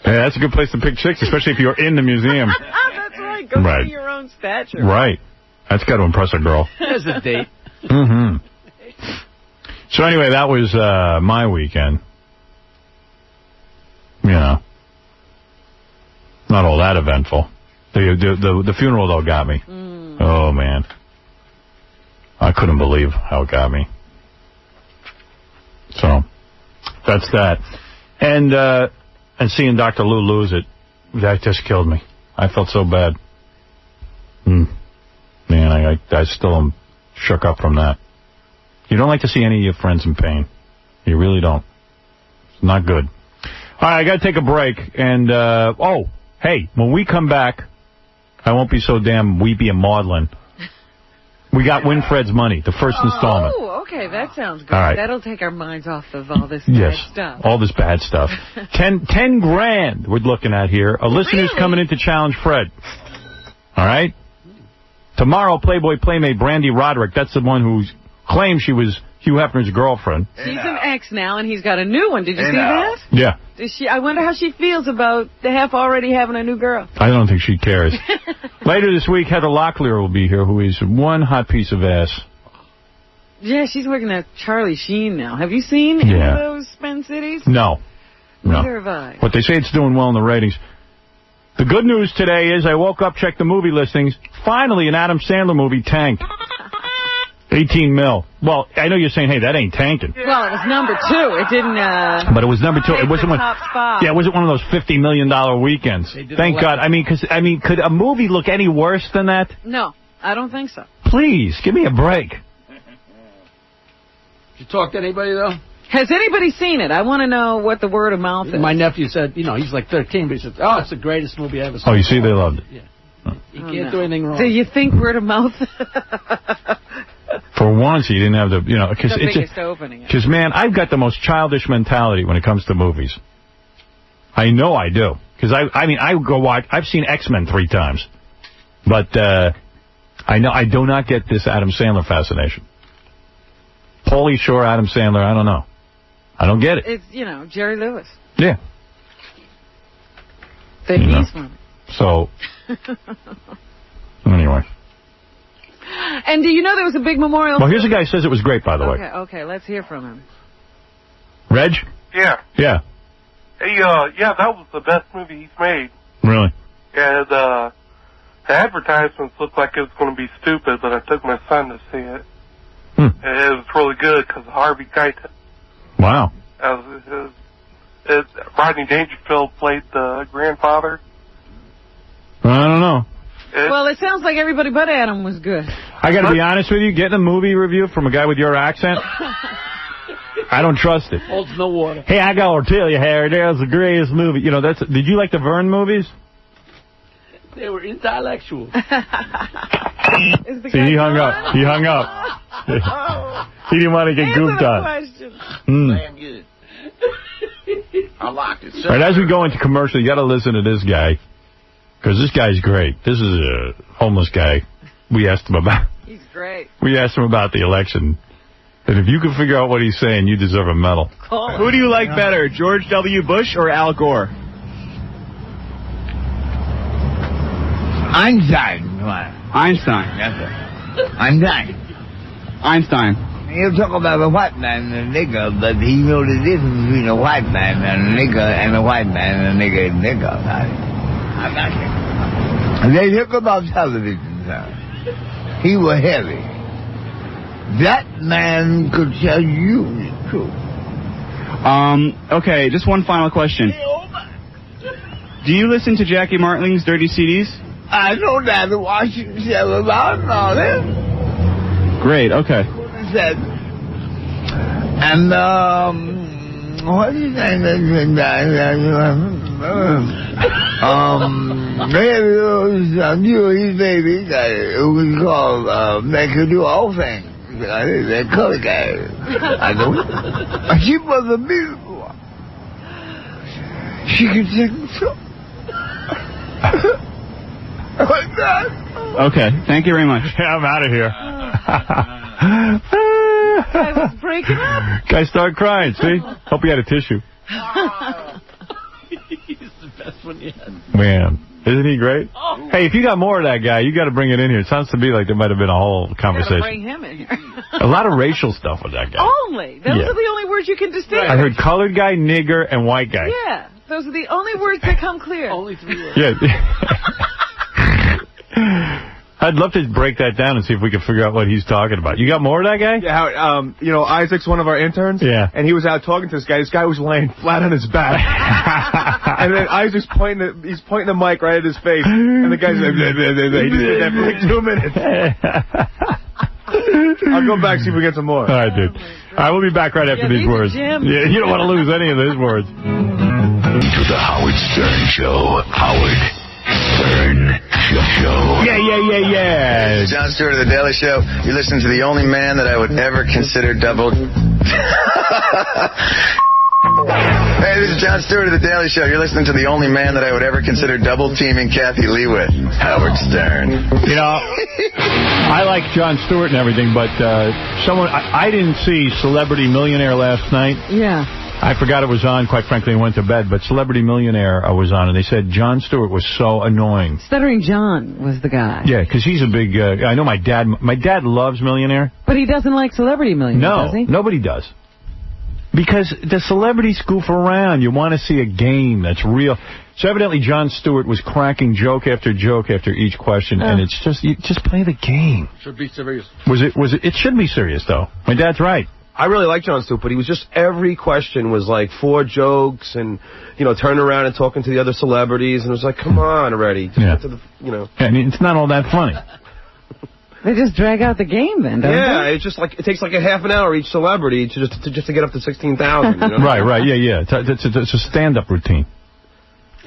Yeah, that's a good place to pick chicks, especially if you're in the museum. That's right. Go see your own stature. Right. That's got to impress a girl. There's a date. Mm-hmm. So anyway, that was my weekend. You know, not all that eventful. The funeral, though, got me. Oh, man. I couldn't believe how it got me. So, that's that. And seeing Dr. Lou lose it, that just killed me. I felt so bad. Man, I still am shook up from that. You don't like to see any of your friends in pain. You really don't. It's not good. All right, I got to take a break. And, hey, when we come back, I won't be so damn weepy and maudlin. We got Winfred's money, the first installment. Oh, okay, that sounds good. All right. That'll take our minds off of all this bad stuff. All this bad stuff. 10 grand we're looking at here. A listener's coming in to challenge Fred. All right? Tomorrow, Playboy Playmate Brandy Roderick, that's the one who claims she was Hugh Hefner's girlfriend. She's an ex now, and he's got a new one. Did you see that? Yeah. I wonder how she feels about the half already having a new girl. I don't think she cares. Later this week, Heather Locklear will be here, who is one hot piece of ass. Yeah, she's working at Charlie Sheen now. Have you seen any of those Spencer? Twin Cities? No. Neither have I. But they say it's doing well in the ratings. The good news today is I woke up, checked the movie listings. Finally, an Adam Sandler movie tanked. 18 mil. Well, I know you're saying, hey, that ain't tanking. Well, it was number 2. It didn't. But it was number 2. It wasn't one. Top spot. Yeah, it wasn't one of those $50 million weekends. Thank God. I mean, could a movie look any worse than that? No, I don't think so. Please, give me a break. Did you talk to anybody, though? Has anybody seen it? I want to know what the word of mouth is. My nephew said, he's like 13, but he said, oh, it's the greatest movie I ever saw. Oh, you see, they loved it. Yeah. You can't do anything wrong. Do you think word of mouth? For once, he didn't have the, because the biggest opening. Because, man, I've got the most childish mentality when it comes to movies. I know I do. Because, I go watch, I've seen X-Men 3 times. But, I do not get this Adam Sandler fascination. Pauly Shore, Adam Sandler, I don't know. I don't get it. It's, Jerry Lewis. Yeah. He's funny. So, anyway. And do you know there was a big memorial? Well, here's a guy who says it was great, by the way. Okay, let's hear from him. Reg? Yeah. Yeah. Hey, yeah, that was the best movie he's made. Really? Yeah, the advertisements looked like it was going to be stupid, but I took my son to see it. And it was really good because of Harvey Keitel. Wow. Rodney Dangerfield played the grandfather. I don't know. Well, it sounds like everybody but Adam was good. I got to be honest with you, getting a movie review from a guy with your accent, I don't trust it. Holds no water. Hey, I got to tell you, Harry, that was the greatest movie. Did you like the Verne movies? They were intellectual. See, he hung up. He hung up. He didn't want to get goofed on. Damn good. I liked it. All right, as we go into commercial, you got to listen to this guy. Because this guy's great. This is a homeless guy. We asked him about. He's great. We asked him about the election. And if you can figure out what he's saying, you deserve a medal. Who do you like better, George W. Bush or Al Gore? Einstein. Einstein. That's it. Einstein. Einstein. You talk about a white man and a nigger, but he knows the difference between a white man and a nigger and a white man and a nigger and nigger. I got it. They talk about television, sir. He was heavy. That man could tell you the truth. Okay, just one final question. Do you listen to Jackie Martling's Dirty CDs? I know that in Washington about all that. Great, okay. Said, and what is his name? His baby guy, it was called they could do all things. That color guy. I know. She was a beautiful one. She could sing so. Okay, thank you very much. Yeah, I'm out of here. I was breaking up. Guy started crying, see? Hope he had a tissue. He's the best one yet. Man, isn't he great? Oh. Hey, if you got more of that guy, you got to bring it in here. It sounds to me like there might have been a whole conversation. Bring him in here. A lot of racial stuff with that guy. Only. Those are the only words you can distinguish. I heard colored guy, nigger, and white guy. Yeah, those are the only words that come clear. Only 3 words. Yeah. I'd love to break that down and see if we can figure out what he's talking about. You got more of that guy? Yeah, Isaac's one of our interns. Yeah. And he was out talking to this guy. This guy was laying flat on his back. And then Isaac's pointing the mic right at his face. And the guy's like, he just did that for like 2 minutes. I'll go back, see if we get some more. All right, dude. All right, we'll be back right after these words. Yeah, you don't want to lose any of these words. To the Howard Stern Show. Howard Stern Show. Yeah. This is Jon Stewart of The Daily Show. You're listening to the only man that I would ever consider double... Hey, this is Jon Stewart of The Daily Show. You're listening to the only man that I would ever consider double-teaming Kathy Lee with, Howard Stern. I like Jon Stewart and everything, but I didn't see Celebrity Millionaire last night. Yeah. I forgot it was on, quite frankly, and went to bed, but Celebrity Millionaire was on, and they said Jon Stewart was so annoying. Stuttering John was the guy. Yeah, because he's a big, I know my dad loves Millionaire. But he doesn't like Celebrity Millionaire, does he? No, nobody does. Because the celebrities goof around. You want to see a game that's real. So evidently Jon Stewart was cracking joke after joke after each question, and it's just, you just play the game. Should be serious. It should be serious, though. My dad's right. I really like Jon Stewart, but he was just, every question was like 4 jokes and, turning around and talking to the other celebrities, and it was like, come on already. Just get to the, I mean, it's not all that funny. They just drag out the game then, don't they? It's just like, it takes like a half an hour each celebrity to get up to 16,000. Right, yeah. It's a stand-up routine.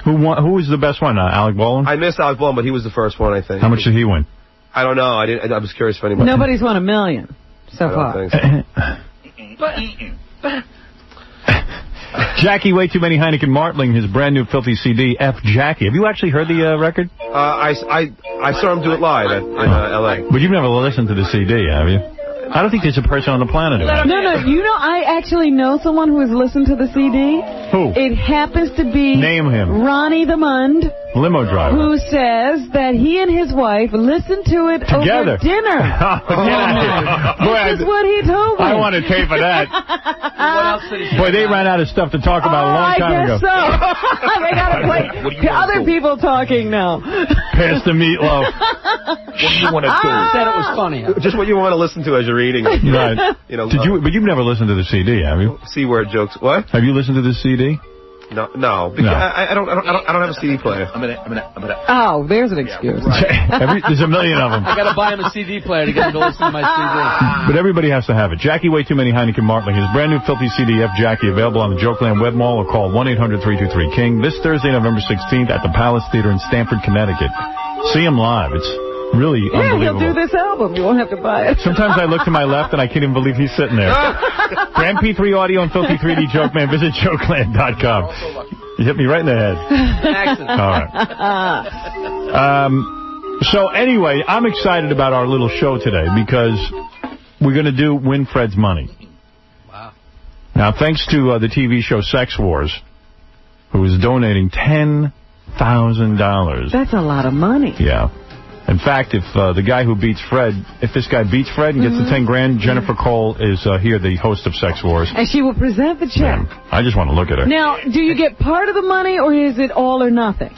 Who was the best one? Alec Baldwin? I missed Alec Baldwin, but he was the first one, I think. How much did he win? I don't know. I was curious if anybody. Nobody's won $1 million so far. Jackie, way too many Heineken Martling, his brand new filthy CD, F. Jackie. Have you actually heard the record? I saw him do it live in L.A. But you've never listened to the CD, have you? I don't think there's a person on the planet who has. No, I actually know someone who has listened to the CD. Who? It happens to be... Name him. Ronnie the Mund. Limo driver. Who says that he and his wife listened to it together over dinner. This is what he told me. I want a tape of that. What else did he say? Boy, they ran out of stuff to talk about a long time ago. I guess so. They got to play other people talking now. Pass the meatloaf. What do you want to do? Said it was funny. Just what you want to listen to as you're eating. Right. But you've never listened to the CD, have you? C-word jokes. What? Have you listened to the CD? No. Because I don't have a CD player. Oh, there's an excuse. There's a million of them. I got to buy him a CD player to get him to listen to my CD. But everybody has to have it. Jackie, way too many Heineken Martling. His brand new filthy CD, F. Jackie, available on the Jokeland Web Mall, or call 1-800-323-KING this Thursday, November 16th at the Palace Theater in Stamford, Connecticut. See him live. It's really unbelievable. He'll do this album. You won't have to buy it. Sometimes I look to my left and I can't even believe he's sitting there. For MP3 audio and filthy 3D Joke Man, visit jokeland.com. You hit me right in the head. All right. So anyway, I'm excited about our little show today because we're going to win Fred's money. Wow. Now, thanks to the TV show Sex Wars, who is donating $10,000. That's a lot of money. Yeah. In fact, if the guy who beats Fred, if this guy beats Fred and gets the 10 grand, Jennifer Cole is here, the host of Sex Wars. And she will present the check. I just want to look at her. Now, do you get part of the money, or is it all or nothing?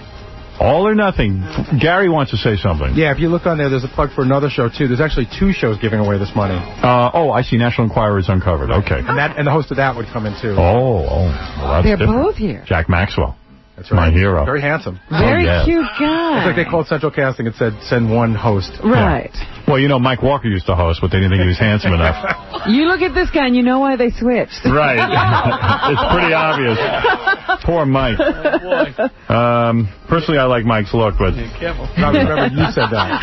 All or nothing. Gary wants to say something. Yeah, if you look on there's a plug for another show, too. There's actually 2 shows giving away this money. I see. National Enquirer is uncovered. Okay. And the host of that would come in, too. Well, that's They're different. both here. Jack Maxwell. That's right. My hero. Very handsome. Very cute guy. It's like they called Central Casting and said, send one host. Right. Yeah. Well, Mike Walker used to host, but they didn't think he was handsome enough. You look at this guy and you know why they switched. Right. It's pretty obvious. Poor Mike. Personally, I like Mike's look, but... Careful. I remember you said that.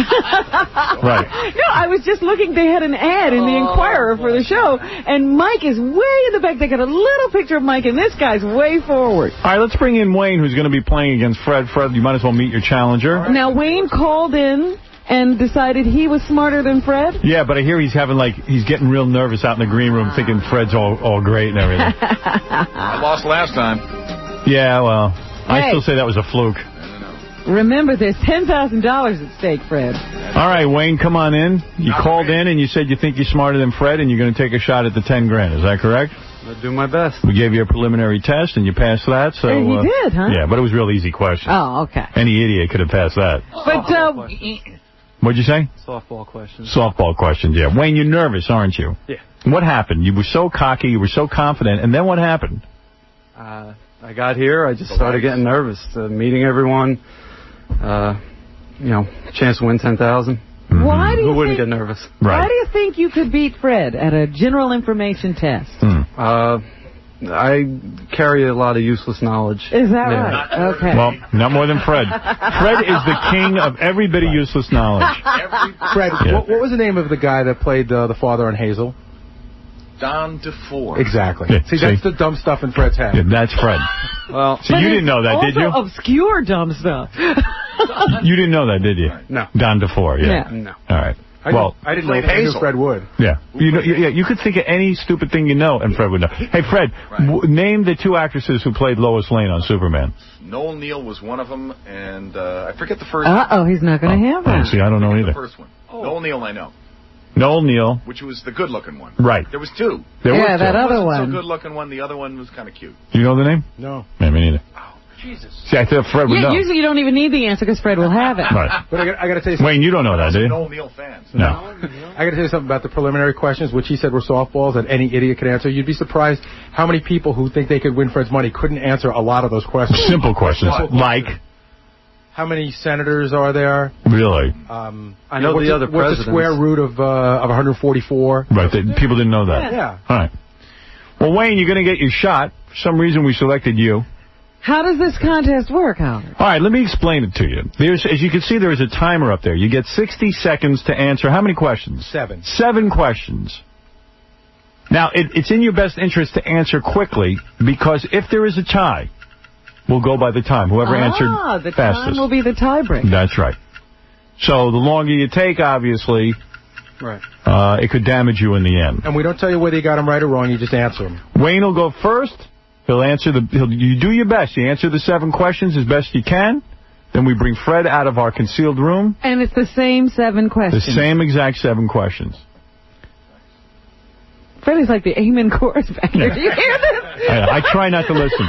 Right. No, I was just looking. They had an ad in the Enquirer for the show, and Mike is way in the back. They got a little picture of Mike, and this guy's way forward. All right, let's bring in Wayne, who's going to be playing against Fred. Fred, you might as well meet your challenger. Now, Wayne called in and decided he was smarter than Fred? Yeah, but I hear he's getting real nervous out in the green room, thinking Fred's all great and everything. I lost last time. Yeah, well, I still say that was a fluke. Remember, there's $10,000 at stake, Fred. All right, Wayne, come on in. You called in and you said you think you're smarter than Fred and you're going to take a shot at the 10 grand. Is that correct? I'll do my best. We gave you a preliminary test and you passed that. So you did, huh? Yeah, but it was real easy questions. Oh, okay. Any idiot could have passed that. But, what'd you say? Softball questions. Softball questions, yeah. Wayne, you're nervous, aren't you? Yeah. What happened? You were so cocky, you were so confident, and then what happened? I got here, I just started getting nervous, meeting everyone, chance to win $10,000. Why do you Who wouldn't get nervous? Right. Why do you think you could beat Fred at a general information test? I carry a lot of useless knowledge. Is that right? Okay. Well, not more than Fred. Fred is the king of every bit of useless knowledge. Fred, what was the name of the guy that played the father on Hazel? Don DeFore. Exactly. Yeah, see, that's the dumb stuff in Fred's head. Yeah, that's Fred. Well, so you didn't know that, did you? Also obscure dumb stuff. You didn't know that, did you? No. Don DeFore, yeah. No. All right. I didn't know Hazel. Fred would. Yeah. You could think of any stupid thing you know, and Fred would know. Hey, Fred, name the 2 actresses who played Lois Lane on Superman. Noel Neal was one of them, and I forget the first Uh-oh, he's not going to have that. See, I don't know either. The first one. Noel Neal, I know. Noel Neal. Which was the good-looking one. Right. There was two. There was two. that other Wasn't one. so good-looking one. The other one was kind of cute. Do you know the name? No. Yeah, me neither. Jesus. See, I thought Fred would know. Usually you don't even need the answer because Fred will have it. Right. But I got to tell you something. Wayne, you don't know that, do you? Noel Neal fans. No. I got to tell you something about the preliminary questions, which he said were softballs that any idiot could answer. You'd be surprised how many people who think they could win Fred's money couldn't answer a lot of those questions. Simple questions. Like? How many senators are there? Really? I know the other presidents. What's the square root of 144? Right. People didn't know that. Yeah. All right. Well, Wayne, you're going to get your shot. For some reason, we selected you. How does this contest work, Howard? All right, let me explain it to you. As you can see, there is a timer up there. You get 60 seconds to answer how many questions? 7. 7 questions. Now, it's in your best interest to answer quickly, because if there is a tie, we'll go by the time. Whoever answered the fastest. time will be the tiebreaker. That's right. So the longer you take, obviously, right, it could damage you in the end. And we don't tell you whether you got them right or wrong. You just answer them. Wayne will go first. He'll answer you do your best. You answer the 7 questions as best you can. Then we bring Fred out of our concealed room. And it's the same 7 questions. The same exact 7 questions. Fred is like the Amen chorus back here. Do you hear this? I try not to listen.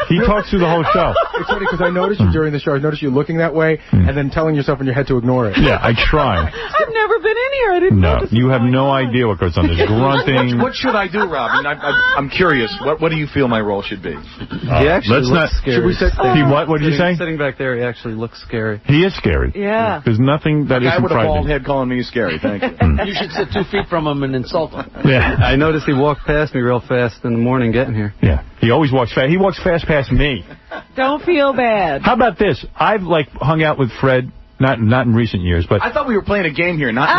He talks through the whole show. It's funny because I noticed you during the show. I noticed you looking that way and then telling yourself in your head to ignore it. Yeah, I try. I've never been in here. I didn't know. No, you have no idea what goes on. There's grunting. What should I do, Robin? I'm curious. What do you feel my role should be? He actually looks scary. Should we say, what did you say? Sitting back there, he actually looks scary. He is scary. Yeah. There's nothing that isn't with a bald frightening. head calling me scary. Thank you. You should sit 2 feet from him and insult him. Yeah. I noticed he walked past me real fast in the morning getting here. Yeah. He always walks fast. He walks fast past me. Don't feel bad. How about this? I've hung out with Fred, not in recent years, but I thought we were playing a game here, not the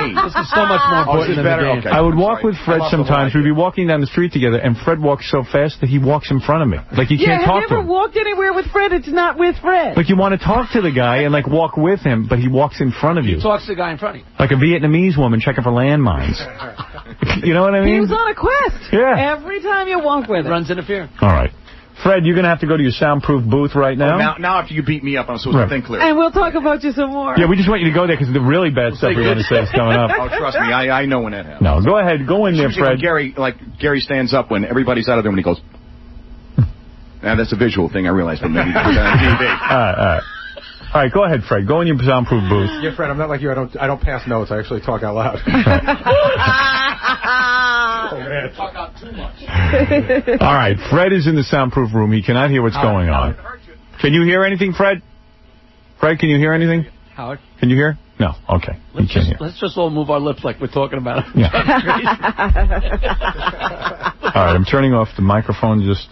me. This is so much more important than the game. Okay. I would walk with Fred sometimes. We'd be walking down the street together, and Fred walks so fast that he walks in front of me. Like you can't talk to have you ever him. walked anywhere with Fred? It's not with Fred. Like you want to talk to the guy and walk with him, but he walks in front of you. He talks to the guy in front of you. Like a Vietnamese woman checking for landmines. You know what I mean? He was on a quest. Yeah. Every time you walk with him. Runs interference. All right. Fred, you're going to have to go to your soundproof booth right now. Now after you beat me up, I'm supposed to think clearly. And we'll talk about you some more. Yeah, we just want you to go there because the really bad stuff we're going to say is coming up. Oh, trust me, I know when that happens. No, go ahead. Go in there, Fred. Gary stands up when everybody's out of there when he goes. Now that's a visual thing I realize from maybe on TV. All right, go ahead, Fred. Go in your soundproof booth. Yeah, Fred, I'm not like you. I don't pass notes. I actually talk out loud. Oh, man. Talk out too much. All right, Fred is in the soundproof room. He cannot hear what's going on. Can you hear anything, Fred? Fred, can you hear anything? Howard? Can you hear? No. Okay. Let's just all move our lips like we're talking about it. Yeah. All right, I'm turning off the microphone just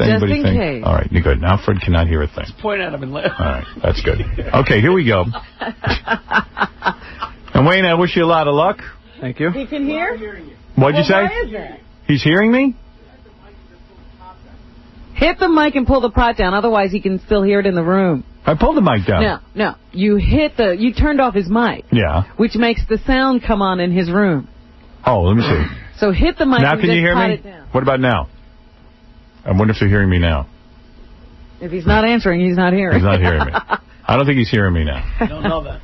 anybody in think. Case. All right, you're good. Now Fred cannot hear a thing. Just point at him and laugh. All right, that's good. Okay, here we go. And Wayne, I wish you a lot of luck. Thank you. He can hear? What'd you say? Why is that? He's hearing me? Hit the mic and pull the pot down, otherwise he can still hear it in the room. I pulled the mic down. No. You turned off his mic. Yeah. Which makes the sound come on in his room. Oh, let me see. So hit the mic now and can just you hear pot me? it down. What about now? I wonder if they're hearing me now. If he's not answering, he's not hearing. He's not hearing me. I don't think he's hearing me now. I don't know that.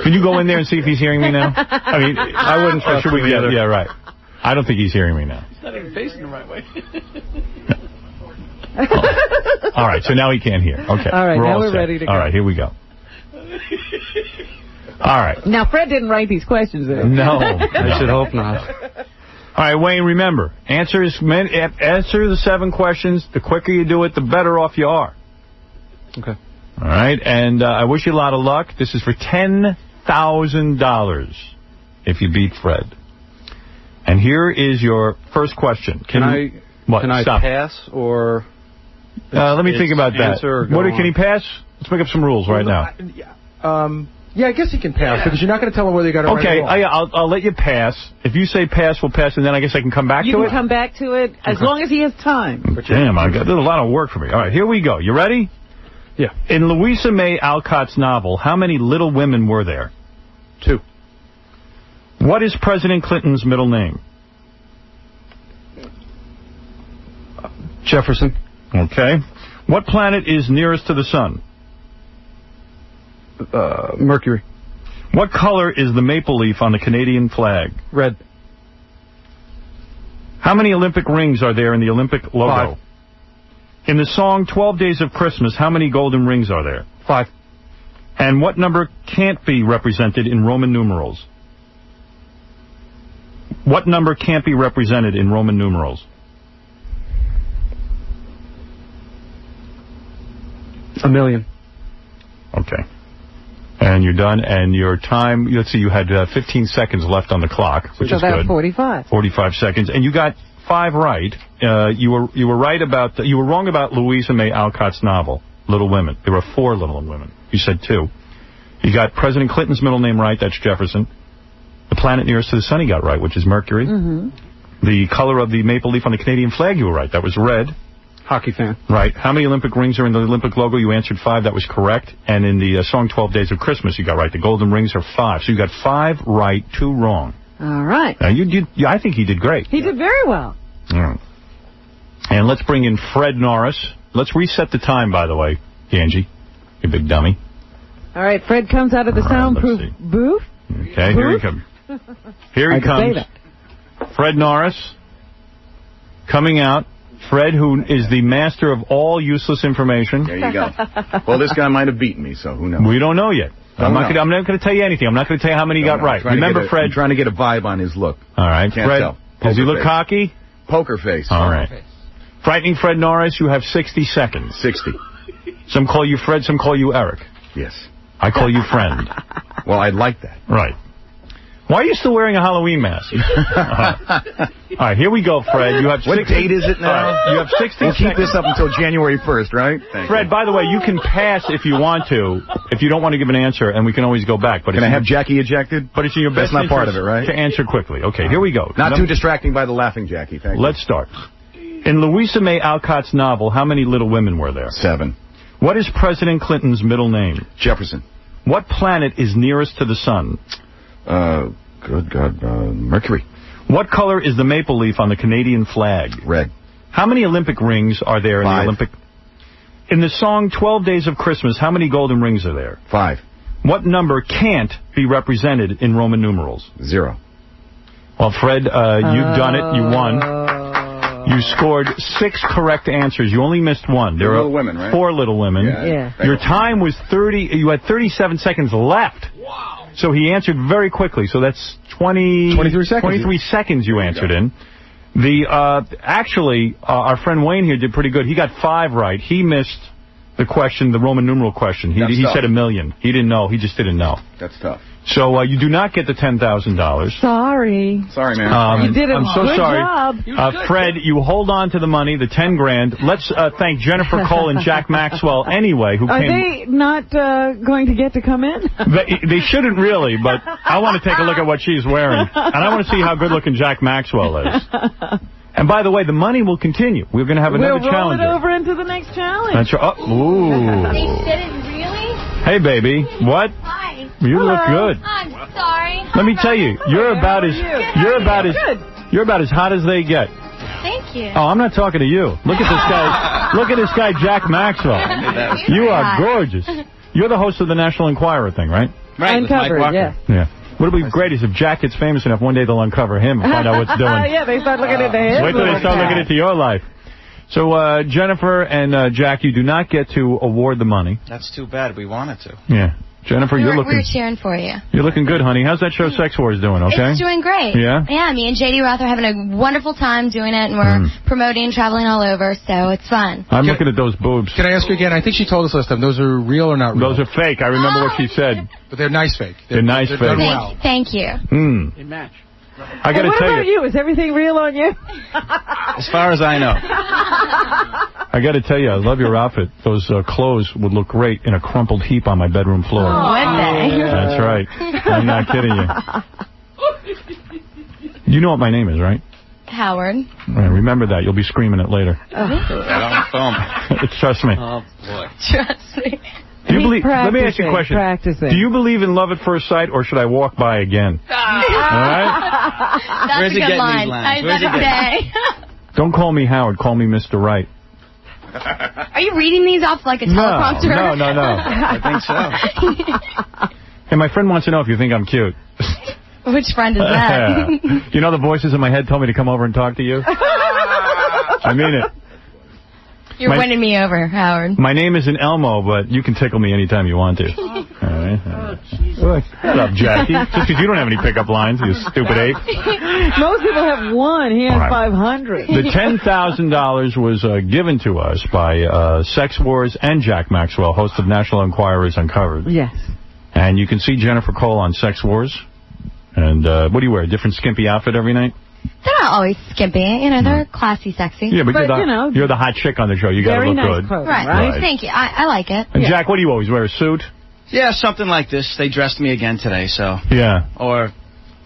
Can you go in there and see if he's hearing me now? I mean, I wouldn't trust him either. Yeah, right. I don't think he's hearing me now. He's not even facing the right way. All right, so now he can't hear. Okay. All right, now we're set. ready to go. All right, here we go. All right. Now, Fred didn't write these questions in. No. I should hope not. All right, Wayne, remember, answer the 7 questions. The quicker you do it, the better off you are. Okay. All right, and I wish you a lot of luck. This is for $10,000 if you beat Fred. And here is your first question. Can I pass or... let me think about that. Can he pass? Let's make up some rules right now. Yeah, I guess he can pass because you're not going to tell him whether you got it right or wrong. Okay, I'll let you pass. If you say pass, we'll pass, and then I guess I can come back to it? You can come back to it as long as he has time. Damn, there's a lot of work for me. All right, here we go. You ready? Yeah. In Louisa May Alcott's novel, how many Little Women were there? 2. What is President Clinton's middle name? Jefferson. Okay. What planet is nearest to the sun? Mercury. What color is the maple leaf on the Canadian flag? Red. How many Olympic rings are there in the Olympic logo? 5. In the song 12 Days of Christmas, how many golden rings are there? 5. And what number can't be represented in Roman numerals? What number can't be represented in Roman numerals? 1,000,000. Okay. And you're done, and your time, let's see, you had 15 seconds left on the clock, which is good. 45. 45 seconds. And you got 5 right. You were wrong about Louisa May Alcott's novel, Little Women. There were 4 Little Women. You said 2. You got President Clinton's middle name right, that's Jefferson. The planet nearest to the sun you got right, which is Mercury. The color of the maple leaf on the Canadian flag, you were right. That was red. Hockey fan. Right. How many Olympic rings are in the Olympic logo? You answered 5. That was correct. And in the song 12 Days of Christmas, you got right. The golden rings are 5. So you got 5 right, 2 wrong. All right. Now, I think he did great. He did very well. All right. And let's bring in Fred Norris. Let's reset the time, by the way, Angie. You big dummy. All right, Fred comes out of the soundproof booth. Okay, here he comes. Here he comes. Fred Norris coming out. Fred, who is the master of all useless information. There you go. Well, this guy might have beaten me, so who knows? We don't know yet. I'm not going to tell you anything. I'm not going to tell you how many he got right. Remember, Fred. I'm trying to get a vibe on his look. All right, Can't Fred. tell. Does he look cocky? Poker face. All right. Frightening Fred Norris, you have 60 seconds. 60. Some call you Fred, some call you Eric. Yes. I call you friend. Well, I'd like that. Right. Why are you still wearing a Halloween mask? All right, here we go, Fred. You have what date is it now? You have 60 seconds. We'll keep this up until January 1st, right? Fred, by the way, you can pass if you want to, if you don't want to give an answer, and we can always go back. But can I have Jackie ejected? But it's in your best That's not part of it, right? To answer quickly. Okay, here we go. Not too distracting by the laughing Jackie. Thank you. Let's start. In Louisa May Alcott's novel, how many Little Women were there? 7. What is President Clinton's middle name? Jefferson. What planet is nearest to the sun? Good God, Mercury. What color is the maple leaf on the Canadian flag? Red. How many Olympic rings are there in 5. the Olympic? In the song 12 Days of Christmas, how many golden rings are there? 5. What number can't be represented in Roman numerals? 0. Well, Fred, you've done it. You won. You scored 6 correct answers. You only missed 1. There are Little Women, right? 4 Little Women. Yeah. Your time was 30. You had 37 seconds left. Wow. So he answered very quickly. So that's 23 seconds. 23 seconds you answered in. Actually, our friend Wayne here did pretty good. He got 5 right. He missed the question, the Roman numeral question. He said 1,000,000. He didn't know. He just didn't know. That's tough. So you do not get the $10,000. Sorry. Sorry, man. You did a I'm so good sorry. job. Fred, you hold on to the money, the 10 grand. Let's thank Jennifer Cole and Jack Maxwell anyway, who Are came. they not going to get to come in? They shouldn't really, but I want to take a look at what she's wearing, and I want to see how good-looking Jack Maxwell is. And by the way, the money will continue. We're going to have another challenger. We'll roll it over into the next challenge. That's right. Ooh. They didn't really? Hey, baby. What? Hi. You look good. I'm sorry. Let me tell you, you're about as hot as they get. Thank you. Oh, I'm not talking to you. Look at this guy. Look at this guy, Jack Maxwell. You are gorgeous. You're the host of the National Enquirer thing, right? Right. Uncovered, yeah. Yeah. What would be great is if Jack gets famous enough, one day they'll uncover him and find out what's doing. Yeah, they start looking into his. Wait till they start looking into your life. So, Jennifer and Jack, you do not get to award the money. That's too bad. We wanted to. Yeah. Jennifer, you're looking... We're cheering for you. You're looking good, honey. How's that show Sex Wars doing, okay? It's doing great. Yeah? Yeah, me and J.D. Roth are having a wonderful time doing it, and we're promoting and traveling all over, so it's fun. I'm looking at those boobs. Can I ask you again? I think she told us last time. Those are real or not real? Those are fake. I remember what she said. But they're nice fake. They're nice fake. Done well. Thank you. They match. I got to tell you. What about you? Is everything real on you? As far as I know. I got to tell you, I love your outfit. Those clothes would look great in a crumpled heap on my bedroom floor. Would they? That's right. I'm not kidding you. You know what my name is, right? Howard. Right, remember that. You'll be screaming it later. Trust me. Oh, boy. Trust me. Do you believe? Let me ask you a question. Practicing. Do you believe in love at first sight, or should I walk by again? All right? That's Where's a he good getting line. these lines? That's a day. Don't call me Howard. Call me Mr. Right. Are you reading these off like a teleprompter? No. I think so. Hey, my friend wants to know if you think I'm cute. Which friend is that? You know the voices in my head told me to come over and talk to you? I mean it. You're winning me over, Howard. My name isn't Elmo, but you can tickle me anytime you want to. All right. Shut up, Jackie. Just because you don't have any pickup lines, you stupid ape. Most people have one. He has 500. The $10,000 was given to us by Sex Wars and Jack Maxwell, host of National Enquirer's Uncovered. Yes. And you can see Jennifer Cole on Sex Wars. And what do you wear, a different skimpy outfit every night? They're not always skimpy. You know, they're classy, sexy. Yeah, but you're the hot chick on the show. You got to look good. Right. Thank you. I like it. And Jack, what do you always wear, a suit? Yeah, something like this. They dressed me again today, so. Yeah. Or.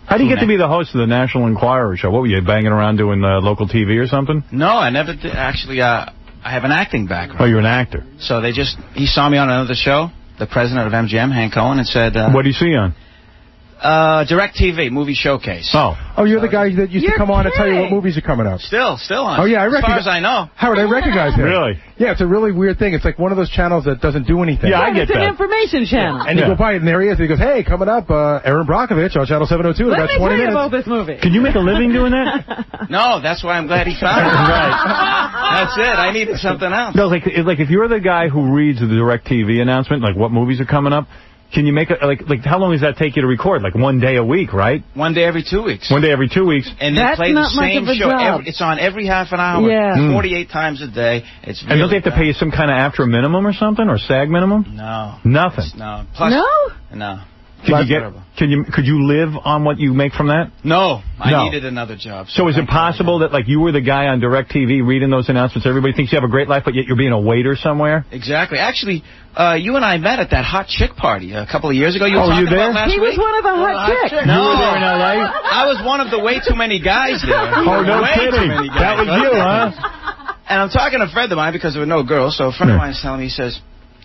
How do you get to be the host of the National Enquirer show? What were you, banging around doing local TV or something? No, I never did. Actually, I have an acting background. Oh, you're an actor. So he saw me on another show, the president of MGM, Hank Cohen, and said. What do you see on? Direct TV, movie showcase. Oh, you're the guy that used to come on and tell you what movies are coming up. Still on. Oh, yeah, I recognize. As far as I know. Howard, I recognize him. Really? Yeah, it's a really weird thing. It's like one of those channels that doesn't do anything. Yeah, I get that. It's an information channel. And you go by it, and there he is. And he goes, hey, coming up, Aaron Brockovich on Channel 702 in about 20 minutes. Let me tell you about this movie. Can you make a living doing that? No, that's why I'm glad he found it. Right. That's it. I needed something else. No, like if you're the guy who reads the Direct TV announcement, like what movies are coming up, can you make it, like how long does that take you to record? Like one day a week, right? One day every 2 weeks. One day every 2 weeks. And they play the same show. It's on every half an hour. Yeah. 48 times a day. It's really and don't they have to pay you some kind of after minimum or something, or SAG minimum? No. Nothing. No. Plus, No? Could you live on what you make from that? No. I needed another job. So is it possible that like you were the guy on Direct TV reading those announcements, everybody thinks you have a great life, but yet you're being a waiter somewhere? Exactly. Actually, you and I met at that hot chick party a couple of years ago. You were you talking there? about last He week? was one of the hot chicks. No. You were there in L.A.? I was one of the way too many guys there. Oh, no kidding. That was you, huh? And I'm talking to a friend of mine because there were no girls, so a friend of mine is telling me, he says,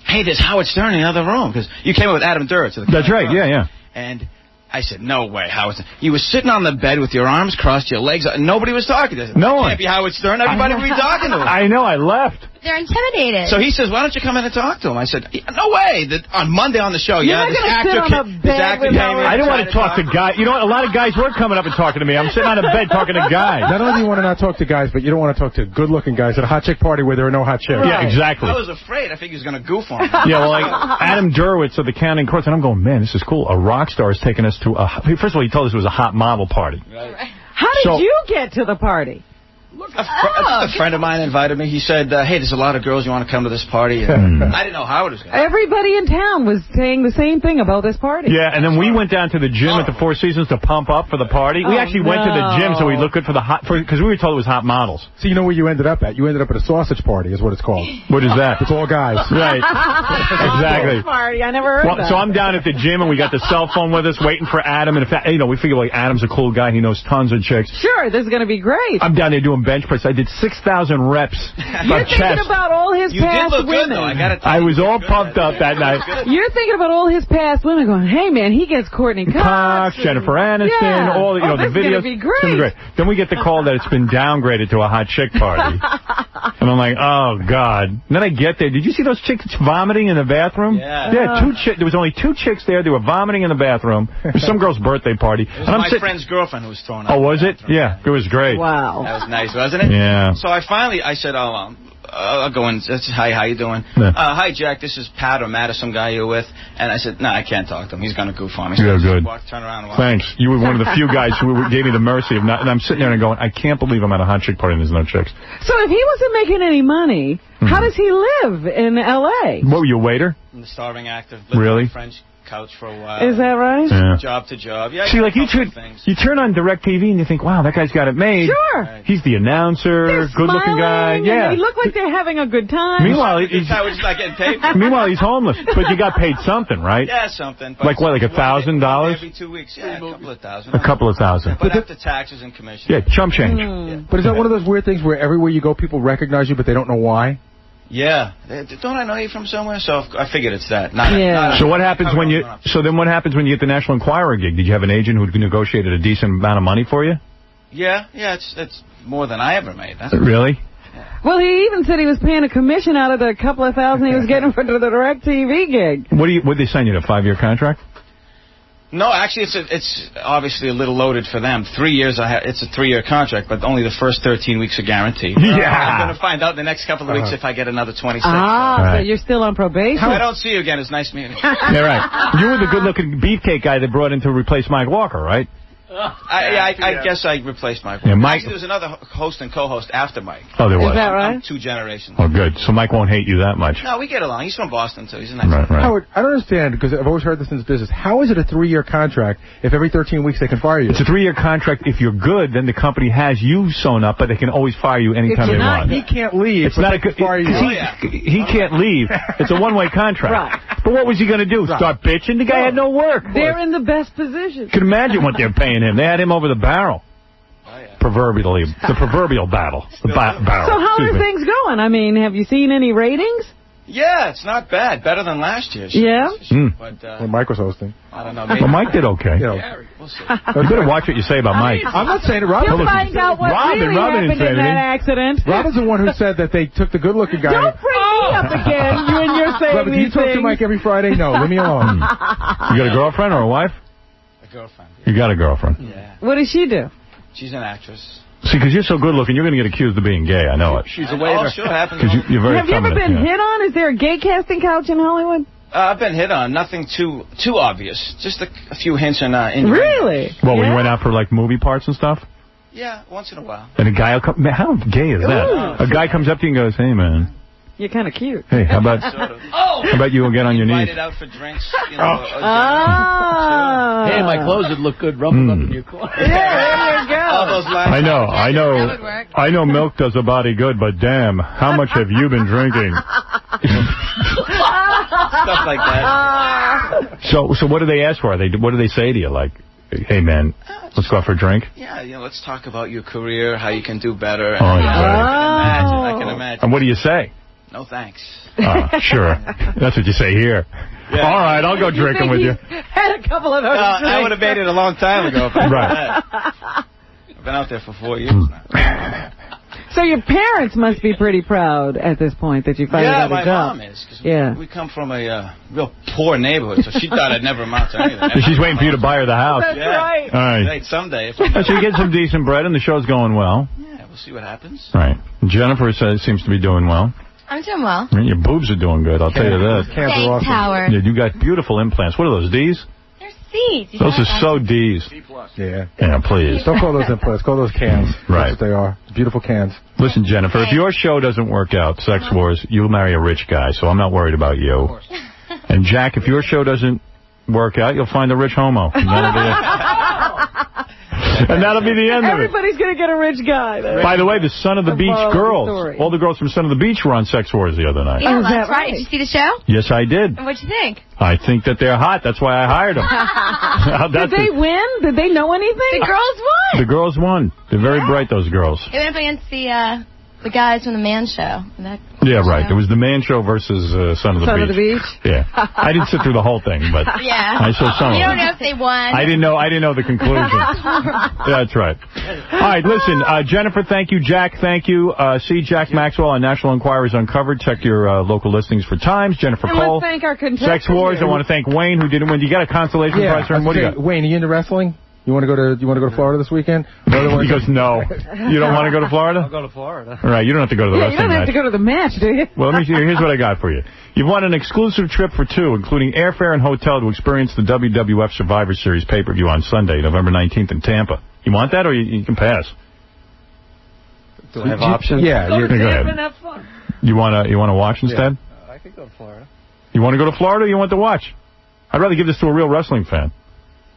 hey, there's Howard Stern in the other room, because you came up with Adam Duritz. That's right, yeah. And I said, no way, Howard Stern. You were sitting on the bed with your arms crossed, your legs up, and nobody was talking to him. No one. Can't be Howard Stern. Everybody would be talking to him. I know, I left. They're intimidated. So he says, why don't you come in and talk to him? I said, no way. On Monday on the show, this actor came in. I didn't want to talk to guys. You know what? A lot of guys were coming up and talking to me. I'm sitting on a bed talking to guys. Not only do you want to not talk to guys, but you don't want to talk to good-looking guys at a hot chick party where there are no hot chicks. Yeah, exactly. I was afraid. I figured he was going to goof on me. Yeah, well, like Adam Duritz of the Counting Crows, and I'm going, man, this is cool. A rock star is taking us to first of all, he told us it was a hot model party. Right. How did you get to the party? A friend of mine invited me. He said, hey, there's a lot of girls. You want to come to this party? And I didn't know how it was going to Everybody in town was saying the same thing about this party. Yeah, and then we went down to the gym at the Four Seasons to pump up for the party. We actually went to the gym so we looked good for the because we were told it was hot models. So you know where you ended up at? You ended up at a sausage party is what it's called. What is that? It's all guys. Right. Exactly. Party. I never heard that. So I'm down at the gym, and we got the cell phone with us waiting for Adam. And we figure like Adam's a cool guy. He knows tons of chicks. Sure, this is going to be great. I'm down there doing bench press. I did 6,000 reps You're thinking about all his past women. I was all pumped up that night. You're thinking about all his past women going, hey, man, he gets Courtney Cox. Jennifer Aniston, all the videos. This is going to be great. Then we get the call that it's been downgraded to a hot chick party. And I'm like, oh, God. And then I get there. Did you see those chicks vomiting in the bathroom? Yeah. There was only 2 chicks there. They were vomiting in the bathroom. It was some girl's birthday party. It was my friend's girlfriend who was thrown out. Oh, was it? Yeah, it was great. Wow. That was nice, wasn't it? Yeah. So I said, I'll go in. Hi, how you doing? Yeah. Hi, Jack. This is Pat or Matt or some guy you're with. And I said, no, I can't talk to him. He's going to goof on me. So yeah, good. Turn around and walk. Thanks. You were one of the few guys who gave me the mercy of not. And I'm sitting there and going, I can't believe I'm at a hot chick party and there's no chicks. So if he wasn't making any money, how does he live in L.A.? What were you, a waiter? I'm the starving actor. Really? On a French couch for a while. Is that right? Yeah. Job to job. Yeah. See, like you turn on Direct TV and you think, wow, that guy's got it made. Sure. He's the announcer, good-looking guy. Yeah. They look like they're having a good time. Meanwhile, we're just not getting paid. Meanwhile, he's homeless. But you got paid something, right? Yeah, something. Like what, like $1,000? Every 2 weeks. Yeah, a couple of thousand. A couple of thousand. But after taxes and commissions. Yeah, chump change. Yeah. But is that one of those weird things where everywhere you go, people recognize you, but they don't know why? Yeah. Don't I know you from somewhere? So I figured it's that. So what happens when you? So then what happens when you get the National Enquirer gig? Did you have an agent who negotiated a decent amount of money for you? Yeah. It's more than I ever made. Really? Well, he even said he was paying a commission out of the couple of thousand he was getting for the Direct TV gig. What did they sign you to, a 5-year contract? No, actually, it's obviously a little loaded for them. 3 years, it's a 3-year contract, but only the first 13 weeks are guaranteed. Yeah. I'm going to find out in the next couple of weeks if I get another 26. So you're still on probation. If I don't see you again, it's nice meeting you. Yeah, right. You were the good-looking beefcake guy they brought in to replace Mike Walker, right? I guess I replaced Mike. Yeah, Mike. Actually, there was another host and co-host after Mike. Oh, there was. Is that right? I'm 2 generations. Oh, good. So Mike won't hate you that much. No, we get along. He's from Boston, too. He's a nice guy. Right. Howard, I don't understand, because I've always heard this in this business. How is it a 3-year contract if every 13 weeks they can fire you? It's a 3-year contract. If you're good, then the company has you sewn up, but they can always fire you anytime they want. He can't leave. It's not a good fire you. He can't leave. It's a one-way contract. Right. But what was he going to do? Start bitching? The guy had no work. They're in the best position. You can imagine what they're paying him. They had him over the barrel. Proverbially, the proverbial battle. The barrel. So how are things going? I mean, have you seen any ratings? Yeah, it's not bad. Better than last year's. Yeah? But, when Mike was hosting. I don't know. Well, Mike did okay. We'll see. You better watch what you say about Mike. I'm not saying it. Robin. You'll find out what really happened in that accident. Robin's the one who said that they took the good-looking guy. Don't bring me up again. You and your saying Robin, do you talk to Mike every Friday? No, leave me alone. You got a girlfriend or a wife? A girlfriend. You got a girlfriend. Yeah. What does she do? She's an actress. See, because you're so good-looking, you're going to get accused of being gay. I know it. She's a waiter. Oh, sure happens. Because you're very Have you ever feminine, been hit on? Is there a gay casting couch in Hollywood? I've been hit on. Nothing too obvious. Just a few hints in Really? Well, when you went out for, like, movie parts and stuff? Yeah, once in a while. And a guy will come... Man, how gay is that? Ooh. A guy comes up to you and goes, hey, man. You're kind of cute. Hey, how about you will get on your knees? Invited out for drinks. You know, hey, my clothes would look good rubbing up in your clothes. Yeah, there you go. All those lines. I know milk does a body good, but damn, how much have you been drinking? Stuff like that. So what do they ask for? What do they say to you? Like, hey, man, let's go out for a drink? Yeah, let's talk about your career, how you can do better. Oh, yeah. I can imagine. And what do you say? No thanks. Sure. That's what you say here. Yeah. All right, I'll go drinking with you. Had a couple of those drinks. I would have made it a long time ago. Right. I've been out there for 4 years now. So your parents must be pretty proud at this point that you finally got a job. Yeah, my mom is. Cause we come from a real poor neighborhood, so she thought I'd never amount to anything. She's waiting for you to buy her the house. That's right. All right. Right, someday. So you get some decent bread, and the show's going well. Yeah, we'll see what happens. Right. Jennifer seems to be doing well. I'm doing well. And your boobs are doing good, I'll tell you that. Thanks, Howard. Yeah, you got beautiful implants. What are those, D's? They're C's. Those are so D's. Yeah. Yeah, please. Don't call those implants. Call those cans. Right. That's what they are. Beautiful cans. Listen, Jennifer, if your show doesn't work out, Sex Wars, you'll marry a rich guy, so I'm not worried about you. And Jack, if your show doesn't work out, you'll find a rich homo. And that'll be the end of it. Everybody's going to get a rich guy. By the way, the Son of the Beach girls, all the girls from Son of the Beach were on Sex Wars the other night. Yeah, that's right. Did you see the show? Yes, I did. And what'd you think? I think that they're hot. That's why I hired them. Did they win? Did they know anything? The girls won. The girls won. They're very bright, those girls. They went up against the guys from the Man Show. Yeah, right. It was the Man Show versus Son of the Beach. Son of the Beach? Yeah. I didn't sit through the whole thing, but yeah. I saw some of You them. don't know if they won. I didn't know the conclusion. That's right. All right, listen, Jennifer, thank you. Jack, thank you. See Jack Maxwell on National Enquire's Uncovered. Check your local listings for times. Jennifer Cole. I want to thank our contestants. Sex Wars. I want to thank Wayne, who didn't win. You got a consolation prize for him? What do you got? Wayne, are you into wrestling? You want to go to Florida this weekend? He goes, no. You don't want to go to Florida? I'll go to Florida. All right, you don't have to go to the wrestling match. You don't have to go to the match, do you? Well, let me see. Here's what I got for you. You've won an exclusive trip for two, including airfare and hotel, to experience the WWF Survivor Series pay-per-view on Sunday, November 19th in Tampa. You want that, or you can pass? Do I have options? Yeah, go ahead. And have fun. You want to watch instead? I could go to Florida. You want to go to Florida, or you want to watch? I'd rather give this to a real wrestling fan.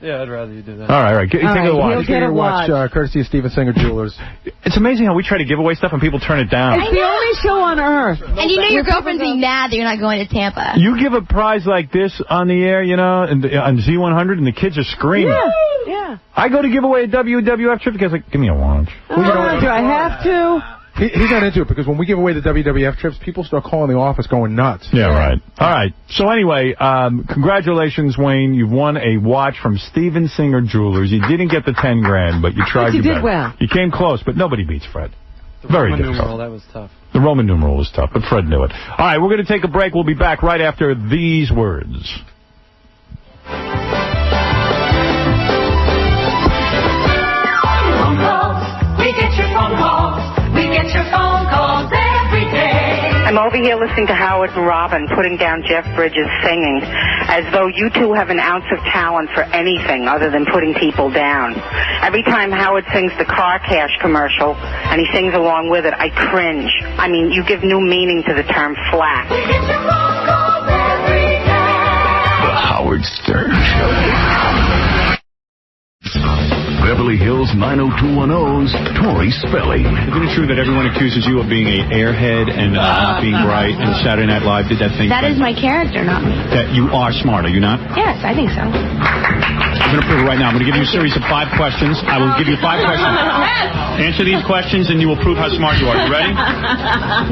Yeah, I'd rather you do that. All right. Take a watch. Get a watch. Courtesy of Steven Singer Jewelers. It's amazing how we try to give away stuff and people turn it down. It's the only show on earth. And you know your girlfriend's being mad that you're not going to Tampa. You give a prize like this on the air, on Z100, and the kids are screaming. Yeah. I go to give away a WWF trip because, give me a watch. Do I have to? He's not into it because when we give away the WWF trips, people start calling the office going nuts. Yeah, right. All right. So anyway, congratulations, Wayne. You've won a watch from Steven Singer Jewelers. You didn't get the 10 grand, but you tried your best. You did well. You came close, but nobody beats Fred. Very difficult. Numeral, that was tough. The Roman numeral was tough, but Fred knew it. All right, we're going to take a break. We'll be back right after these words. your phone calls. We get your phone calls every day. I'm over here listening to Howard and Robin putting down Jeff Bridges singing as though you two have an ounce of talent for anything other than putting people down. Every time Howard sings the car cash commercial and he sings along with it, I cringe. I mean, you give new meaning to the term flat. We get your phone calls every day. The Howard Stern Show. Beverly Hills 90210's Tori Spelling. Isn't it true that everyone accuses you of being an airhead and not being bright, and Saturday Night Live did that thing? That is my character, not me. That you are smart, are you not? Yes, I think so. I'm going to prove it right now. I'm going to give you a series of 5 questions. I will give you 5 questions. Answer these questions and you will prove how smart you are. You ready?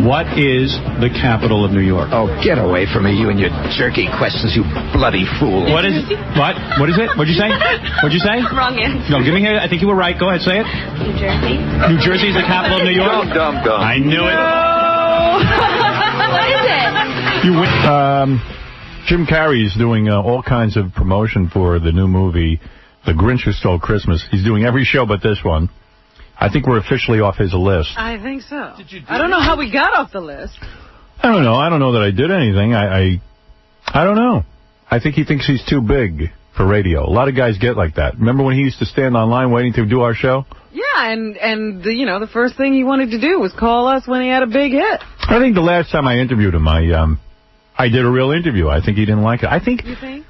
What is the capital of New York? Oh, get away from me, you and your jerky questions, you bloody fool. What is it? What? What is it? What'd you say? What'd you say? Wrong answer. No, give me here. I think you were right. Go ahead, say it. New Jersey. New Jersey is the capital of New York? Dumb. I knew it. What is it? You win. Jim Carrey is doing all kinds of promotion for the new movie, The Grinch Who Stole Christmas. He's doing every show but this one. I think we're officially off his list. I think so. I don't know how we got off the list. I don't know. I don't know that I did anything. I don't know. I think he thinks he's too big for radio. A lot of guys get like that. Remember when he used to stand online waiting to do our show? Yeah, and the first thing he wanted to do was call us when he had a big hit. I think the last time I interviewed him, I did a real interview. I think he didn't like it. I think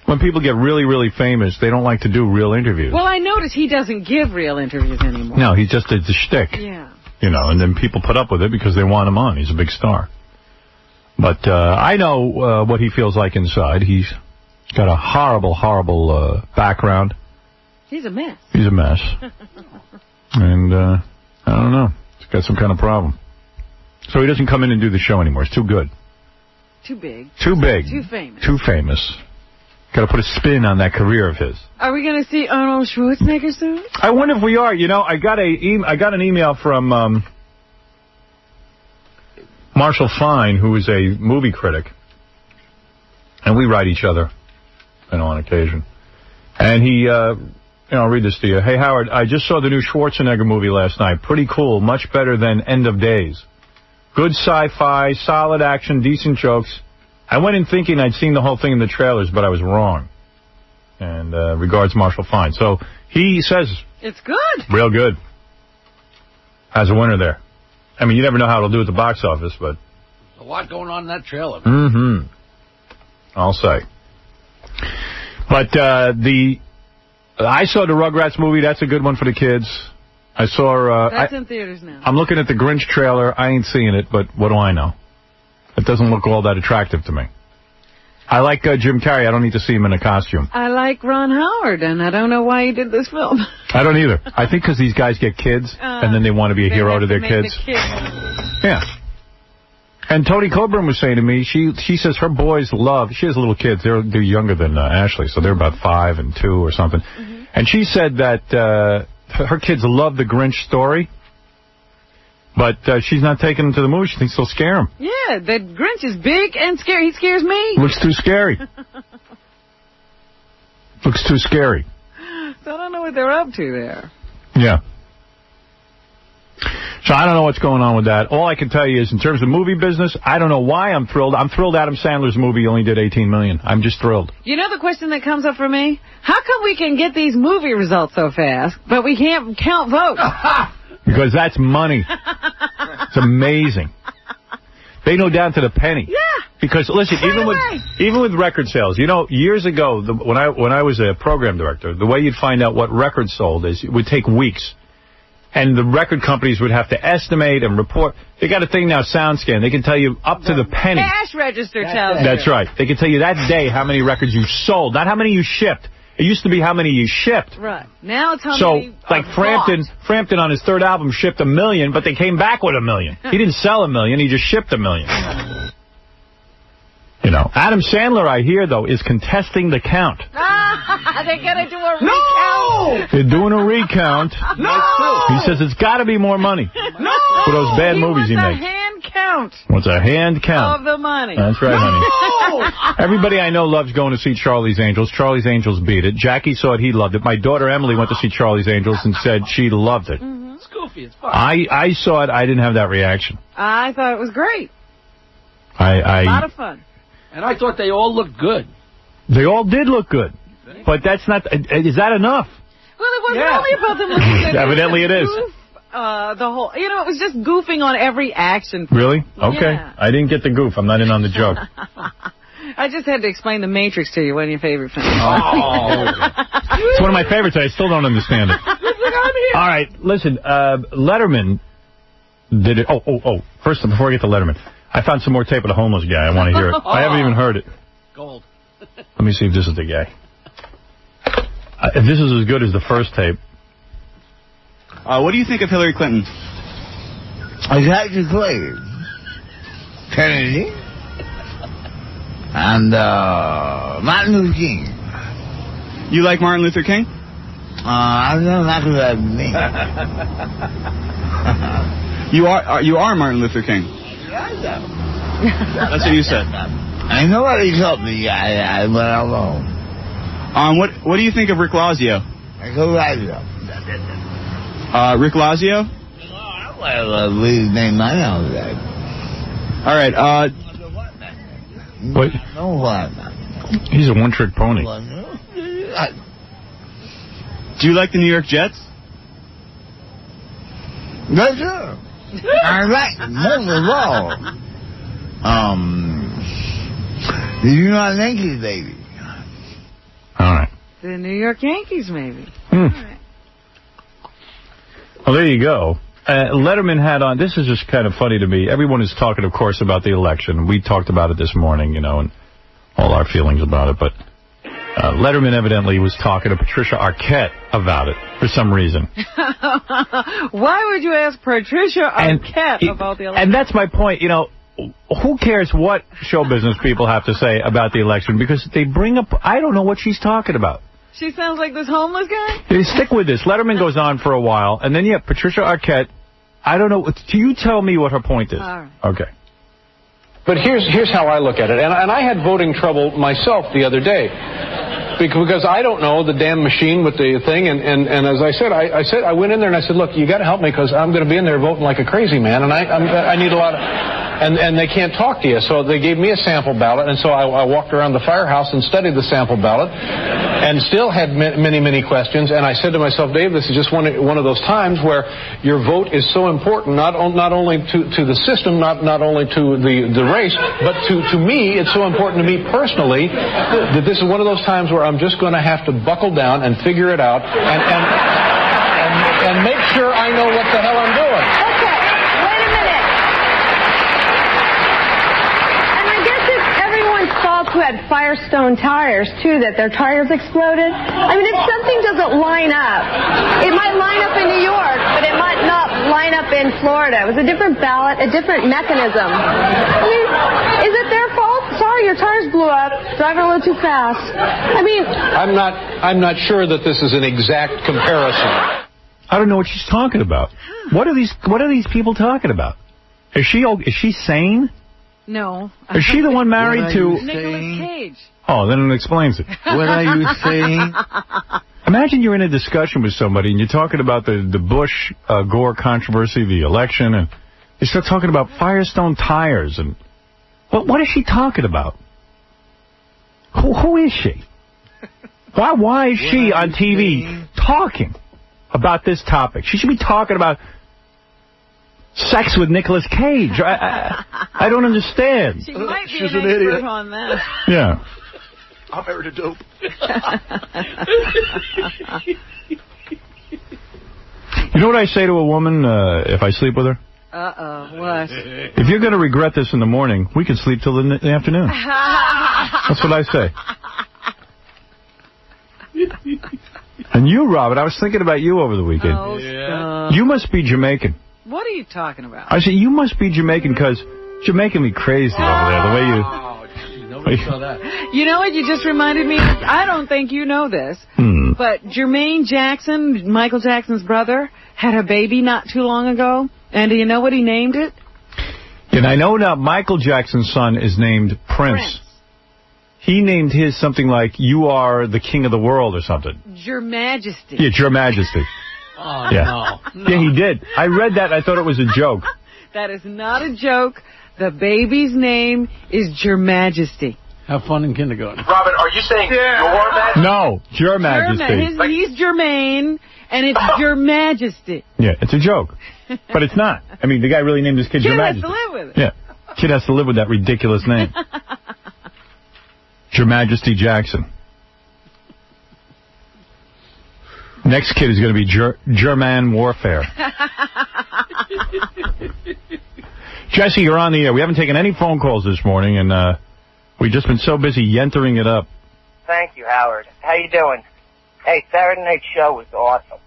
when people get really, really famous, they don't like to do real interviews. Well, I noticed he doesn't give real interviews anymore. No, he just did the shtick. Yeah. And then people put up with it because they want him on. He's a big star. But I know what he feels like inside. He's got a horrible, horrible background. He's a mess. He's a mess. And I don't know. He's got some kind of problem. So he doesn't come in and do the show anymore. It's too good. Too big. Too big. Too famous. Too famous. Got to put a spin on that career of his. Are we going to see Arnold Schwarzenegger soon? I wonder if we are. I got an email from Marshall Fine, who is a movie critic. And we write each other, on occasion. And he, I'll read this to you. Hey, Howard, I just saw the new Schwarzenegger movie last night. Pretty cool. Much better than End of Days. Good sci-fi, solid action, decent jokes. I went in thinking I'd seen the whole thing in the trailers, but I was wrong. And regards, Marshall Fine. So he says... It's good. Real good. Has a winner there. I mean, you never know how it'll do at the box office, but... There's a lot going on in that trailer. Mm-hmm. I'll say. But I saw the Rugrats movie. That's a good one for the kids. I saw... That's in theaters now. I'm looking at the Grinch trailer. I ain't seeing it, but what do I know? It doesn't look all that attractive to me. I like Jim Carrey. I don't need to see him in a costume. I like Ron Howard, and I don't know why he did this film. I don't either. I think because these guys get kids, and then they want to be a hero to their kids. Yeah. And Tony Coburn was saying to me, she says her boys love... She has little kids. They're younger than Ashley, so they're about 5 and 2 or something. Mm-hmm. And she said that... her kids love the Grinch story, but she's not taking them to the movie. She thinks they'll scare them. Yeah, the Grinch is big and scary. He scares me. Looks too scary. Looks too scary. So I don't know what they're up to there. Yeah. So I don't know what's going on with that. All I can tell you is, in terms of movie business, I don't know why I'm thrilled. I'm thrilled Adam Sandler's movie only did $18 million. I'm just thrilled. You know the question that comes up for me? How come we can get these movie results so fast, but we can't count votes? Because that's money. It's amazing. They know down to the penny. Yeah. Because listen, even with record sales, years ago when I was a program director, the way you'd find out what records sold is it would take weeks. And the record companies would have to estimate and report. They got a thing now, SoundScan. They can tell you up to the penny. Cash register tells you. That's right. They can tell you that day how many records you sold, not how many you shipped. It used to be how many you shipped. Right. Now it's how many like Frampton on his third album shipped 1 million, but they came back with 1 million. He didn't sell 1 million. He just shipped 1 million. Adam Sandler, I hear, though, is contesting the count. They're going to do a recount. They're doing a recount. No! He says it's got to be more money. No! For those bad movies he makes. What's a hand count? What's a hand count? Of the money. That's right, honey. Everybody I know loves going to see Charlie's Angels. Charlie's Angels beat it. Jackie saw it. He loved it. My daughter Emily went to see Charlie's Angels and said she loved it. It's goofy. It's fun. I saw it. I didn't have that reaction. I thought it was great. A lot of fun. And I thought they all looked good. They all did look good. But that's not... Is that enough? Well, it wasn't only about them looking good. Evidently it is. The whole... it was just goofing on every action. Really? Okay. Yeah. I didn't get the goof. I'm not in on the joke. I just had to explain The Matrix to you, one of your favorite films. It's one of my favorites. I still don't understand it. All right, listen. Letterman did it. First, before I get to Letterman, I found some more tape of the homeless guy. I want to hear it. I haven't even heard it. Gold. Let me see if this is the guy. If this is as good as the first tape. What do you think of Hillary Clinton? Exactly. Kennedy. And Martin Luther King. You like Martin Luther King? I don't like me. You are Martin Luther King. That's what you said. I know what he told me. I went alone. What do you think of Rick Lazio? Rick Lazio. Rick Lazio? Well, we named my own that. All right. What? No what? He's a one-trick pony. Do you like the New York Jets? Yes, sir. I like most of all. The New York Yankees, baby. All right. The New York Yankees, maybe. All right. Well, there you go. Letterman had on, this is just kind of funny to me. Everyone is talking, of course, about the election. We talked about it this morning, and all our feelings about it. But Letterman evidently was talking to Patricia Arquette about it for some reason. Why would you ask Patricia Arquette about the election? And that's my point. Who cares what show business people have to say about the election? Because they bring up, I don't know what she's talking about. She sounds like this homeless guy? They stick with this. Letterman goes on for a while, and then you have Patricia Arquette. I don't know. You tell me what her point is. All right. Okay. But here's how I look at it. And I had voting trouble myself the other day. Because I don't know the damn machine with the thing. And as I said, I went in there and I said, look, you got to help me because I'm going to be in there voting like a crazy man. And I need a lot of... And they can't talk to you. So they gave me a sample ballot. And so I walked around the firehouse and studied the sample ballot and still had many questions. And I said to myself, Dave, this is just one of those times where your vote is so important, not only to the system, not only to the race, but to me, it's so important to me personally that this is one of those times where I'm just going to have to buckle down and figure it out and make sure I know what the hell I'm doing. Who had Firestone tires, too, that their tires exploded. I mean, if something doesn't line up, it might line up in New York, but it might not line up in Florida. It was a different ballot, a different mechanism. I mean, is it their fault? Sorry, your tires blew up. Driving a little too fast. I mean... I'm not sure that this is an exact comparison. I don't know what she's talking about. What are these people talking about? Is she sane? No. Is she the one married to... Nicolas Cage. Oh, then it explains it. What are you saying? Imagine you're in a discussion with somebody and you're talking about the Bush-Gore controversy, the election, and you start talking about Firestone tires. And what is she talking about? Who is she? Why is she on TV talking about this topic? She should be talking about... sex with Nicolas Cage. I don't understand. She might be an expert on that. Yeah. I'm married to dope. You know what I say to a woman if I sleep with her? Uh-oh, what? If you're going to regret this in the morning, we can sleep till the afternoon. That's what I say. And you, Robert, I was thinking about you over the weekend. Oh, yeah. You must be Jamaican. What are you talking about? I said, you must be Jamaican because you're making me crazy over there, the way you... Nobody saw that. You know what you just reminded me of? I don't think you know this, but Jermaine Jackson, Michael Jackson's brother, had a baby not too long ago. And do you know what he named it? And I know now Michael Jackson's son is named Prince. He named his something like, you are the king of the world or something. Your Majesty. Yeah, Your Majesty. Oh, Yeah. no. Yeah, he did. I read that. I thought it was a joke. That is not a joke. The baby's name is Your Majesty. Have fun in kindergarten. Robin, are you saying Your Majesty? No, Your Majesty. He's Jermaine, and it's Your Majesty. Yeah, it's a joke. But it's not. I mean, the guy really named his kid Your Kid has Majesty. to live with it. Yeah. Kid has to live with that ridiculous name. Your Majesty Jackson. Next kid is going to be German Warfare. Jesse, you're on the air. We haven't taken any phone calls this morning, and we've just been so busy yentering it up. Thank you, Howard. How you doing? Hey, Saturday Night Show was awesome.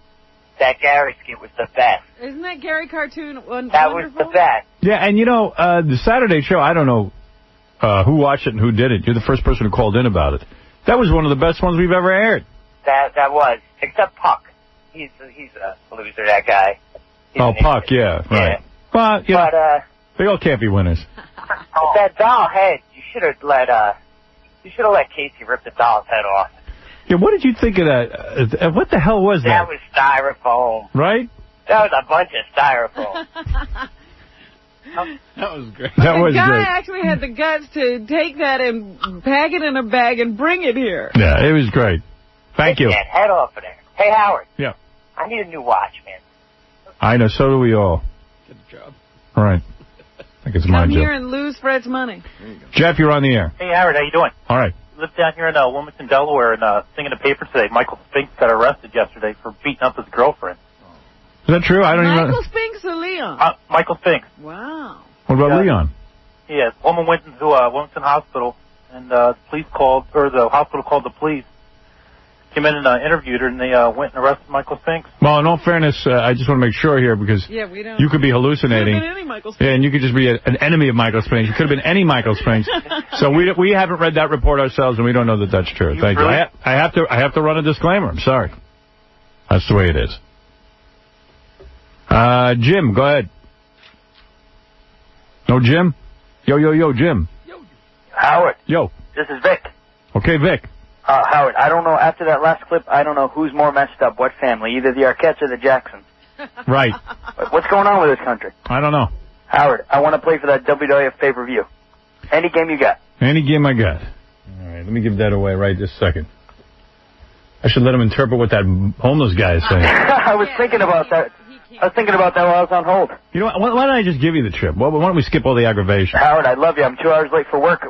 That Gary skit was the best. Isn't that Gary cartoon That wonderful? was the best. Yeah, and you know, the Saturday show, I don't know who watched it and who did it. You're the first person who called in about it. That was one of the best ones we've ever aired. That was. Except Puck. He's a loser, that guy. He's an Puck, idiot. yeah, right. Well, you know, they all can't be winners. That doll head, you should have let Casey rip the doll's head off. Yeah, what did you think of that? What the hell was that? That was styrofoam. Right? That was a bunch of styrofoam. That was great. That was the guy great. actually had the guts to take that and pack it in a bag and bring it here. Yeah, it was great. Thank you. Get that head off of there. Hey, Howard. Yeah. I need a new watch, man. I know, so do we all. Good job. All right. I think it's my Come here job. and lose Fred's money. Jeff, you're on the air. Hey, Howard, how you doing? All right. Lived down here in Wilmington, Delaware, and seeing in the paper today, Michael Spinks got arrested yesterday for beating up his girlfriend. Is that true? I don't even know. Michael Spinks or Leon? Michael Spinks. Wow. What about Leon? Yeah, a woman went into Wilmington Hospital, and the hospital called the police. Came in and interviewed her, and they went and arrested Michael Spinks. Well, in all fairness, I just want to make sure here, because we don't. you could be hallucinating. Could have been any Michael Spinks. Yeah, and you could just be an enemy of Michael Spinks. You could have been any Michael Spinks. So we haven't read that report ourselves, and we don't know that that's true. Thank you. I have to run a disclaimer. I'm sorry. That's the way it is. Jim, go ahead. No, Jim? Yo, Jim. Howard. Yo. This is Vic. Okay, Vic. Howard, I don't know, after that last clip, I don't know who's more messed up, what family, either the Arquettes or the Jacksons. Right. What's going on with this country? I don't know. Howard, I want to play for that WWF pay-per-view. Any game you got. Any game I got. All right, let me give that away right this second. I should let him interpret what that homeless guy is saying. I was thinking about that. I was thinking about that while I was on hold. You know what? Why don't I just give you the trip? Why don't we skip all the aggravation? Howard, I love you. I'm 2 hours late for work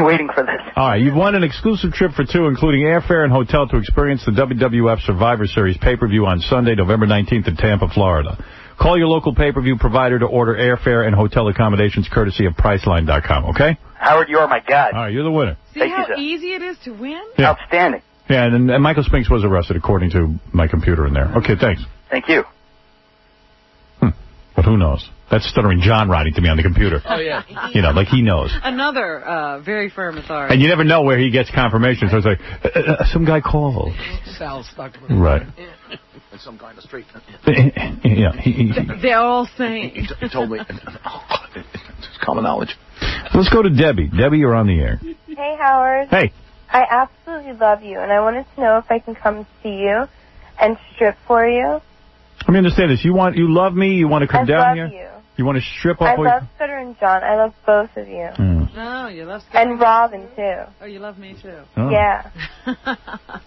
waiting for this. All right, you've won an exclusive trip for two, including airfare and hotel to experience the WWF Survivor Series pay-per-view on Sunday, November 19th in Tampa, Florida. Call your local pay-per-view provider to order airfare and hotel accommodations courtesy of Priceline.com, okay? Howard, you are my god. All right, you're the winner. See how easy it is to win? Yeah. Outstanding. Yeah, and Michael Spinks was arrested, according to my computer in there. Okay, thanks. Thank you. But who knows? That's stuttering John writing to me on the computer. Oh, yeah. You know, like he knows. Another very firm authority. And you never know where he gets confirmation, so it's like, some guy called. Sal's stuck with it. Right. And some guy in the street. Yeah. They're all saying. He told me. It's common knowledge. Let's go to Debbie. Debbie, you're on the air. Hey, Howard. Hey. I absolutely love you, and I wanted to know if I can come see you and strip for you. Let me understand this. You love me? You want to come down here? I love you. You want to strip off? I love Scooter and John. I love both of you. No, you love Scooter. And Robin, too. Oh, you love me, too. Oh. Yeah.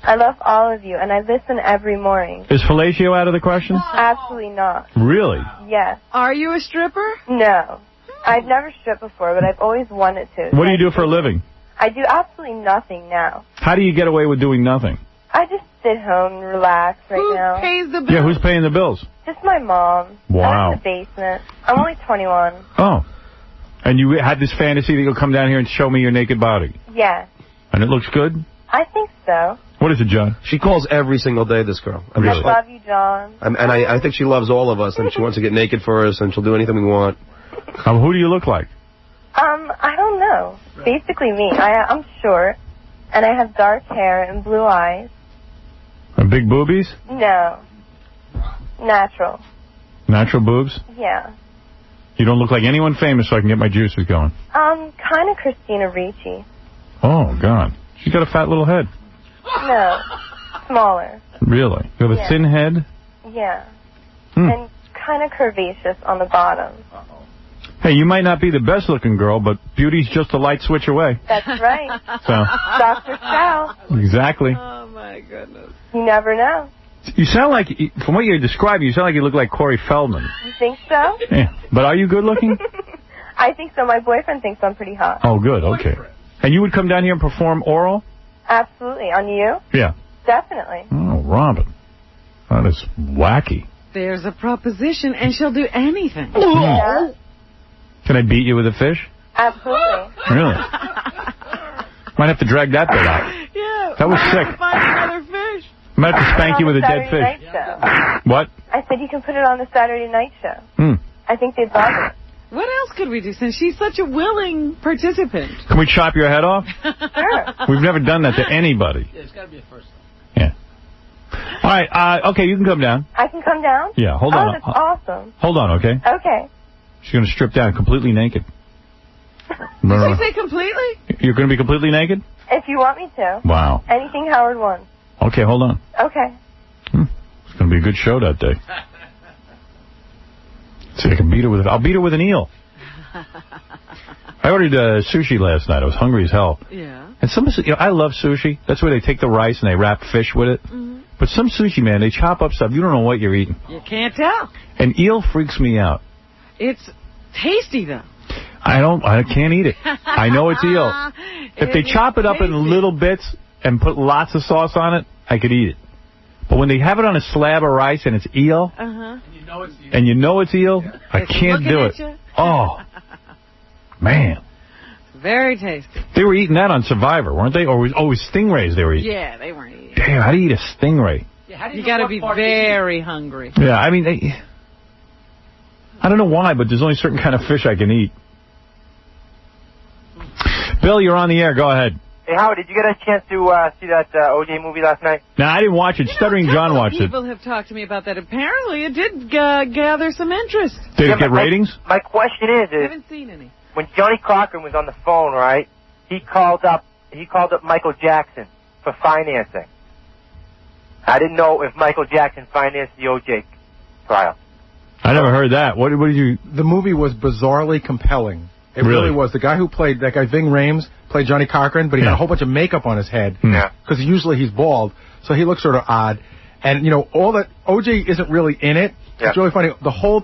I love all of you, and I listen every morning. Is fellatio out of the question? Absolutely not. Really? Yes. Are you a stripper? No. I've never stripped before, but I've always wanted to. What do you do for a living? I do absolutely nothing now. How do you get away with doing nothing? I just sit home and relax right now. Who pays the bills? Yeah, who's paying the bills? Just my mom. Wow. I'm in the basement. I'm only 21. Oh. And you had this fantasy that you'll come down here and show me your naked body? Yeah. And it looks good? I think so. What is it, John? She calls every single day, this girl. I mean, I love you, John. And I think she loves all of us, and she wants to get naked for us, and she'll do anything we want. Who do you look like? I don't know. Basically me. I'm short, and I have dark hair and blue eyes. And big boobies? No. Natural. Natural boobs? Yeah. You don't look like anyone famous, so I can get my juices going. Kind of Christina Ricci. Oh, God. She's got a fat little head. No. Smaller. Really? You have a thin head? Yeah. and kind of curvaceous on the bottom. Hey, you might not be the best-looking girl, but beauty's just a light switch away. That's right. So. Dr. Chow. Exactly. Oh, my goodness. You never know. You sound like, from what you're describing, you sound like you look like Corey Feldman. You think so? Yeah. But are you good-looking? I think so. My boyfriend thinks I'm pretty hot. Oh, good. Okay. And you would come down here and perform oral? Absolutely. On you? Yeah. Definitely. Oh, Robin. That is wacky. There's a proposition, and she'll do anything. Yeah. Can I beat you with a fish? Absolutely. Really? Might have to drag that bit out. Yeah. That was sick. Find another fish. Might have to spank you with a dead Saturday fish. Night Show. What? I said you can put it on the Saturday Night Show. I think they'd love it. What else could we do since she's such a willing participant? Can we chop your head off? Sure. We've never done that to anybody. Yeah, it's got to be a first. Yeah. All right. Okay, you can come down. I can come down? Yeah, hold Oh, on. that's awesome. Hold on, okay? Okay. She's going to strip down completely naked. Did you say completely? You're going to be completely naked? If you want me to. Wow. Anything Howard wants. Okay, hold on. Okay. It's going to be a good show that day. See, I can beat her with it. I'll beat her with an eel. I ordered sushi last night. I was hungry as hell. Yeah. And some, I love sushi. That's where they take the rice and they wrap fish with it. But some sushi, man, they chop up stuff. You don't know what you're eating. You can't tell. And eel freaks me out. It's tasty, though. I can't eat it. I know it's eel. If they chop it up in little bits and put lots of sauce on it, I could eat it. But when they have it on a slab of rice and it's eel, and you know it's eel, I can't do it. Oh, man. Very tasty. They were eating that on Survivor, weren't they? Or it was stingrays they were eating? Yeah, they weren't eating. Damn, how do you eat a stingray? Yeah, you got to be very hungry. Yeah, I mean, I don't know why, but there's only certain kind of fish I can eat. Bill, you're on the air. Go ahead. Hey, Howard, did you get a chance to see that OJ movie last night? No, I didn't watch it. Stuttering John watched it. People have talked to me about that. Apparently, it did gather some interest. Did it get ratings? My question is I haven't seen any. When Johnny Cochran was on the phone, right, he called up Michael Jackson for financing. I didn't know if Michael Jackson financed the OJ trial. I never heard that. What did you... The movie was bizarrely compelling. It really was. The guy who played, that guy Ving Rhames, played Johnny Cochran, but he had a whole bunch of makeup on his head. Yeah. Because usually he's bald, so he looks sort of odd. And, all that, OJ isn't really in it. Yeah. It's really funny. The whole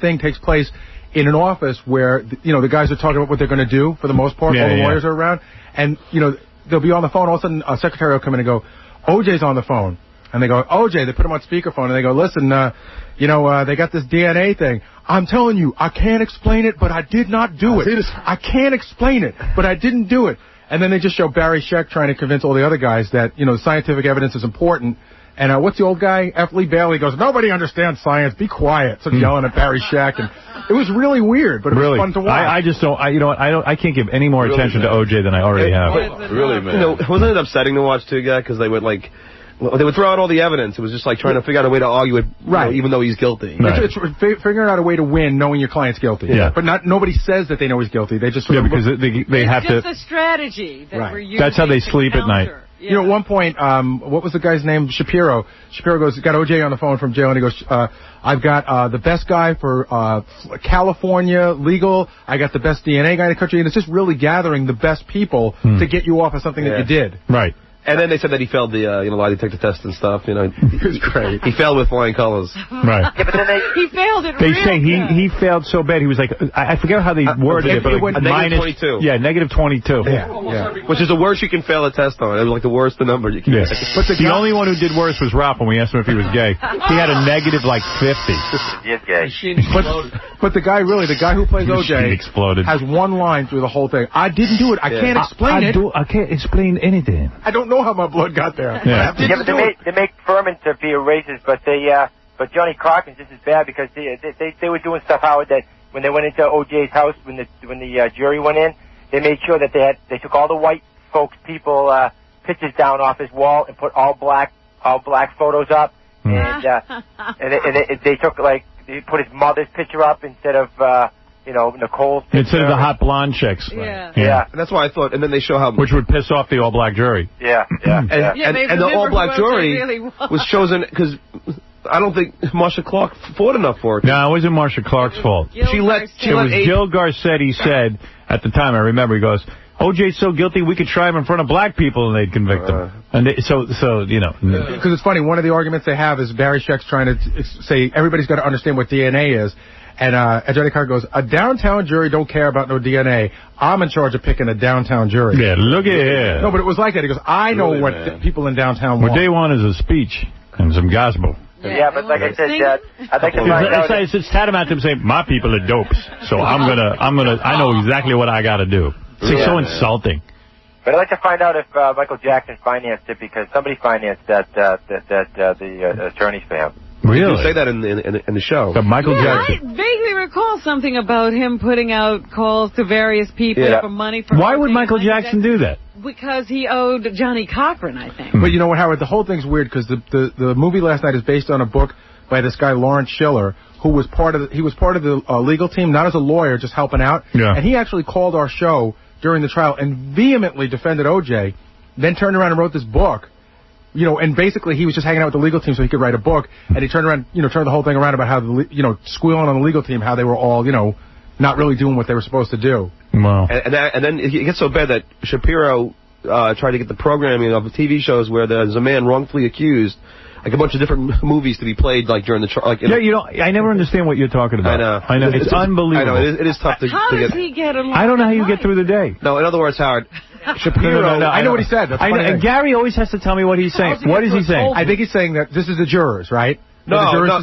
thing takes place in an office where, the guys are talking about what they're going to do, for the most part. All the lawyers are around. And, they'll be on the phone. All of a sudden, a secretary will come in and go, OJ's on the phone. And they go, OJ, they put him on speakerphone, and they go, listen, they got this DNA thing. I'm telling you, I can't explain it, but I did not do it. I can't explain it, but I didn't do it. And then they just show Barry Scheck trying to convince all the other guys that, scientific evidence is important. And what's the old guy? F. Lee Bailey goes, nobody understands science. Be quiet. So yelling at Barry Scheck. And it was really weird, but it was fun to watch. I just don't, I can't give any more attention to OJ than I already have. Really, man. Wasn't it upsetting to watch, too, guy? Because they would, they would throw out all the evidence. It was just like trying to figure out a way to argue it, even though he's guilty. Right. It's figuring out a way to win, knowing your client's guilty. Yeah. But nobody says that they know he's guilty. They just sort of because they have to. It's just a strategy that we're using. That's how they sleep at night. Yeah. At one point, what was the guy's name? Shapiro. Shapiro got OJ on the phone from jail, and he goes, I've got the best guy for California legal. I got the best DNA guy in the country, and it's just really gathering the best people to get you off of something that you did. Right. And then they said that he failed the lie detector test and stuff. It was great. He failed with flying colors. Right. Yeah, but then he failed it. They say he failed so bad. He was like, I forget how they worded it, but like negative 22. Yeah, negative 22. Yeah. Which is the worst you can fail a test on. It was like the worst number you can. Yeah. But the only one who did worse was Ralph when we asked him if he was gay. He had a negative 50. He is gay. But the guy who plays OJ exploded. has one line through the whole thing. I didn't do it. I can't explain it. I can't explain anything. I don't know how my blood got there. Yeah. But they make Furman to be a racist, but Johnny Cochran's just as bad because they were doing stuff, Howard, that when they went into OJ's house, when the jury went in, they made sure that they took all the white folks pictures down off his wall and put all black photos up, and they took they put his mother's picture up instead of Nicole's picture. Instead of the hot blonde chicks. Yeah. And that's why I thought, and then they show how... Which would piss off the all-black jury. Yeah. And the all-black jury was chosen because I don't think Marsha Clark fought enough for it. No, it wasn't Marsha Clark's fault. It was Gil Garcetti said, at the time, I remember, he goes, OJ's so guilty we could try him in front of black people and they'd convict him. And so you know. Because it's funny, one of the arguments they have is Barry Scheck's trying to say everybody's got to understand what DNA is. And Johnny Carson goes, a downtown jury don't care about no DNA. I'm in charge of picking a downtown jury. Yeah, look at here. No, but it was like that. He goes, I know really, what people in downtown want. What they want is a speech and some gospel. Yeah, but like I said, I'd like to find out. It's tantamount to him saying, my people are dopes, so I know exactly what I got to do. It's so insulting. But I'd like to find out if Michael Jackson financed it, because somebody financed the attorney's for him. Really? You say that in the show. But Michael Jackson. I vaguely recall something about him putting out calls to various people for money. Why would Michael Jackson do that? Because he owed Johnny Cochran, I think. But you know what, Howard? The whole thing's weird because the movie last night is based on a book by this guy Lawrence Schiller, who was part of the legal team, not as a lawyer, just helping out. Yeah. And he actually called our show during the trial and vehemently defended O.J., then turned around and wrote this book. You know, and basically he was just hanging out with the legal team so he could write a book, and he turned around, turned the whole thing around about how, squealing on the legal team, how they were all, not really doing what they were supposed to do. Wow. And then it gets so bad that Shapiro tried to get the programming of TV shows where there's a man wrongfully accused, like a bunch of different movies to be played, like during the trial. Like, I never understand what you're talking about. I know. It's unbelievable. I know. It is tough to get. How does he get along? I don't know how you get through the day. No, in other words, Howard, Shapiro. No, I know what he said. That's funny. And Gary always has to tell me what he's saying. What is he saying? I think he's saying that this is the jurors, right? No. Are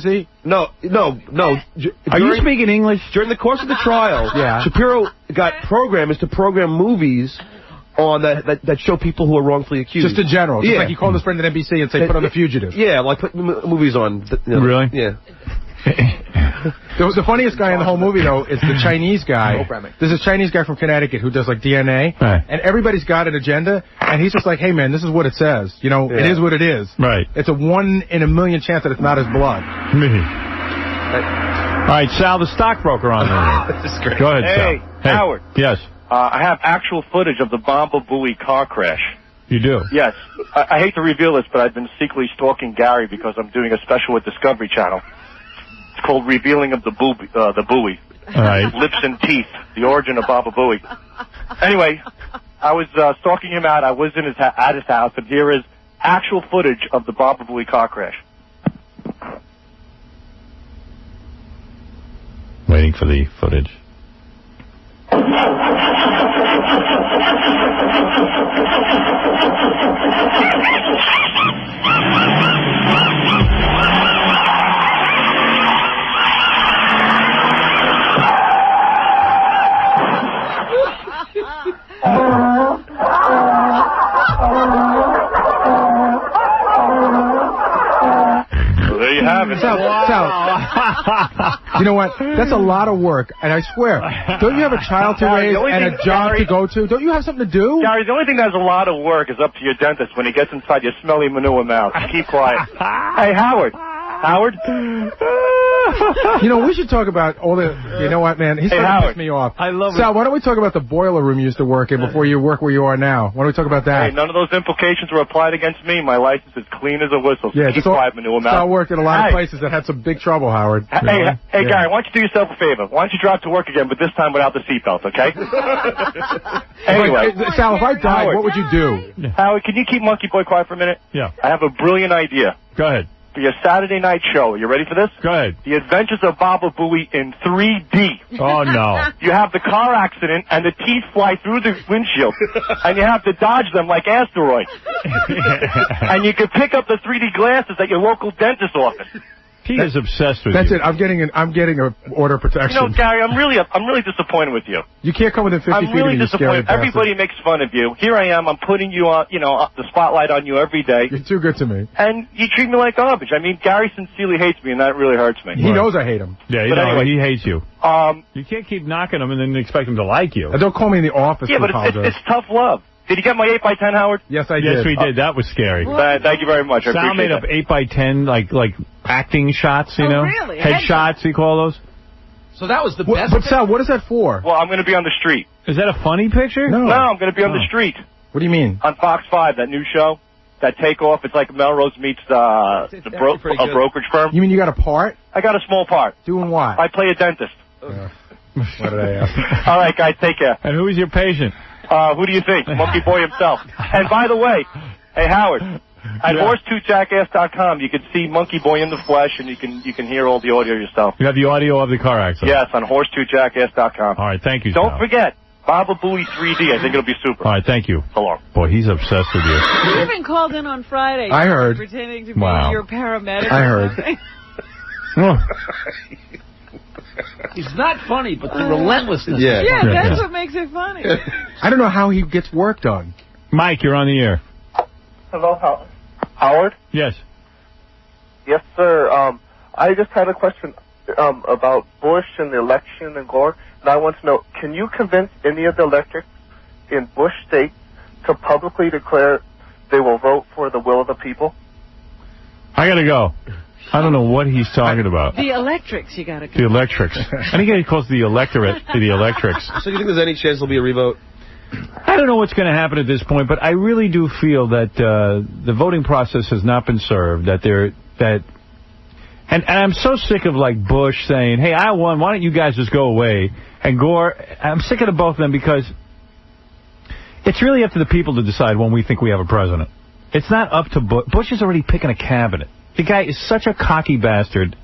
you speaking English? During the course of the trial, Shapiro got programmers to program movies on that show people who are wrongfully accused. Just in general. Just like he called his friend at NBC and say, put on The Fugitive. Yeah, like put movies on. Really? Yeah. The funniest guy in the whole movie, though, is the Chinese guy. There's this Chinese guy from Connecticut who does, like, DNA. Right. And everybody's got an agenda, and he's just like, hey, man, this is what it says. It is what it is. Right. It's a 1 in a million chance that it's not his blood. All right, Sal, the stockbroker on there. This is great. Go ahead, Sal. Hey, Howard. Yes. I have actual footage of the Baba Booey car crash. You do? Yes. I hate to reveal this, but I've been secretly stalking Gary because I'm doing a special with Discovery Channel. It's called Revealing of the Buoy. All right. Lips and Teeth, the origin of Baba Booey. Anyway, I was stalking him out. I was at his house, and here is actual footage of the Baba Booey car crash. Waiting for the footage. There you have it. Sal, you know what? That's a lot of work, and I swear, don't you have a child to raise and a job to go to? Don't you have something to do? Gary, the only thing that's a lot of work is up to your dentist when he gets inside your smelly manure mouth. Keep quiet. Hey, Howard. Howard? We should talk about all the... You know what, man? He's trying to piss me off. I love Sal, why don't we talk about the boiler room you used to work in before you work where you are now? Why don't we talk about that? Hey, none of those implications were applied against me. My license is clean as a whistle. So yeah, keep quiet, manure mouth. Sal worked in a lot of places that had some big trouble, Howard. Hey, Gary, why don't you do yourself a favor? Why don't you drive to work again, but this time without the seatbelt, okay? Anyway. Sal, if I died, what would you do? Howard, can you keep Monkey Boy quiet for a minute? Yeah. I have a brilliant idea. Go ahead. For your Saturday night show. Are you ready for this? Go ahead. The Adventures of Baba Booey in 3D. Oh, no. You have the car accident, and the teeth fly through the windshield, and you have to dodge them like asteroids. And you can pick up the 3D glasses at your local dentist's office. He is obsessed with That's you. it. I'm getting an order of protection. Gary, I'm really disappointed with you. You can't come within 50 feet of me, I'm really disappointed. Everybody makes fun of you. Here I am. I'm putting you on, the spotlight on you every day. You're too good to me. And you treat me like garbage. I mean, Gary sincerely hates me, and that really hurts me. He knows I hate him. Yeah, anyway, he hates you. You can't keep knocking him and then expect him to like you. Don't call me in the office to apologize. But it's tough love. Did you get my 8x10, Howard? Yes, I did. Yes, we did. That was scary. Thank you very much. Sal made up 8x10, like acting shots, really? Headshots, you call those? So that was the best. But Sal, what is that for? Well, I'm going to be on the street. Is that a funny picture? No, I'm going to be on the street. What do you mean? On Fox 5, that new show. that take off. It's like Melrose meets a brokerage firm. You mean you got a part? I got a small part. Doing what? I play a dentist. What did I ask? All right, guys, take care. And who is your patient? Who do you think? Monkey Boy himself. And by the way, hey, Howard, at horse2jackass.com, you can see Monkey Boy in the flesh, and you can hear all the audio yourself. You have the audio of the car accident? Yes, on horse2jackass.com. All right, thank you, Don't Sal. forget, Baba Booey 3D. I think it'll be super. All right, thank you. So long. Boy, he's obsessed with you. You even called in on Friday. I heard. Pretending to be Wow. your paramedic. I heard. He's not funny, but the relentlessness. Yeah, that's what makes it funny. I don't know how he gets work done. Mike, you're on the air. Hello, Howard? Yes. Yes, sir. I just had a question about Bush and the election and Gore, and I want to know, can you convince any of the electors in Bush State to publicly declare they will vote for the will of the people? I got to go. I don't know what he's talking about. The electrics, you got to go. The electrics. I think he calls the electorate the electrics. So you think there's any chance there'll be a revote? I don't know what's going to happen at this point, but I really do feel that the voting process has not been served. And I'm so sick of like Bush saying, "Hey, I won. Why don't you guys just go away?" And Gore, I'm sick of the both of them because it's really up to the people to decide when we think we have a president. It's not up to Bush. Bush is already picking a cabinet. The guy is such a cocky bastard.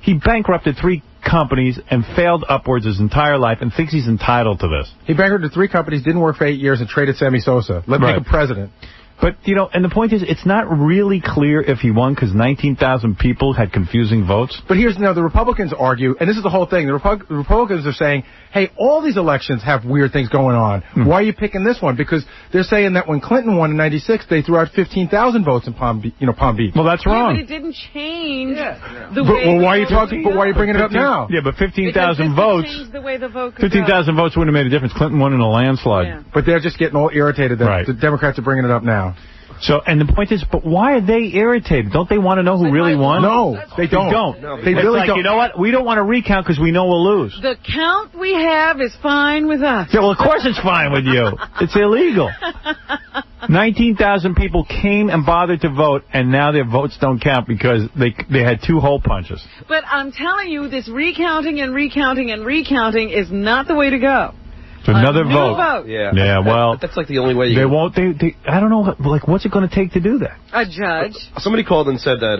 He bankrupted 3 companies and failed upwards his entire life and thinks he's entitled to this. He bankrupted 3 companies, didn't work for 8 years, and traded Sammy Sosa. Let him make a president. But, you know, and the point is, it's not really clear if he won because 19,000 people had confusing votes. But here's, the Republicans argue, and this is the whole thing, the Republicans are saying, hey, all these elections have weird things going on. Why are you picking this one? Because they're saying that when Clinton won in 96, they threw out 15,000 votes in Palm Beach. Well, that's wrong. But it didn't change the way Well, why are you talking? But why are you bringing it up now? Yeah, but 15,000 votes. The way the vote could 15,000 votes wouldn't have made a difference. Clinton won in a landslide. Yeah. But they're just getting all irritated that the Democrats are bringing it up now. So, and the point is, but why are they irritated? Don't they want to know who really won? No, they don't. No, they really don't. You know what? We don't want to recount because we know we'll lose. The count we have is fine with us. Yeah, well, of course it's fine with you. It's illegal. 19,000 people came and bothered to vote, and now their votes don't count because they had 2 hole punches. But I'm telling you, this recounting and recounting and recounting is not the way to go. It's another vote. Yeah, well, that's like the only way. They won't. I don't know. Like, what's it going to take to do that? A judge. Somebody called and said that.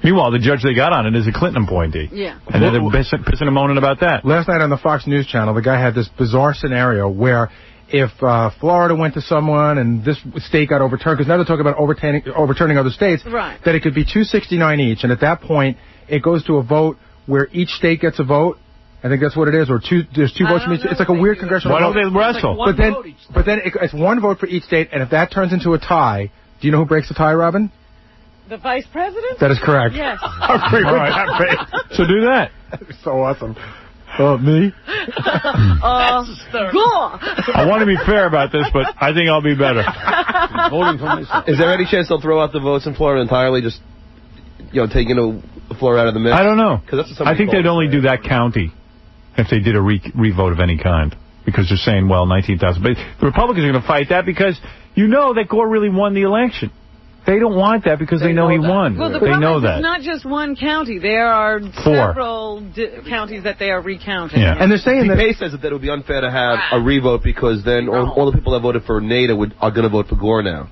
Meanwhile, the judge they got on it is a Clinton appointee. Yeah. And they're pissing and moaning about that. Last night on the Fox News Channel, the guy had this bizarre scenario where if Florida went to someone and this state got overturned, because now they're talking about overturning other states, right, that it could be 269 each, and at that point it goes to a vote where each state gets a vote. I think that's what it is, or there's 2 votes from each. It's like a weird congressional vote. Why don't they wrestle? But then it's 1 vote for each state, and if that turns into a tie, do you know who breaks the tie, Robin? The vice president? That is correct. Yes. I'm pretty with that, babe. So do that. That's so awesome. Me? Gore. I want to be fair about this, but I think I'll be better. Voting for myself. Is there any chance they'll throw out the votes in Florida entirely, just taking Florida out of the mix? I don't know. I think they'd only do that county if they did a re-vote of any kind, because they're saying, well, 19,000. But the Republicans are going to fight that because you know that Gore really won the election. They don't want that because they know he won. Well, the they know that. It's not just 1 county. There are 4 several counties that they are recounting. Yeah. And they're saying that... Pay says that it would be unfair to have a re-vote because then all the people that voted for Nader are going to vote for Gore now.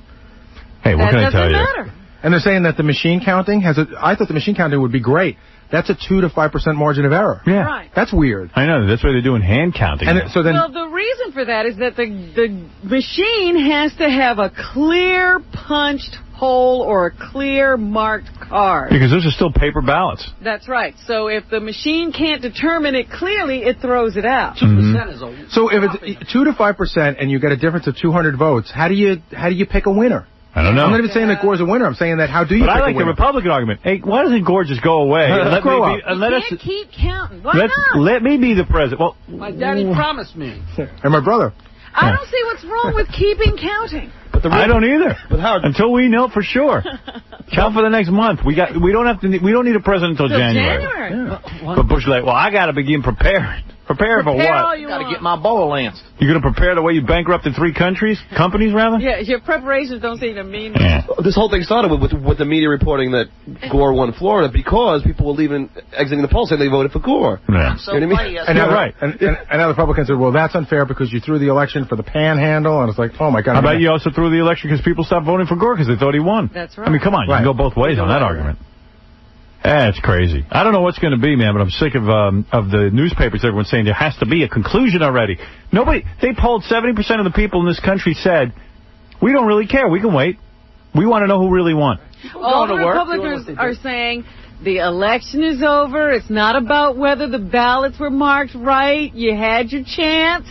Hey, what can I tell you? That doesn't matter. And they're saying that the machine counting I thought the machine counting would be great. That's a 2 to 5% margin of error. Yeah. Right. That's weird. I know. That's why they're doing hand counting. And so then, well, the reason for that is that the machine has to have a clear punched hole or a clear marked card. Because those are still paper ballots. That's right. So if the machine can't determine it clearly, it throws it out. 2% is a so if it's 2 to 5% and you get a difference of 200 votes, how do you pick a winner? I don't know. I'm not even saying that Gore's a winner. I'm saying that how do you pick I like a winner? the Republican argument. Hey, why doesn't Gore just go away? Let grow up. You can't keep counting. Why not? Let me be the president. Well, my daddy promised me. And my brother. I don't see what's wrong with keeping counting. I don't either. But Howard, until we know for sure. Count for the next month. We don't need a president until January. Yeah. But Bush like, well, I got to begin preparing. Prepare for Prepare what? you got to get my boa lance. You're going to prepare the way you bankrupted 3 companies, rather? Yeah, your preparations don't seem to mean This whole thing started with the media reporting that Gore won Florida because people were exiting the polls saying they voted for Gore. Yeah. So you know what I mean? And now, right. And now the Republicans said, well, that's unfair because you threw the election for the panhandle. And it's like, oh, my God. How about you also threw the election because people stopped voting for Gore because they thought he won? That's right. I mean, come on. You can go both ways on that argument. That's crazy. I don't know what's going to be, man, but I'm sick of the newspapers, everyone saying there has to be a conclusion already. They polled 70% of the people in this country said, we don't really care. We can wait. We want to know who really won. All the Republicans are saying the election is over. It's not about whether the ballots were marked right. You had your chance.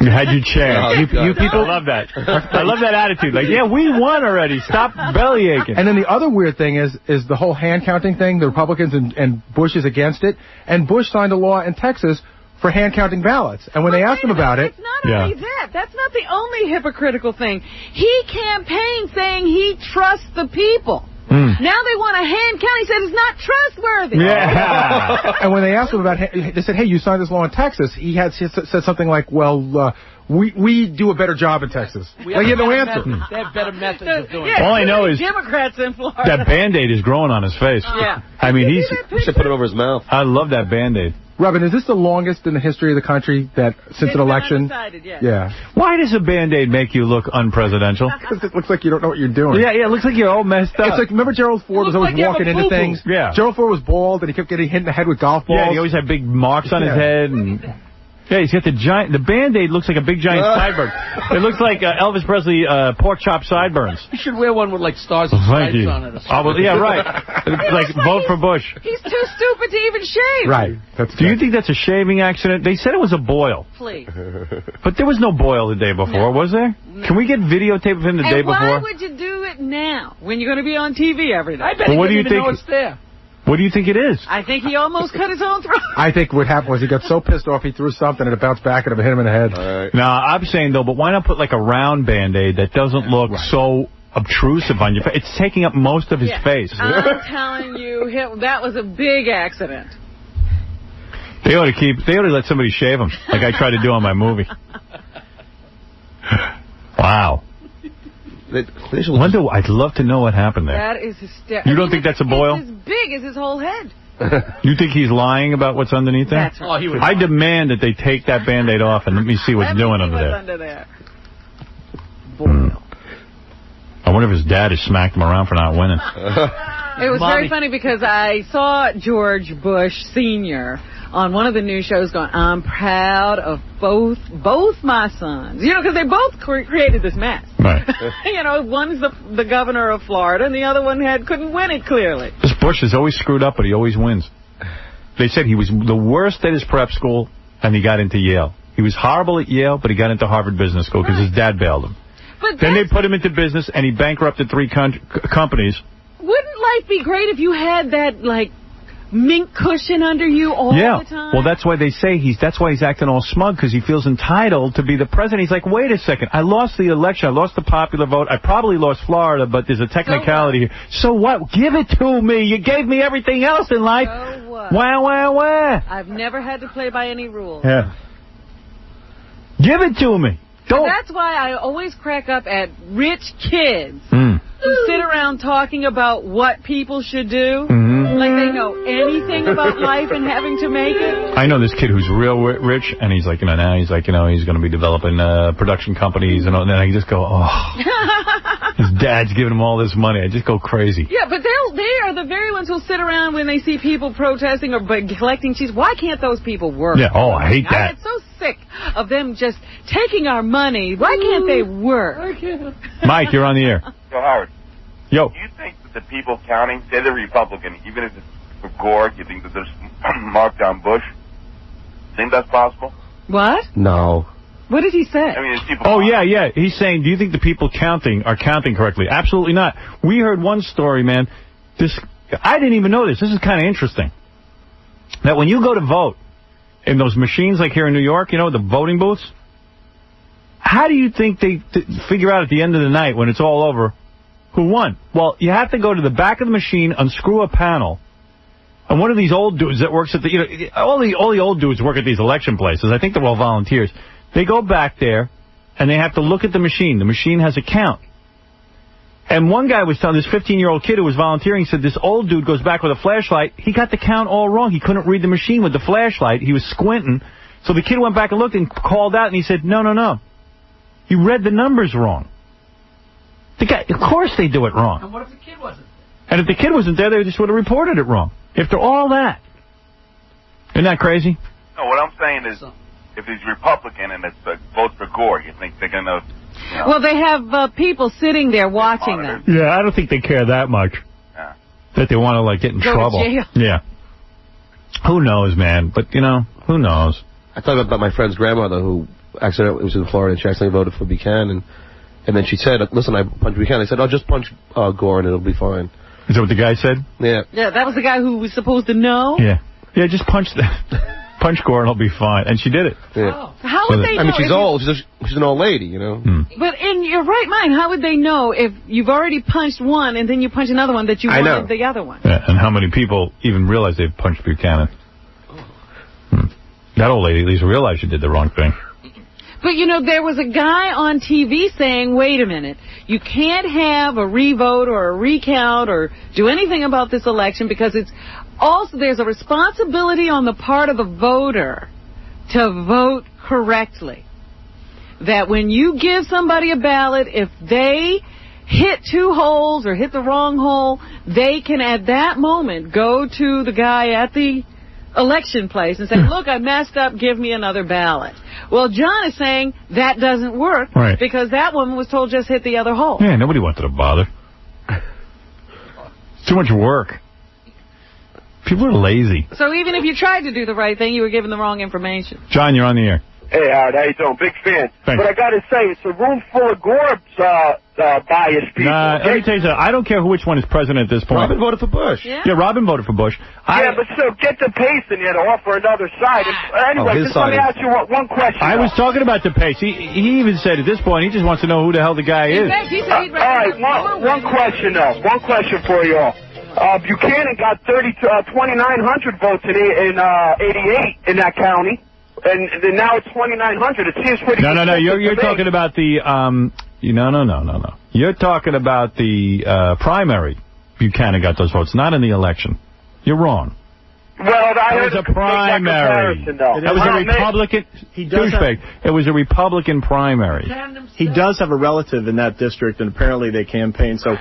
You had your chance. You people love that. I love that attitude. Like, yeah, we won already. Stop belly aching. And then the other weird thing is the whole hand counting thing. The Republicans and Bush is against it. And Bush signed a law in Texas for hand counting ballots. And when they asked him about it... It's not only that. That's not the only hypocritical thing. He campaigned saying he trusts the people. Now they want a hand count. He said it's not trustworthy. Yeah. And when they asked him about they said, hey, you signed this law in Texas. He said something like, well, we do a better job in Texas. Well, he had no answer. They have better methods of doing it. All I know is Democrats in Florida. that Band-Aid is growing on his face. Yeah. I mean, he should put it over his mouth. I love that Band-Aid. Robin, is this the longest in the history of the country since an election? Yes. Yeah. Why does a Band-Aid make you look unpresidential? Because it looks like you don't know what you're doing. Yeah, it looks like you're all messed up. It's like, remember Gerald Ford was always walking into things? Yeah. Gerald Ford was bald, and he kept getting hit in the head with golf balls. Yeah, he always had big marks on his head. And yeah, he's got the Band-Aid looks like a big giant sideburn. It looks like Elvis Presley pork chop sideburns. You should wear one with, like, stars and stripes on it. Yeah, right. Like, vote for Bush. He's too stupid to even shave. Right. Do you think that's a shaving accident? They said it was a boil. Please. But there was no boil the day before, was there? No. Can we get videotape of him the day before? Why would you do it now when you're going to be on TV every day? I bet he didn't even know it's there. What do you think it is? I think he almost cut his own throat. I think what happened was he got so pissed off he threw something and it bounced back and it hit him in the head. Right. No, I'm saying, though, but why not put like a round Band-Aid that doesn't look so obtrusive on your face? It's taking up most of his face. I'm telling you, that was a big accident. They ought to let somebody shave him, like I tried to do on my movie. Wow. I'd love to know what happened there. That is hysterical. You don't think that's a boil? It's as big as his whole head. You think he's lying about what's underneath there? That's right. I demand that they take that Band-Aid off and let me see what's doing under there. Boil. I wonder if his dad has smacked him around for not winning. It was very funny because I saw George Bush Sr. on one of the news shows going, I'm proud of both my sons. You know, because they both created this mess. Right. You know, one's the governor of Florida, and the other one couldn't win it, clearly. This Bush is always screwed up, but he always wins. They said he was the worst at his prep school, and he got into Yale. He was horrible at Yale, but he got into Harvard Business School because his dad bailed him. But then they put him into business, and he bankrupted 3 companies. Wouldn't life be great if you had that, like, mink cushion under you all the time? Well, that's why they say that's why he's acting all smug, because he feels entitled to be the president. He's like, wait a second, I lost the election, I lost the popular vote, I probably lost Florida, but there's a technicality here. So what? Give it to me. You gave me everything else in life. So what? Wah. I've never had to play by any rules. Yeah. Give it to me. Don't. That's why I always crack up at rich kids who sit around talking about what people should do. Like they know anything about life and having to make it. I know this kid who's real rich, and he's like, now he's like, he's going to be developing production companies, and then I just go, his dad's giving him all this money. I just go crazy. Yeah, but they are the very ones who sit around when they see people protesting or collecting cheese. Why can't those people work? Yeah, I hate that. I get so sick of them just taking our money. Why can't they work? Mike, you're on the air. Yo, Howard. Yo. Do you think that the people counting, say they're Republican, even if it's for Gore, you think that there's marked on Bush? Think that's possible? What? No. What did he say? I mean, there's people... Oh, yeah. He's saying, do you think the people are counting correctly? Absolutely not. We heard one story, man. I didn't even know this. This is kind of interesting. That when you go to vote in those machines like here in New York, the voting booths, how do you think they figure out at the end of the night when it's all over who won? Well, you have to go to the back of the machine, unscrew a panel, And one of these old dudes that works at the, all the old dudes work at these election places. I think they're all volunteers. They go back there, and they have to look at the machine. The machine has a count. And one guy was telling this 15-year-old kid who was volunteering, said this old dude goes back with a flashlight. He got the count all wrong. He couldn't read the machine with the flashlight. He was squinting. So the kid went back and looked and called out, and he said, no. You read the numbers wrong. The guy, of course they do it wrong. And what if the kid wasn't? And if the kid wasn't there, they just would have reported it wrong. After all that. Isn't that crazy? No, what I'm saying is, if he's Republican and it's votes for Gore, you think they're going to... Well, they have people sitting there watching them. Yeah, I don't think they care that much. Yeah. That they want to, like, get in Go to trouble. jail. Yeah. Who knows, man? But, who knows? I thought about my friend's grandmother who accidentally was in Florida and she accidentally voted for Buchanan. And then she said, listen, I punched Buchanan. I said, oh, just punch Gore and it'll be fine. Is that what the guy said? Yeah. Yeah, that was the guy who was supposed to know. Yeah. Yeah, just punch Gore and it'll be fine. And she did it. Yeah. How would they know? I mean, she's old. She's an old lady, But in your right mind, how would they know if you've already punched one and then you punch another one that you wanted the other one? Yeah, and how many people even realize they've punched Buchanan? That old lady at least realized she did the wrong thing. But, there was a guy on TV saying, wait a minute, you can't have a revote or a recount or do anything about this election because it's also, there's a responsibility on the part of the voter to vote correctly. That when you give somebody a ballot, if they hit 2 holes or hit the wrong hole, they can at that moment go to the guy at the election place and say, look, I messed up, give me another ballot. Well, John is saying that doesn't work because that woman was told just hit the other hole. Yeah, nobody wanted to bother. It's too much work. People are lazy. So even if you tried to do the right thing, you were given the wrong information. John, you're on the air. Hey, Howard, how you doing? Big fan. Thanks. But I got to say, it's a room full of Gorb's biased people. Nah, let me tell you something. I don't care which one is president at this point. Robin voted for Bush. Yeah, Robin voted for Bush. But still, get the pace in here to offer another side. Anyway, just let me ask you one question. I was talking about DePace. He even said at this point he just wants to know who the hell the guy is. All right, one question, though. One question for you all. Buchanan got 2,900 votes in 88 in that county. And now it's 2,900. It seems pretty. No. You're talking about the No. You're talking about the primary. Buchanan got those votes, not in the election. You're wrong. Well, I heard it was a primary. That was a Republican. It was a Republican primary. He does have a relative in that district, and apparently they campaigned. So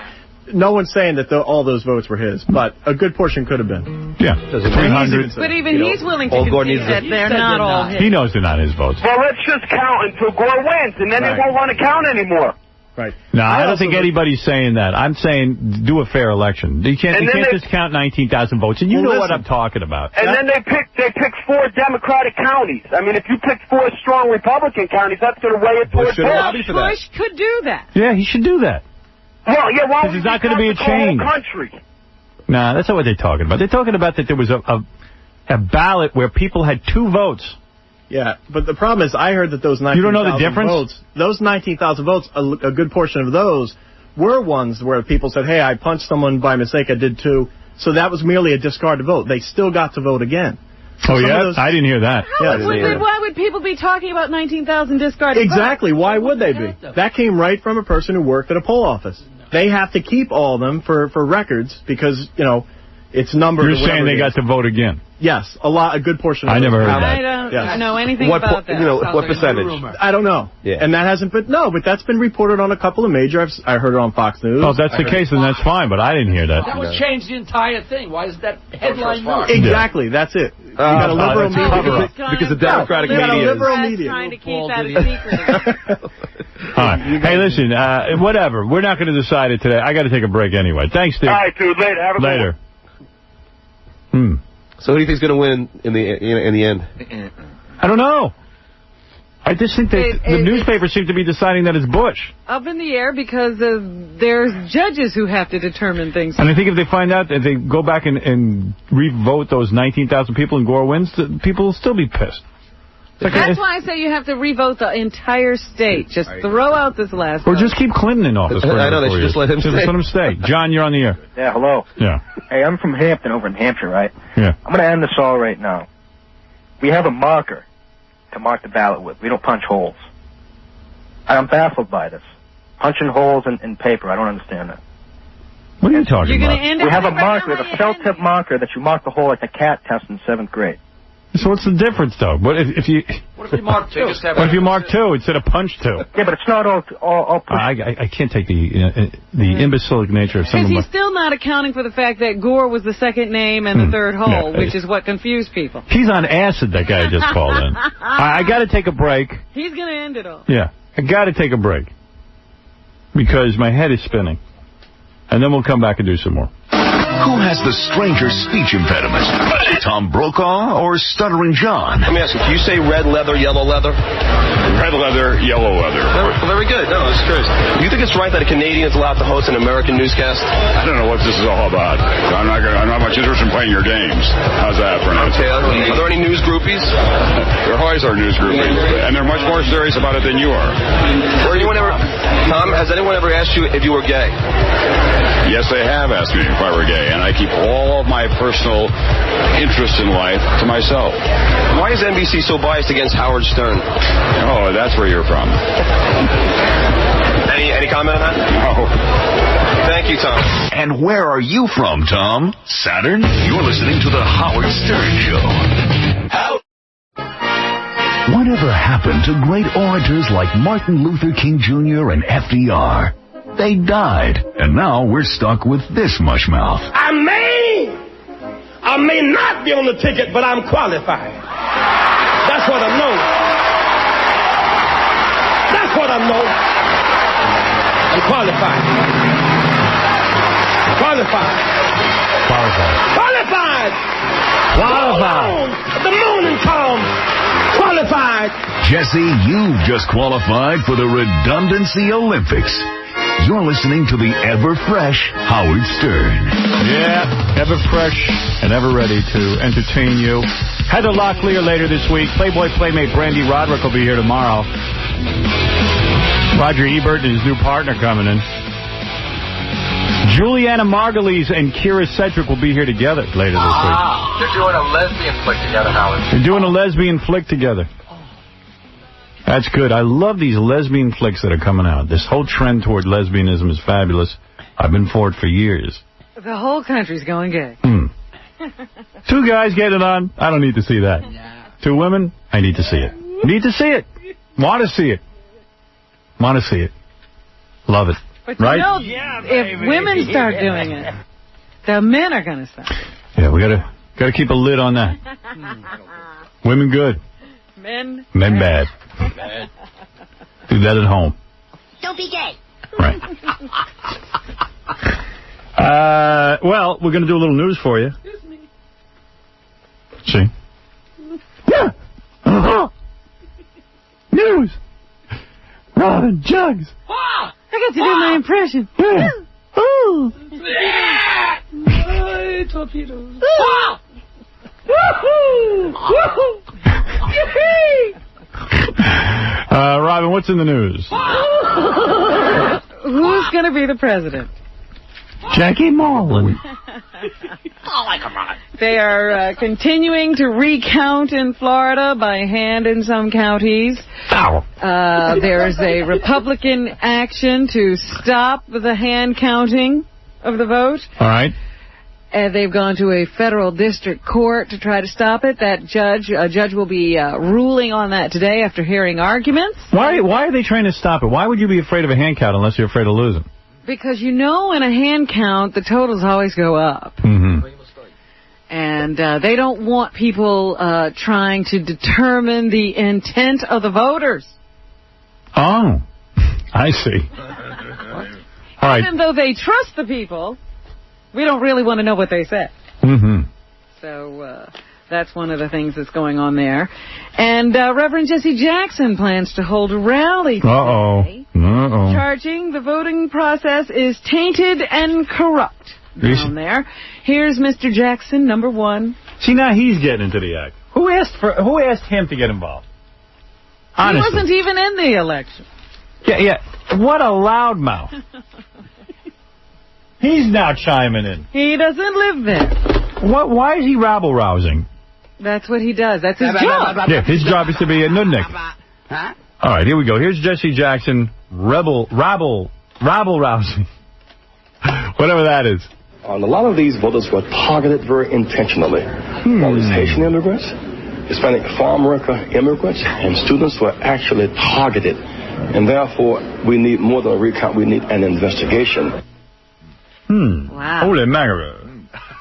no one's saying that all those votes were his, but a good portion could have been. Yeah, 300. But even he's willing to concede that they're not all his. He knows they're not his votes. Well, let's just count until Gore wins, and then they won't want to count anymore. Right. No, I don't think anybody's saying that. I'm saying do a fair election. You can't just count 19,000 votes, and you know what I'm talking about. And then they picked 4 Democratic counties. I mean, if you pick 4 strong Republican counties, that's going to weigh it towards Bush could do that. Yeah, he should do that. Well, yeah, why? Because there's not going to be a change. Country. Nah, that's not what they're talking about. They're talking about that there was a ballot where people had 2 votes. Yeah, but the problem is I heard that those 19,000 You don't know the difference? votes, those 19,000 votes, a good portion of those were ones where people said, hey, I punched someone by mistake, I did too. So that was merely a discarded vote. They still got to vote again. So I didn't hear that. Why would people be talking about 19,000 discarded votes? Exactly. Why would they be? That came right from a person who worked at a poll office. They have to keep all of them for records because, it's numbered. You're saying they got to vote again? Yes, a good portion of I never heard that. I don't know anything about that. What percentage? I don't know. Yeah. And that hasn't been, but that's been reported on a couple of major, I heard it on Fox News. Oh, if that's the case, then that's fine, but I didn't hear that. That would change the entire thing. Why is that headline news? Exactly, that's it. You got a liberal media. Because the Democratic media is trying to keep that a secret. All right. Hey, listen, whatever. We're not going to decide it today. I got to take a break anyway. Thanks, Steve. All right, dude. Later. Have a good one. So who do you think's going to win in the end? I don't know. I just think that the newspapers seem to be deciding that it's Bush. Up in the air because there's judges who have to determine things. And I think if they find out that they go back and re-vote those 19,000 people and Gore wins, people will still be pissed. That's why I say you have to revote the entire state. Just throw out this last Or vote. just keep Clinton in office. I know, they should just let him stay. Just let him stay. John, you're on the air. Yeah, hello. Yeah. Hey, I'm from Hampton over in Hampshire, right? Yeah. I'm going to end this all right now. We have a marker to mark the ballot with. We don't punch holes. I'm baffled by this. Punching holes in paper, I don't understand that. What are you talking about? We have a marker, we have a felt tip marker that you mark the hole like the CAT test in 7th grade. So what's the difference, though? What if you mark 2? What if you mark 2 instead of punch 2? Yeah, but it's not all push. I can't take the imbecilic nature of some Because of my... he's still not accounting for the fact that Gore was the second name and the third hole, which is what confused people. He's on acid, that guy just called in. I got to take a break. He's going to end it all. Yeah, I got to take a break. Because my head is spinning. And then we'll come back and do some more. Who has the stranger speech impediment? Tom Brokaw or Stuttering John? Let me ask you, do you say red leather, yellow leather? Red leather, yellow leather. Very good. No, it's curious. Do you think it's right that a Canadian is allowed to host an American newscast? I don't know what this is all about. I'm not much interested in playing your games. How's that for now? Okay. Are there any news groupies? There always are news groupies, and they're much more serious about it than you are. Tom, has anyone ever asked you if you were gay? Yes, they have asked me if I were gay, and I keep all of my personal interests in life to myself. Why is NBC so biased against Howard Stern? Oh, that's where you're from. Any comment on that? No. Thank you, Tom. And where are you from, Tom? Saturn? You're listening to The Howard Stern Show. Whatever happened to great orators like Martin Luther King Jr. and FDR? They died, and now we're stuck with this mushmouth. I may not be on the ticket, but I'm qualified. That's what I know. That's what I know. I'm qualified. Qualified. Qualified. The morning comes. Qualified. Jesse, you've just qualified for the Redundancy Olympics. You're listening to the ever-fresh Howard Stern. Yeah, ever-fresh and ever-ready to entertain you. Heather Locklear later this week. Playboy Playmate Brandy Roderick will be here tomorrow. Roger Ebert and his new partner coming in. Juliana Margulies and Kira Sedgwick will be here together later this week. They're doing a lesbian flick together, Howard. They're doing a lesbian flick together. That's good. I love these lesbian flicks that are coming out. This whole trend toward lesbianism is fabulous. I've been for it for years. The whole country's going gay. 2 guys getting it on. I don't need to see that. 2 women. I need to see it. Need to see it. Want to see it. Want to see it. Love it. But right? You know, if women start doing it, the men are going to stop. Yeah, we gotta keep a lid on that. Women good. Men bad. Do that at home. Don't be gay. Right. Well, we're going to do a little news for you. See? Yeah. News. Robin Jugs. I got to do my impression. Yeah. Ooh. Torpedoes. Robin, what's in the news? Who's going to be the president? Jackie Mullen. They are continuing to recount in Florida by hand in some counties. There's a Republican action to stop the hand counting of the vote. All right. They've gone to a federal district court to try to stop it. A judge will be ruling on that today after hearing arguments. Why are they trying to stop it? Why would you be afraid of a hand count unless you're afraid of losing? Because in a hand count, the totals always go up. Mm-hmm. And they don't want people trying to determine the intent of the voters. Oh, I see. All right. Even though they trust the people, we don't really want to know what they said. Mm-hmm. So that's one of the things that's going on there. And Reverend Jesse Jackson plans to hold a rally today, charging the voting process is tainted and corrupt down there. Here's Mr. Jackson, number 1. See, now he's getting into the act. Who asked him to get involved? Honestly. He wasn't even in the election. Yeah. What a loudmouth. He's now chiming in. He doesn't live there. Why is he rabble-rousing? That's what he does. That's his job. Yeah, his job is to be a nudnik. All right, here we go. Here's Jesse Jackson, rabble-rousing. Whatever that is. A lot of these voters were targeted very intentionally. All these Haitian immigrants, Hispanic farm worker immigrants, and students were actually targeted. And therefore, we need more than a recount. We need an investigation. Wow. Holy mackerel.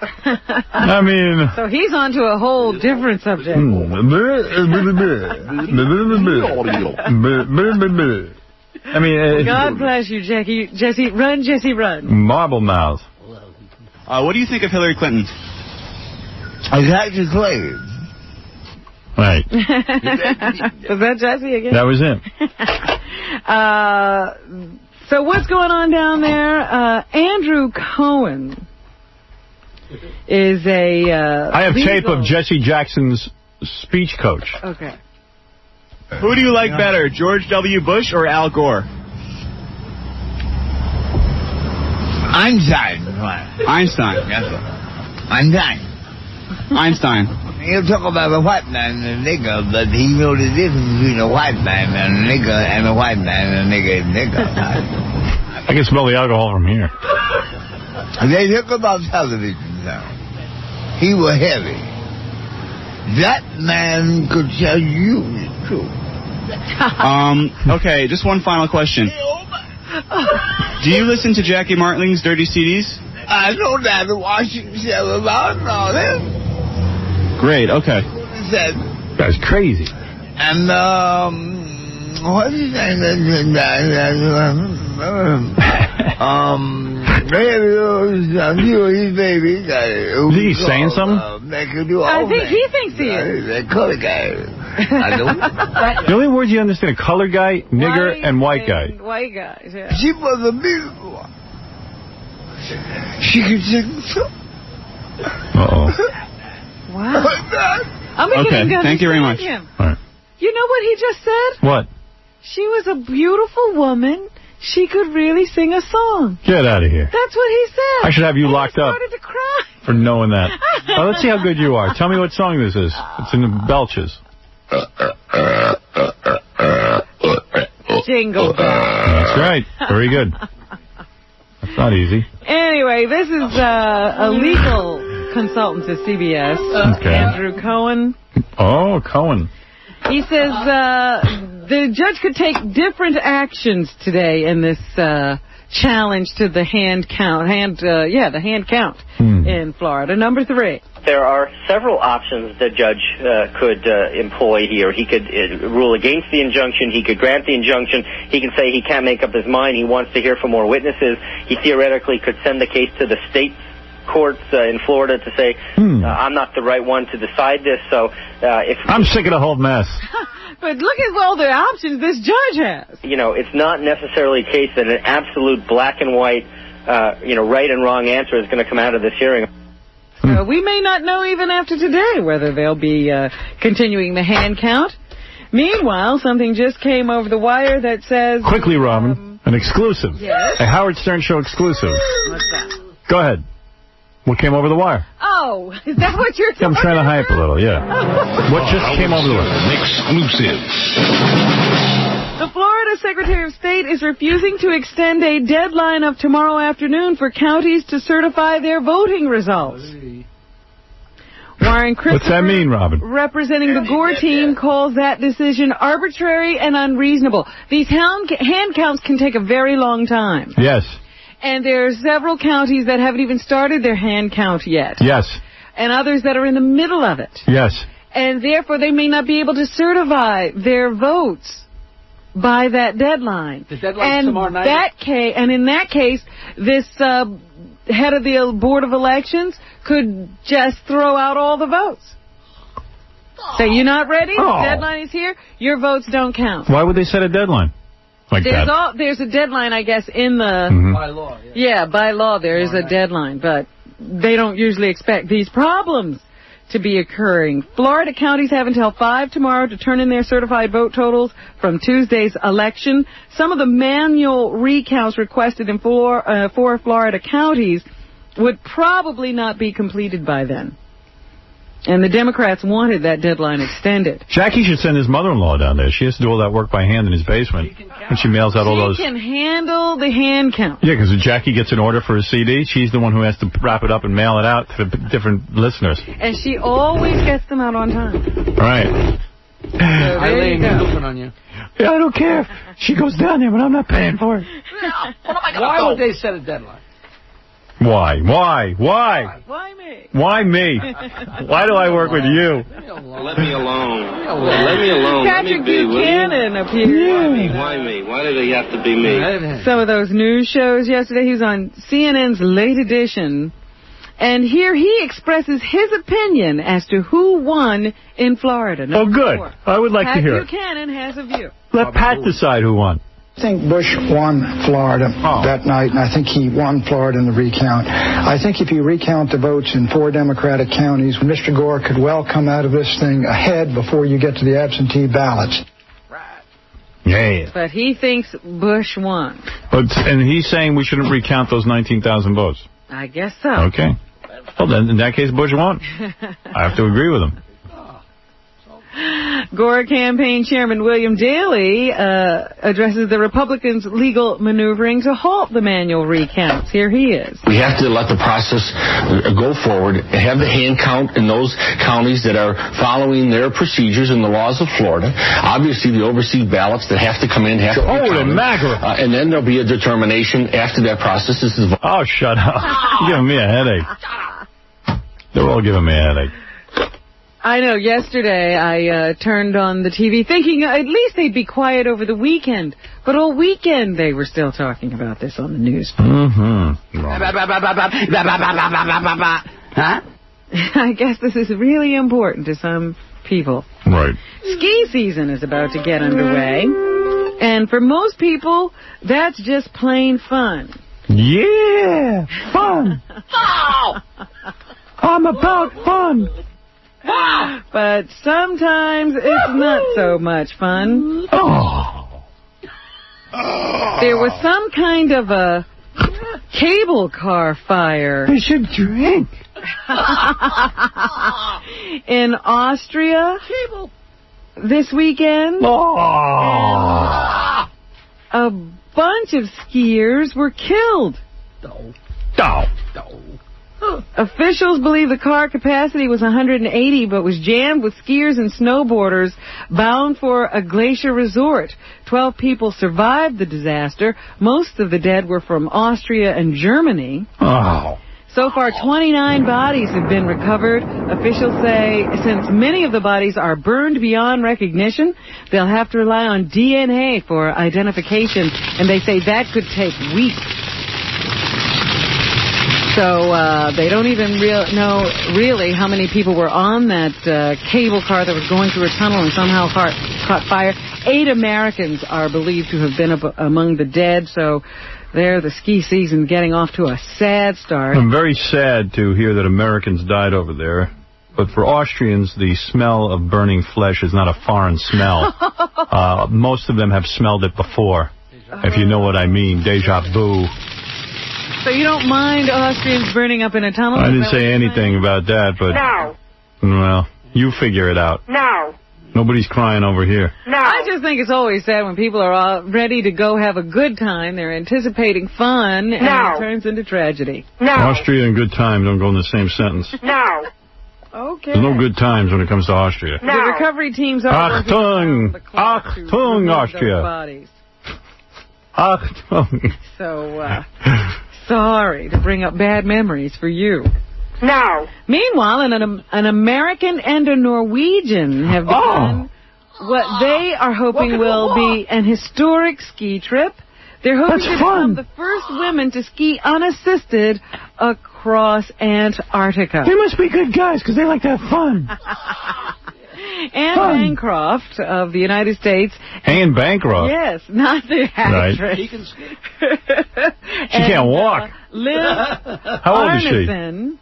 I mean... So he's on to a whole different subject. I mean... God bless you, Jesse. Run, Jesse, run. Marble mouth. What do you think of Hillary Clinton? Exactly, Clay. Right. Was that Jesse again? That was him. So what's going on down there? Andrew Cohen is a I have tape of Jesse Jackson's speech coach. Okay. Who do you like better, George W. Bush or Al Gore? Einstein. Einstein. Yes, sir. Einstein. You talk about a white man and a nigger, but he know the difference between a white man and a nigger and a white man and a nigger and nigger. I can smell the alcohol from here. They talk about television now. He was heavy. That man could tell you the truth. Okay, just one final question. Do you listen to Jackie Martling's Dirty CDs? I know that the Washington show about all that. Great, okay. That's crazy. And, what's his name? His baby. Is he saying something? I think he thinks he is. That color guy. The only words you understand are color guy, nigger, and white guy. White guys, yeah. She was a beautiful one. She could sing so. Uh-oh. Wow. I'm beginning to thank you very much. Him. All right. You know what he just said? What? She was a beautiful woman. She could really sing a song. Get out of here. That's what he said. I should have you locked up started to cry. for knowing that. Well, let's see how good you are. Tell me what song this is. It's in the belches. Jingle bell. That's right. Very good. That's not easy. Anyway, this is a legal consultant to CBS, Andrew Cohen. Oh, Cohen. He says the judge could take different actions today in this challenge to the hand count. The hand count in Florida. Number 3. There are several options the judge could employ here. He could rule against the injunction. He could grant the injunction. He can say he can't make up his mind. He wants to hear from more witnesses. He theoretically could send the case to the state courts in Florida to say, I'm not the right one to decide this. So if I'm sick of the whole mess. But look at all the options this judge has. You know, it's not necessarily a case that an absolute black and white, right and wrong answer is going to come out of this hearing. We may not know even after today whether they'll be continuing the hand count. Meanwhile, something just came over the wire that says... Quickly, Robin, an exclusive. Yes? A Howard Stern Show exclusive. What's that? Go ahead. What came over the wire? Oh, is that what you're talking I'm trying to hype a little, yeah. What just came over the wire? Exclusive. The Florida Secretary of State is refusing to extend a deadline of tomorrow afternoon for counties to certify their voting results. Warren Christopher, what's that mean, Robin? Representing the Gore team, calls that decision arbitrary and unreasonable. These hand counts can take a very long time. Yes. And there are several counties that haven't even started their hand count yet. Yes. And others that are in the middle of it. Yes. And therefore they may not be able to certify their votes by that deadline. The deadline's tomorrow night? And in that case, this head of the Board of Elections could just throw out all the votes. So you're not ready? Oh. The deadline is here. Your votes don't count. Why would they set a deadline like that? There's a deadline, I guess, in the... By law, Yeah, by law there is a deadline, but they don't usually expect these problems to be occurring. Florida counties have until 5 tomorrow to turn in their certified vote totals from Tuesday's election. Some of the manual recounts requested in 4 Florida counties would probably not be completed by then. And the Democrats wanted that deadline extended. Jackie should send his mother-in-law down there. She has to do all that work by hand in his basement. And she mails out all those... She can handle the hand count. Yeah, because if Jackie gets an order for a CD, she's the one who has to wrap it up and mail it out to different listeners. And she always gets them out on time. Right. So there you go. On you. Yeah, I don't care. She goes down there, but I'm not paying for it. Why would they set a deadline? Why? Why me? Why me? Why do I work with you? Let me alone. Let me alone. Patrick Buchanan appeared. Why me? Why do they have to be me? Some of those news shows yesterday. He was on CNN's Late Edition. And here he expresses his opinion as to who won in Florida. Oh, good. I would like to hear it. Pat Buchanan has a view. Let Pat decide who won. I think Bush won Florida that night, and I think he won Florida in the recount. I think if you recount the votes in 4 Democratic counties, Mr. Gore could well come out of this thing ahead before you get to the absentee ballots. Yeah. But he thinks Bush won. And he's saying we shouldn't recount those 19,000 votes. I guess so. Okay. Well, then, in that case, Bush won. I have to agree with him. Gore campaign chairman William Daley addresses the Republicans' legal maneuvering to halt the manual recounts. Here he is. We have to let the process go forward, have the hand count in those counties that are following their procedures and the laws of Florida. Obviously, the overseas ballots that have to come in have to be counted. And then there'll be a determination after that process. Oh, shut up. You're giving me a headache. They're all giving me a headache. I know, yesterday I turned on the TV thinking at least they'd be quiet over the weekend. But all weekend they were still talking about this on the news. Mm-hmm. Huh? I guess this is really important to some people. Right. Ski season is about to get underway. And for most people, that's just plain fun. Yeah! Fun! I'm about fun! But sometimes it's not so much fun. There was some kind of a cable car fire. They should drink. In Austria this weekend. A bunch of skiers were killed. Officials believe the car capacity was 180, but was jammed with skiers and snowboarders bound for a glacier resort. 12 people survived the disaster. Most of the dead were from Austria and Germany. So far, 29 bodies have been recovered. Officials say since many of the bodies are burned beyond recognition, they'll have to rely on DNA for identification, and they say that could take weeks. So they don't even know really how many people were on that cable car that was going through a tunnel and somehow caught fire. 8 Americans are believed to have been among the dead, so there the ski season getting off to a sad start. I'm very sad to hear that Americans died over there. But for Austrians, the smell of burning flesh is not a foreign smell. Most of them have smelled it before, if you know what I mean. Deja vu. So you don't mind Austrians burning up in a tunnel? I didn't say anything about that, but... No. Well, you figure it out. No. Nobody's crying over here. No. I just think it's always sad when people are all ready to go have a good time. They're anticipating fun, and it turns into tragedy. Austria and good times don't go in the same sentence. No. Okay. There's no good times when it comes to Austria. The recovery teams are working around the clock to remove Austria. those bodies. Achtung. So, sorry to bring up bad memories for you. No. Meanwhile, an American and a Norwegian have begun what they are hoping will be an historic ski trip. They're hoping to become the first women to ski unassisted across Antarctica. They must be good guys because they like to have fun. Anne Bancroft of the United States. Anne Bancroft? Yes, not the actress. Right. She can ski. She can't walk. Liz How old is she? Arneson.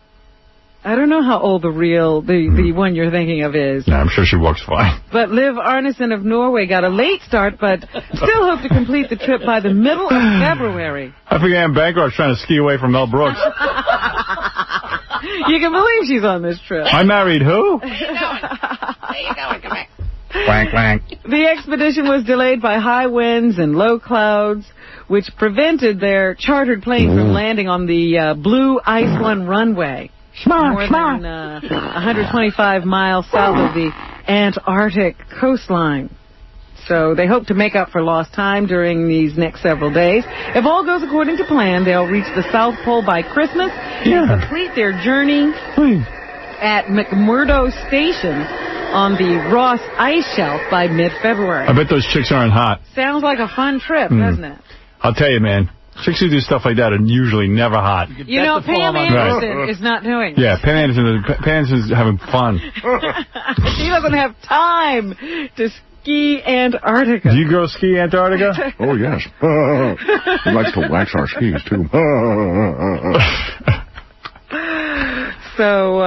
I don't know how old the one you're thinking of is. Yeah, I'm sure she walks fine. But Liv Arnesen of Norway got a late start, but still hope to complete the trip by the middle of February. I think Ann Bancroft's trying to ski away from Mel Brooks. You can believe she's on this trip. I married who? Where you going? Come back. Clank, clank. The expedition was delayed by high winds and low clouds, which prevented their chartered plane from landing on the Blue Ice One runway. More than 125 miles south of the Antarctic coastline. So they hope to make up for lost time during these next several days. If all goes according to plan, they'll reach the South Pole by Christmas and complete their journey at McMurdo Station on the Ross Ice Shelf by mid-February. I bet those chicks aren't hot. Sounds like a fun trip, doesn't it? I'll tell you, man. Chicks who do stuff like that are usually never hot. You know, Pam Anderson is not doing it. Yeah, Pam Anderson's having fun. She doesn't have time to ski Antarctica. Do you girls ski Antarctica? Oh, yes. He likes to wax our skis, too. So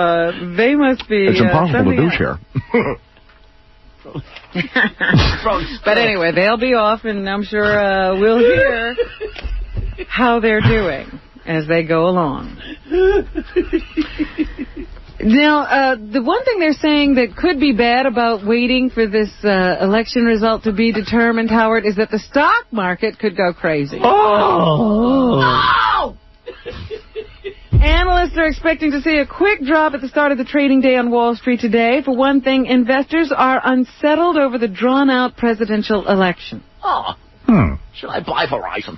they must be... It's impossible to douche here. But anyway, they'll be off, and I'm sure we'll hear how they're doing as they go along. Now, the one thing they're saying that could be bad about waiting for this election result to be determined, Howard, is that the stock market could go crazy. Oh! Analysts are expecting to see a quick drop at the start of the trading day on Wall Street today. For one thing, investors are unsettled over the drawn-out presidential election. Should I buy Verizon?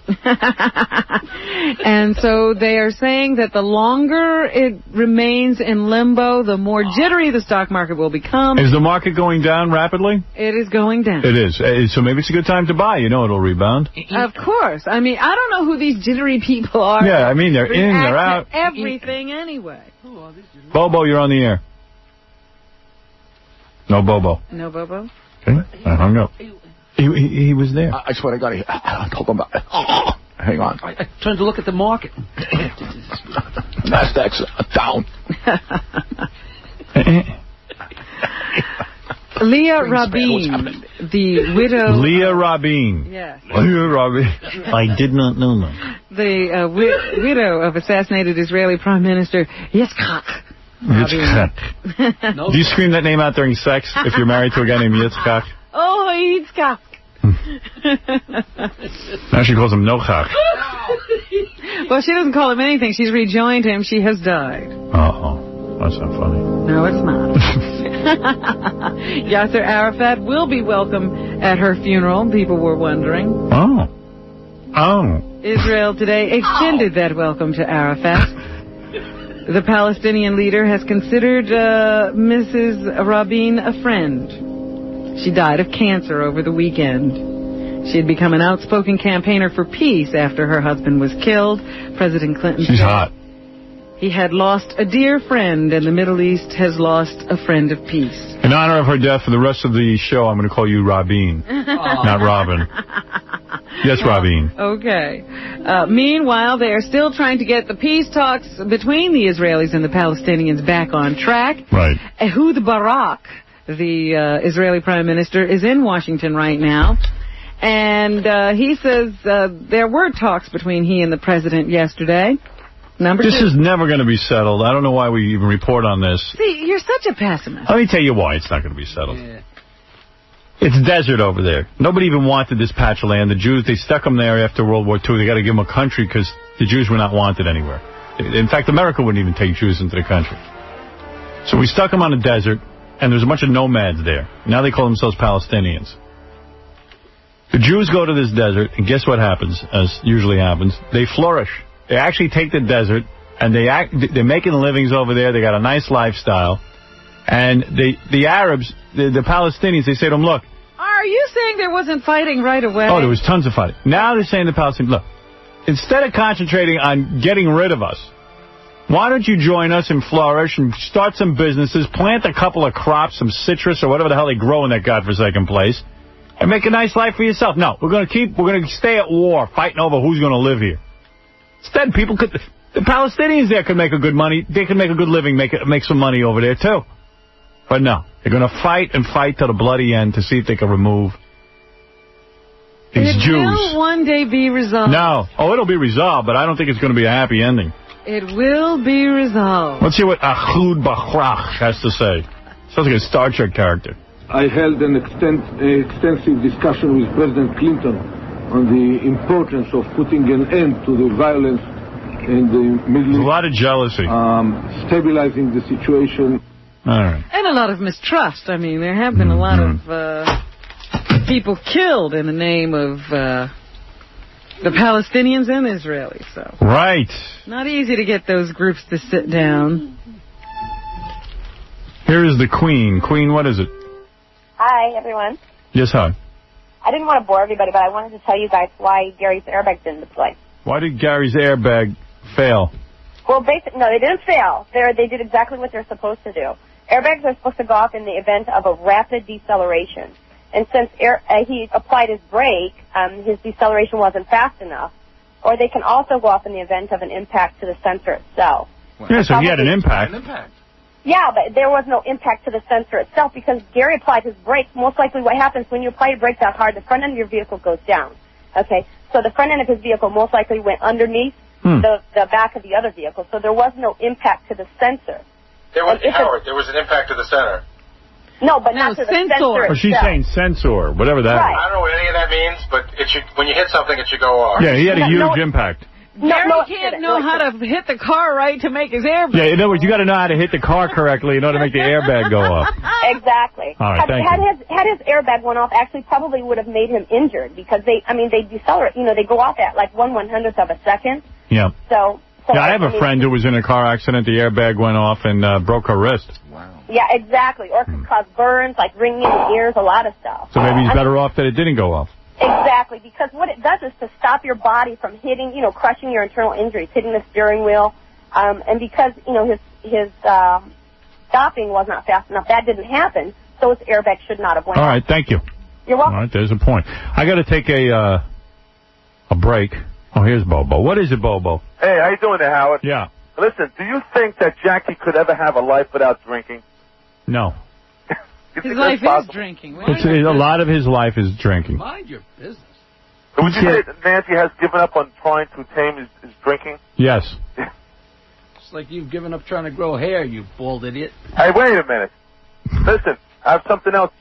And so they are saying that the longer it remains in limbo, the more jittery the stock market will become. Is the market going down rapidly? It is going down. It is. So maybe it's a good time to buy. You know it'll rebound. Of course. I mean, I don't know who these jittery people are. Yeah, I mean, they're in, they're out. Everything anyway. Bobo, you're on the air. No Bobo. No Bobo? Okay, I hung up. He was there. I swear to God, I told him about it. Hang on. I turned to look at the market. Nasdaq's down. Leah Rabin, the widow... Leah Rabin. Yes. Leah Rabin. I did not know that. The widow of assassinated Israeli Prime Minister Yitzhak. Yitzhak. Do you scream that name out during sex if you're married to a guy named Yitzhak? Oh, Yitzhak. Now she calls him Nochak. Well, she doesn't call him anything. She's rejoined him. She has died. Uh-oh. That's not funny. No, it's not. Yasser Arafat will be welcome at her funeral, people were wondering. Oh. Israel today extended that welcome to Arafat. The Palestinian leader has considered Mrs. Rabin a friend. She died of cancer over the weekend. She had become an outspoken campaigner for peace after her husband was killed. President Clinton She's hot. He had lost a dear friend, and the Middle East has lost a friend of peace. In honor of her death, for the rest of the show, I'm going to call you Rabin, not Robin. Yes, Rabin. Okay. Meanwhile, they are still trying to get the peace talks between the Israelis and the Palestinians back on track. Right. Ehud Barak, the Israeli Prime Minister, is in Washington right now. And he says there were talks between he and the president yesterday. This is never going to be settled. I don't know why we even report on this. See, you're such a pessimist. Let me tell you why it's not going to be settled. Yeah. It's desert over there. Nobody even wanted this patch of land. The Jews, they stuck them there after World War II. They got to give them a country because the Jews were not wanted anywhere. In fact, America wouldn't even take Jews into the country. So we stuck them on a desert, and there's a bunch of nomads there. Now they call themselves Palestinians. The Jews go to this desert, and guess what happens, as usually happens? They flourish. They actually take the desert, and they're making livings over there. They got a nice lifestyle. And the Arabs, the Palestinians, they say to them, look. Are you saying there wasn't fighting right away? Oh, there was tons of fighting. Now they're saying to the Palestinians, look, instead of concentrating on getting rid of us, why don't you join us and flourish and start some businesses, plant a couple of crops, some citrus or whatever the hell they grow in that godforsaken place, and make a nice life for yourself. No, we're going to stay at war, fighting over who's going to live here. Instead, The Palestinians there could make a good money. They could make a good living, make some money over there, too. But no, they're going to fight and fight till the bloody end to see if they can remove these Jews. It will one day be resolved. No. Oh, it'll be resolved, but I don't think it's going to be a happy ending. It will be resolved. Let's hear what Ahud Bahrach has to say. Sounds like a Star Trek character. I held an extensive discussion with President Clinton on the importance of putting an end to the violence in the Middle East. There's a lot of jealousy. Stabilizing the situation. All right. And a lot of mistrust. I mean, there have been a lot of people killed in the name of the Palestinians and Israelis. So right. Not easy to get those groups to sit down. Here is the Queen. Queen, what is it? Hi, everyone. Yes, hi. I didn't want to bore everybody, but I wanted to tell you guys why Gary's airbag didn't deploy. Why did Gary's airbag fail? Well, no, they didn't fail. They did exactly what they're supposed to do. Airbags are supposed to go off in the event of a rapid deceleration. And since he applied his brake, his deceleration wasn't fast enough. Or they can also go off in the event of an impact to the sensor itself. Yeah, so he had an impact. Yeah, but there was no impact to the sensor itself because Gary applied his brake. Most likely what happens when you apply your brake that hard, the front end of your vehicle goes down. Okay, so the front end of his vehicle most likely went underneath the back of the other vehicle. So there was no impact to the sensor. There was, Howard, there was an impact to the center. No, but not to the sensor itself. Oh, she's saying sensor, whatever that is. I don't know what any of that means, but it should, when you hit something, it should go off. Yeah, he had a huge impact. Gary can't know how to hit the car right to make his airbag. Yeah, in other words, you got to know how to hit the car correctly in order to make the airbag go off. Exactly. All right, thank you. Had his airbag went off, actually probably would have made him injured because they decelerate. You know, they go off at like 1/100th of a second. Yeah. So yeah, I have a friend who was in a car accident. The airbag went off and broke her wrist. Wow. Yeah, exactly. Or could cause burns, like ringing in the ears, a lot of stuff. So maybe he's better off that it didn't go off. Exactly, because what it does is to stop your body from hitting, crushing your internal injuries, hitting the steering wheel, and because, his stopping was not fast enough, that didn't happen, so his airbag should not have went All right, thank you. You're welcome. All right, there's a point. I got to take a break. Oh, here's Bobo. What is it, Bobo? Hey, how you doing there, Howard? Yeah. Listen, do you think that Jackie could ever have a life without drinking? No. His life is drinking. A lot of his life is drinking. Mind your business. So would you say that Nancy has given up on trying to tame his drinking? Yes. It's like you've given up trying to grow hair, you bald idiot. Hey, wait a minute. Listen, I have something else.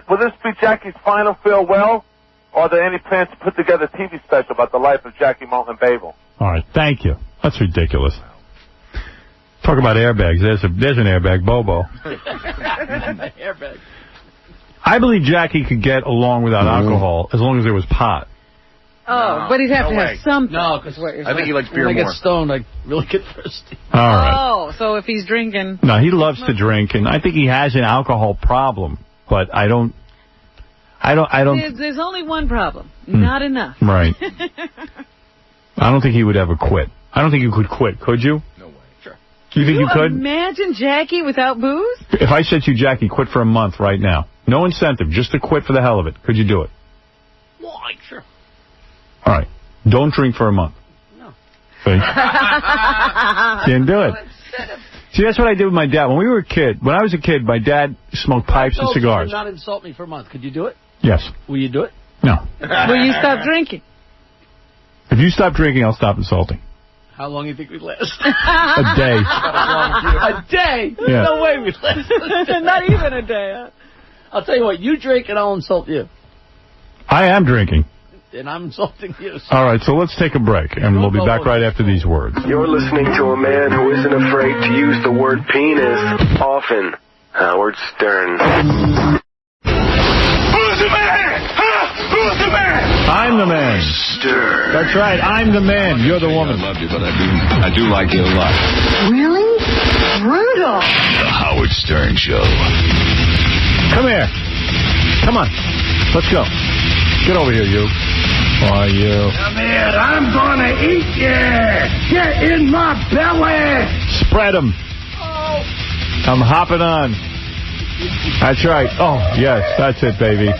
Will this be Jackie's final farewell? Or are there any plans to put together a TV special about the life of Jackie Moulton Babel? All right, thank you. That's ridiculous. Talk about airbags. There's an airbag, Bobo. Airbag. I believe Jackie could get along without alcohol as long as there was pot. Oh, but he'd have to have something. No, because I think he likes beer when more. I get stoned, I really get thirsty. All right. Oh, so if he's drinking... No, he loves to drink, and I think he has an alcohol problem, but I don't... There's only one problem. Not enough. Right. I don't think he would ever quit. I don't think you could quit, could you? No way. Sure. You think you could? Imagine Jackie without booze? If I said to you, Jackie, quit for a month right now, no incentive, just to quit for the hell of it, could you do it? Why? Sure. All right. Don't drink for a month. No. See? Can't do it. See, that's what I did with my dad. When I was a kid, my dad smoked pipes and cigars. You not insult me for a month. Could you do it? Yes. Will you do it? No. Will you stop drinking? If you stop drinking, I'll stop insulting. How long do you think we'd last? A day. A day? There's Yeah. no way we'd last. Not even a day, huh? I'll tell you what, you drink and I'll insult you. I am drinking. And I'm insulting you. So. All right, so let's take a break, and we'll be back right after these words. You're listening to a man who isn't afraid to use the word penis often. Howard Stern. Who's the man? Huh? Who's the man? I'm the man. Stern. That's right, I'm the man. You're the woman. I love you, but I do like you a lot. Really? Brutal. The Howard Stern Show. Come here. Come on. Let's go. Get over here, you. Why, you? Come here, I'm gonna eat you! Get in my belly! Spread them. Oh. I'm hopping on. That's right. Oh, yes, that's it, baby.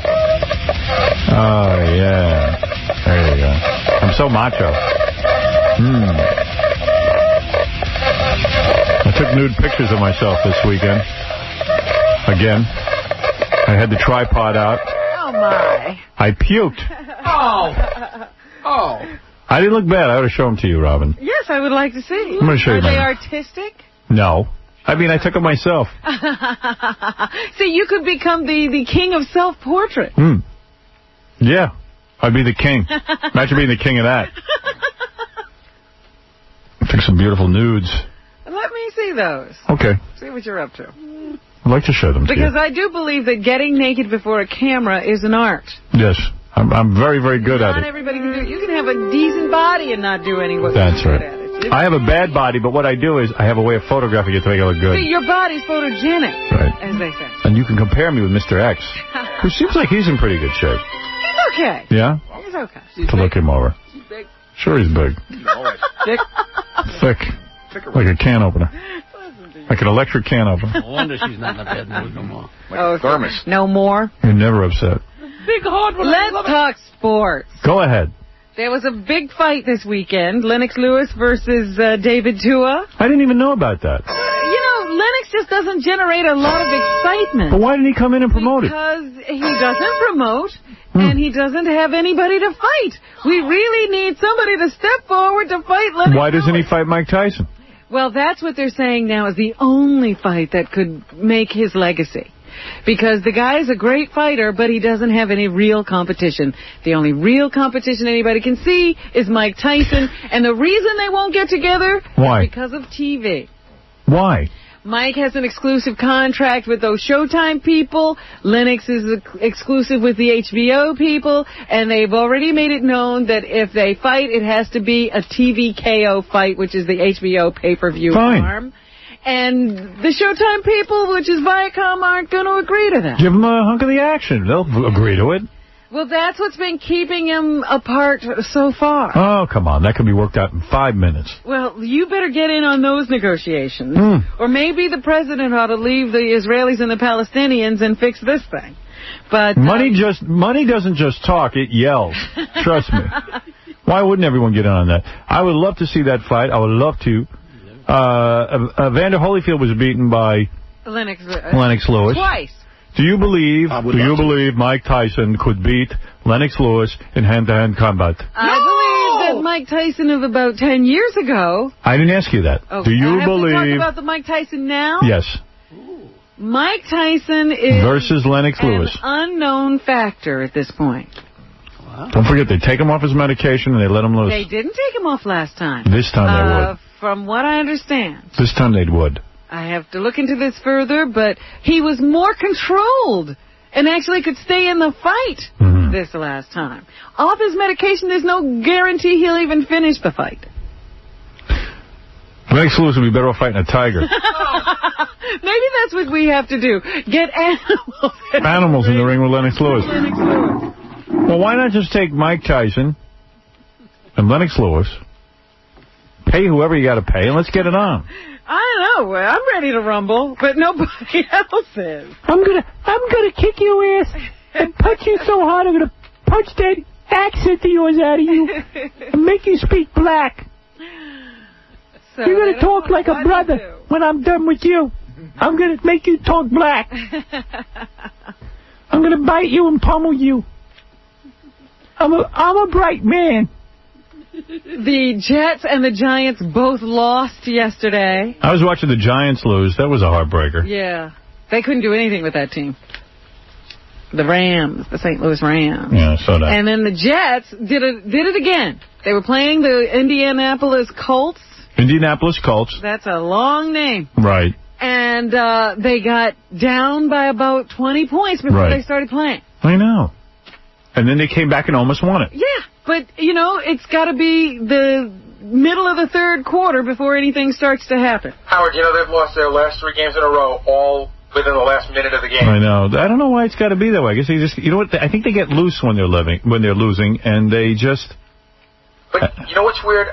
Oh, yeah. There you go. I'm so macho. nude pictures of myself this weekend. Again. I had the tripod out. Oh, my. I puked. Oh. I didn't look bad. I ought to show them to you, Robin. Yes, I would like to see. I'm going to show you Are they mine. artistic? No. I mean, I took them myself. See, you could become the king of self-portrait. Yeah. I'd be the king. Imagine being the king of that. I took some beautiful nudes. Let me see those. Okay. See what you're up to. I'd like to show them to you. Because I do believe that getting naked before a camera is an art. Yes. I'm very, very good at Not it. everybody can do it. You can have a decent body and not do any work. That's right. I have a bad body, but what I do is I have a way of photographing it to make it look good. See, your body's photogenic, Right. as they say. And you can compare me with Mr. X, who seems like he's in pretty good shape. He's okay. Yeah? He's okay. To look him over. He's big. Sure he's big. Thick. Thick. Like a can opener. Like an electric can opener. No wonder she's not in a bad mood no more. Like a thermos. No more? You're never upset. Big hard one. Let's talk sports. Go ahead. There was a big fight this weekend. Lennox Lewis versus David Tua. I didn't even know about that. You know, Lennox just doesn't generate a lot of excitement. But why didn't he come in and promote it? Because he doesn't promote, and he doesn't have anybody to fight. We really need somebody to step forward to fight Lennox Why doesn't Lewis. he fight Mike Tyson? Well, that's what they're saying now is the only fight that could make his legacy. Because the guy is a great fighter, but he doesn't have any real competition. The only real competition anybody can see is Mike Tyson. And the reason they won't get together Why? is because of TV. Why? Mike has an exclusive contract with those Showtime people. Lennox is exclusive with the HBO people. And they've already made it known that if they fight, it has to be a TVKO fight, which is the HBO pay-per-view arm. And the Showtime people, which is Viacom, aren't going to agree to that. Give him a hunk of the action. They'll agree to it. Well, that's what's been keeping them apart so far. Oh, come on. That can be worked out in 5 minutes. Well, you better get in on those negotiations. Or maybe the president ought to leave the Israelis and the Palestinians and fix this thing. But money doesn't just talk, it yells. Trust me. Why wouldn't everyone get in on that? I would love to see that fight. I would love to. Evander Holyfield was beaten by Lennox Lewis. Twice. Do you believe Mike Tyson could beat Lennox Lewis in hand-to-hand combat? I believe that Mike Tyson of about 10 years ago. I didn't ask you that. Oh, Do you I have believe... to talk about the Mike Tyson now? Yes. Mike Tyson is versus Lennox Lewis. An unknown factor at this point. Don't forget, they take him off his medication and they let him loose. They didn't take him off last time. This time they would. From what I understand. This time they would. I have to look into this further, but he was more controlled and actually could stay in the fight this last time. Off his medication, there's no guarantee he'll even finish the fight. Lennox Lewis would be better off fighting a tiger. Maybe that's what we have to do. Get animals in the ring with Lennox Lewis. Well, why not just take Mike Tyson and Lennox Lewis, pay whoever you got to pay, and let's get it on. I don't know. I'm ready to rumble, but nobody else is. I'm gonna kick your ass and punch you so hard I'm gonna punch that accent of yours out of you and make you speak black. So you're gonna talk like a brother when I'm done with you. I'm gonna make you talk black. I'm gonna bite you and pummel you. I'm a bright man. The Jets and the Giants both lost yesterday. I was watching the Giants lose. That was a heartbreaker. Yeah. They couldn't do anything with that team. The Rams, the St. Louis Rams. Yeah, I saw that. And then the Jets did it again. They were playing the Indianapolis Colts. Indianapolis Colts. That's a long name. Right. And they got down by about 20 points before they started playing. I know. And then they came back and almost won it. Yeah, but, you know, it's got to be the middle of the third quarter before anything starts to happen. Howard, you know, they've lost their last 3 games in a row, all within the last minute of the game. I know. I don't know why it's got to be that way. I guess they just, you know what, I think they get loose when they're losing, and they just... But you know what's weird?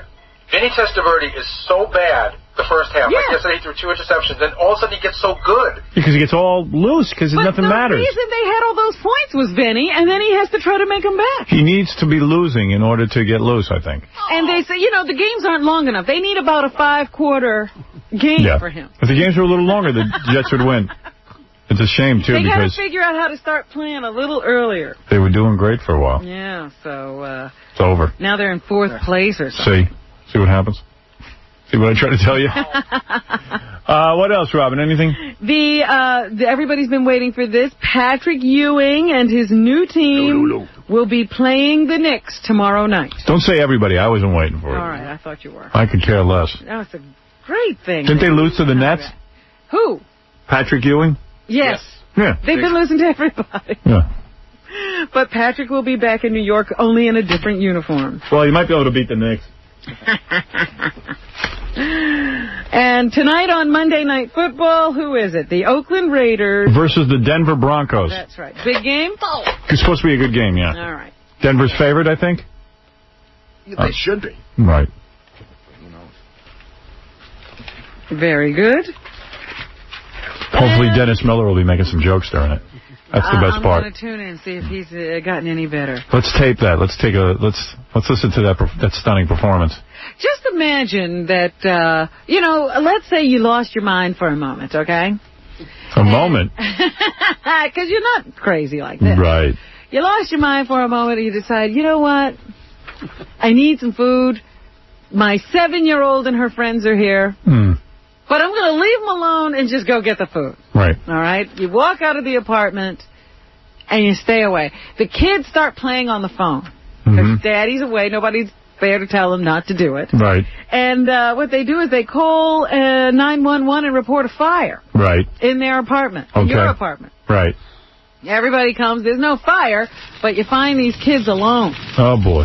Vinny Testaverde is so bad the first half. Yeah. Like yesterday he threw 2 interceptions, then all of a sudden he gets so good. Because he gets all loose, because nothing matters. The reason they had all those points was Vinny, and then he has to try to make them back. He needs to be losing in order to get loose, I think. And they say, you know, the games aren't long enough. They need about a 5-quarter game for him. If the games were a little longer, the Jets would win. It's a shame, too, they because... They got to figure out how to start playing a little earlier. They were doing great for a while. Yeah, so... it's over. Now they're in 4th place or something. See what happens? See what I try to tell you? What else, Robin? Anything? Everybody's been waiting for this. Patrick Ewing and his new team will be playing the Knicks tomorrow night. Don't say everybody. I wasn't waiting for it. All right, I thought you were. I could care less. That was a great thing. Didn't they lose to the Nets? Who? Patrick Ewing? Yes. Yeah. They've been losing to everybody. Yeah. But Patrick will be back in New York, only in a different uniform. Well, he might be able to beat the Knicks. And tonight on Monday Night Football, who is it? The Oakland Raiders. Versus the Denver Broncos. That's right. Big game? It's supposed to be a good game, yeah. All right. Denver's favored, I think? They should be. Right. Very good. Hopefully Dennis Miller will be making some jokes during it. That's the best part. I'm going to tune in and see if he's gotten any better. Let's tape that. Let's listen to that stunning performance. Just imagine that, let's say you lost your mind for a moment, okay? A moment? Because you're not crazy like this. Right. You lost your mind for a moment and you decide, you know what? I need some food. My 7-year-old and her friends are here. But I'm going to leave them alone and just go get the food. Right. All right? You walk out of the apartment and you stay away. The kids start playing on the phone. Because Daddy's away. Nobody's there to tell them not to do it. Right. And what they do is they call 911 and report a fire. Right. In their apartment. In your apartment. Right. Everybody comes. There's no fire, but you find these kids alone. Oh, boy.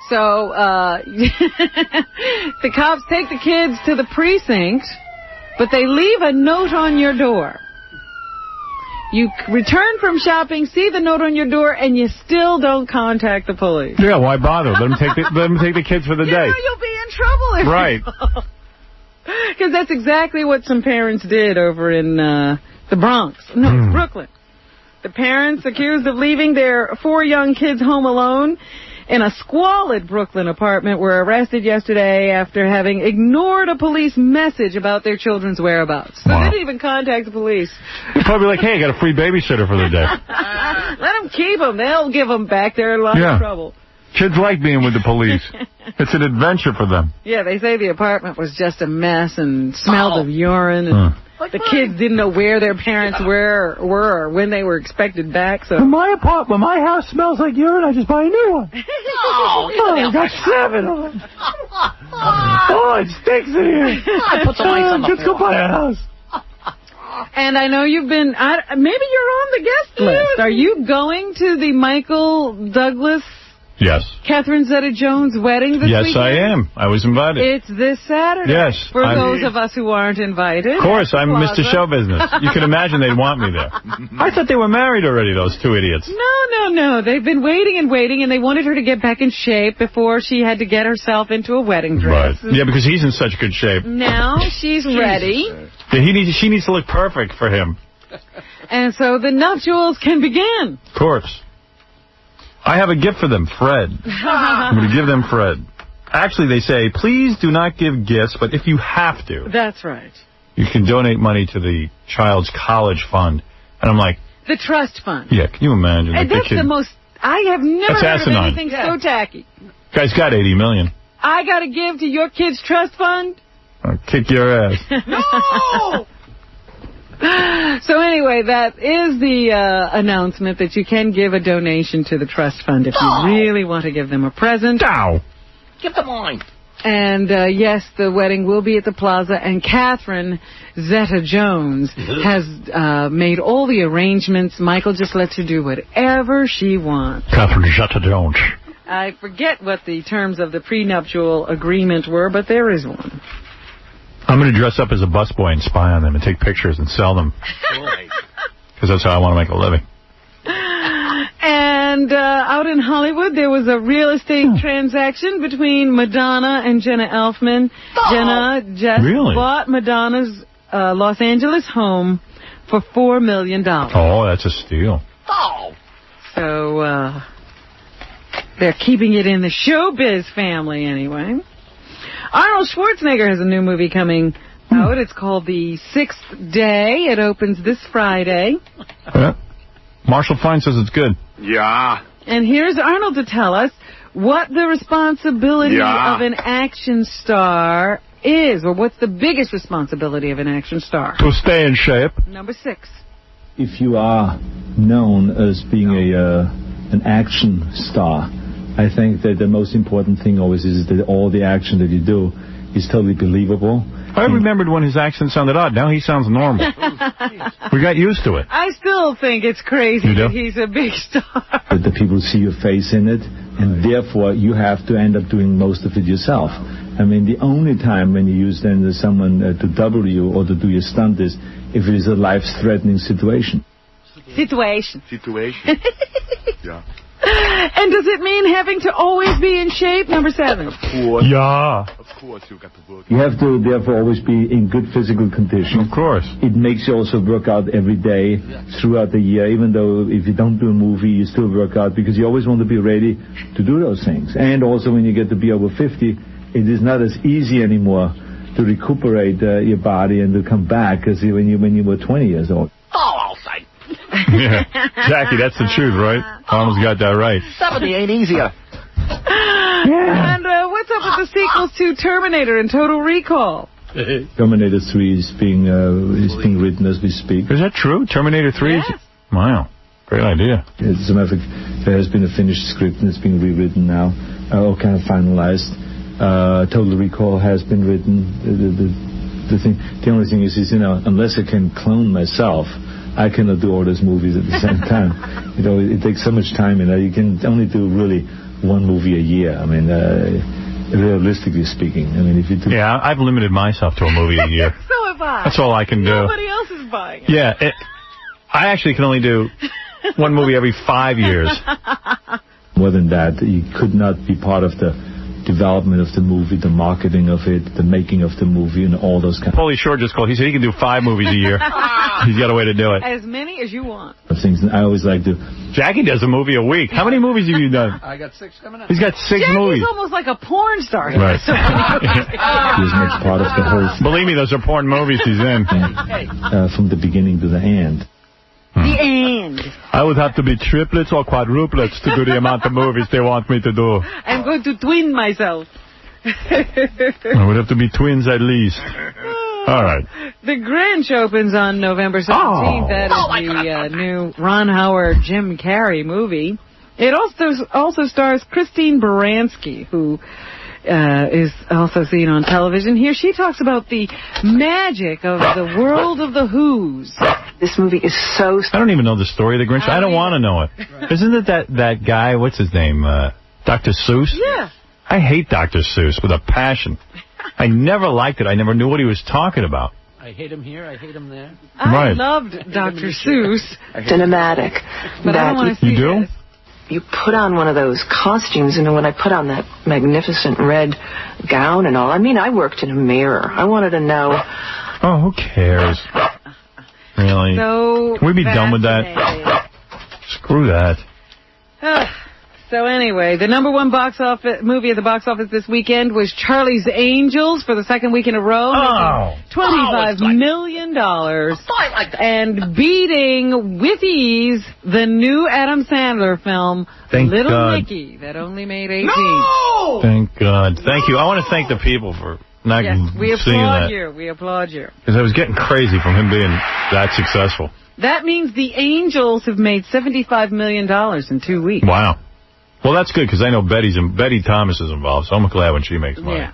So the cops take the kids to the precinct, but they leave a note on your door. You return from shopping, see the note on your door, and you still don't contact the police. Yeah, why bother? Let them take the kids for the day. You'll be in trouble if right. Because that's exactly what some parents did over in the Bronx. No, it's Brooklyn. The parents accused of leaving their 4 young kids home alone in a squalid Brooklyn apartment were arrested yesterday after having ignored a police message about their children's whereabouts. So they didn't even contact the police. You're probably like, hey, I got a free babysitter for the day. Let them keep them. They'll give them back. They're in a lot of trouble. Kids like being with the police. It's an adventure for them. Yeah, they say the apartment was just a mess and smelled of urine. And the kids didn't know where their parents were or when they were expected back. So when my house smells like urine, I just buy a new one. I got 7 of them. It stinks in here. I put some ice on the Let's go buy a house. And I know you've been, maybe you're on the guest list. Are you going to the Michael Douglas, yes, Catherine Zeta-Jones wedding this weekend? Yes, I am. I was invited. It's this Saturday. Yes. For those of us who aren't invited. Of course, I'm Mr. Show Business. You can imagine they'd want me there. I thought they were married already, those 2 idiots. No. They've been waiting and waiting, and they wanted her to get back in shape before she had to get herself into a wedding dress. Right. Yeah, because he's in such good shape. Now she's ready. She needs to look perfect for him. And so the nuptials can begin. Of course. I have a gift for them, Fred. I'm going to give them Fred. Actually, they say, please do not give gifts, but if you have to. That's right. You can donate money to the child's college fund. And I'm like... The trust fund. Yeah, can you imagine? And that's the most... I have never heard of anything so tacky. Guy's got $80 million. I got to give to your kid's trust fund? I'll kick your ass. No! So anyway, that is the announcement that you can give a donation to the trust fund if you really want to give them a present. Give them mine. And yes, the wedding will be at the Plaza, and Catherine Zeta-Jones has made all the arrangements. Michael just lets her do whatever she wants. Catherine Zeta-Jones. I forget what the terms of the prenuptial agreement were, but there is one. I'm going to dress up as a busboy and spy on them and take pictures and sell them. Because that's how I want to make a living. And out in Hollywood, there was a real estate transaction between Madonna and Jenna Elfman. Jenna just bought Madonna's Los Angeles home for $4 million. Oh, that's a steal. So they're keeping it in the showbiz family anyway. Arnold Schwarzenegger has a new movie coming out. It's called The Sixth Day. It opens this Friday. Yeah. Marshall Fine says it's good. Yeah. And here's Arnold to tell us what the responsibility of an action star is, or what's the biggest responsibility of an action star? To stay in shape. Number 6. If you are known as being an action star, I think that the most important thing always is that all the action that you do is totally believable. I remembered when his accent sounded odd. Now he sounds normal. We got used to it. I still think it's crazy that he's a big star. That the people see your face in it, and therefore you have to end up doing most of it yourself. I mean, the only time when you use then someone to double you or to do your stunt is if it is a life-threatening situation. Situation. Yeah. And does it mean having to always be in shape? Number 7. Of course. Yeah. Of course, you've got to work. You have to, therefore, always be in good physical condition. Of course. It makes you also work out every day throughout the year. Even though if you don't do a movie, you still work out because you always want to be ready to do those things. And also when you get to be over 50, it is not as easy anymore to recuperate your body and to come back as when you were 20 years old. Oh, I'll say. Yeah. Jackie, that's the truth, right? Almost got that right. 70 ain't easier. And what's up with the sequels to Terminator and Total Recall? Terminator 3 is being written as we speak. Is that true? Terminator 3? Yes. Wow. Great idea. As a matter of fact, there has been a finished script and it's being rewritten now, all kind of finalized. Total Recall has been written. The only thing is, unless I can clone myself, I cannot do all those movies at the same time. It takes so much time, you can only do really one movie a year. I mean, realistically speaking. I mean, if you do... Yeah, I've limited myself to a movie a year. So have I. That's all I can do. Nobody else is buying it. Yeah, I actually can only do one movie every 5 years. More than that, you could not be part of the development of the movie, the marketing of it, the making of the movie, and all those kinds Paulie Shore just called. He said he can do 5 movies a year. He's got a way to do it. As many as you want. of things. And I always like to... Jackie does a movie a week. How many movies have you done? I got 6 coming up. He's got 6 movies. Jackie's almost like a porn star. Right. He's much part of the whole... Believe me, those are porn movies he's in. From the beginning to the end. The end. I would have to be triplets or quadruplets to do the amount of movies they want me to do. I'm going to twin myself. I would have to be twins at least. All right. The Grinch opens on November 17th. Oh. That is the new Ron Howard, Jim Carrey movie. It also stars Christine Baranski, who is also seen on television. Here she talks about the magic of the world of the Who's. This movie is so... I don't even know the story of the Grinch. I don't want to know it. Right. Isn't it that guy, what's his name, Dr. Seuss? Yeah. I hate Dr. Seuss with a passion. I never liked it. I never knew what he was talking about. I hate him here. I hate him there. I loved Dr. Seuss. Cinematic. But I don't want to see You do? this. You put on one of those costumes, and when I put on that magnificent red gown and all, I mean, I worked in a mirror. I wanted to know... Oh, who cares? Really? So Can we be done with that? Screw that. So anyway, the number one movie at the box office this weekend was Charlie's Angels for the second week in a row. $25 million. And beating with ease the new Adam Sandler film, Thank Little God. Nicky, that only made 18. No! Thank God. Thank you. I want to thank the people for not We seeing applaud that. you. We applaud you. Because I was getting crazy from him being that successful. That means the Angels have made $75 million in 2 weeks. Wow. Well, that's good, because I know Betty Thomas is involved, so I'm glad when she makes money. Yeah.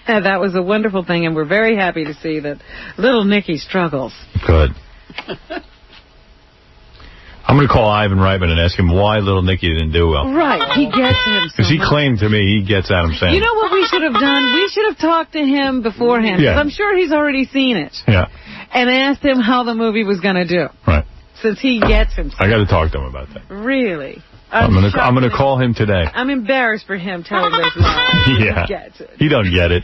That was a wonderful thing, and we're very happy to see that Little Nicky struggles. Good. I'm going to call Ivan Reitman and ask him why Little Nicky didn't do well. Right, he gets him so Because he much. claimed to me he gets Adam Sandler. You know what we should have done? We should have talked to him beforehand, because Yeah. I'm sure he's already seen it, Yeah, and asked him how the movie was going to do. right. Since he gets him. I got to talk to him about that. Really? I'm going to call him today. I'm embarrassed for him telling those lies. Yeah. He gets it. He don't get it.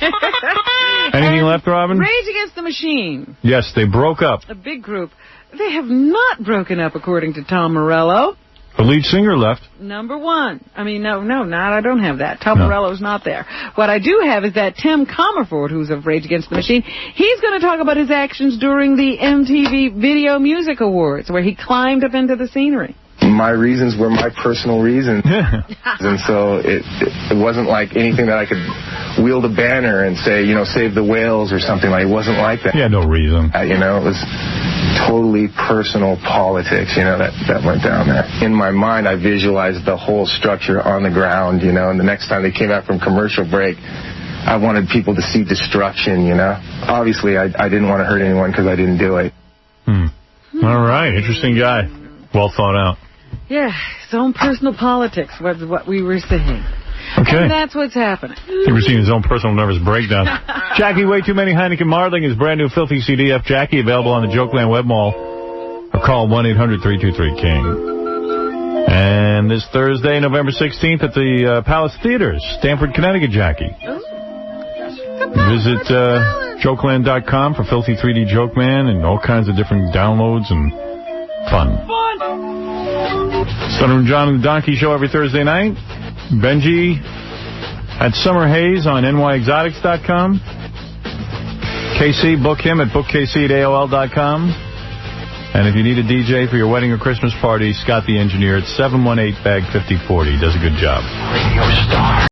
Anything left, Robin? Rage Against the Machine, Yes, they broke up. a big group. They have not broken up, according to Tom Morello. The lead singer left. Number one. I mean, no, I don't have that. Tom Morello's not there. What I do have is that Tim Comerford, who's of Rage Against the Machine, he's going to talk about his actions during the MTV Video Music Awards, where he climbed up into the scenery. My reasons were my personal reasons. And so it wasn't like anything that I could wield a banner and say, save the whales or something. Like, it wasn't like that. Yeah, no reason. It was totally personal politics, that went down there. In my mind, I visualized the whole structure on the ground, and the next time they came out from commercial break, I wanted people to see destruction, Obviously, I didn't want to hurt anyone because I didn't do it. All right, interesting guy. Well thought out. Yeah, his own personal politics was what we were saying. Okay. And that's what's happening. He was seeing his own personal nervous breakdown. Jackie, Way Too Many Heineken Marling is brand new Filthy CD. F. Jackie, available on the Jokeland Web Mall. Or call 1-800-323-KING. And this Thursday, November 16th at the Palace Theaters, Stamford, Connecticut, Jackie. Visit Jokeland.com for Filthy 3D Joke Man and all kinds of different downloads and fun. Stunner and John and the Donkey Show every Thursday night. Benji at Summer Haze on nyexotics.com. KC, book him at bookkc@aol.com. And if you need a DJ for your wedding or Christmas party, Scott the Engineer at 718-BAG-5040. Does a good job. Radio Star.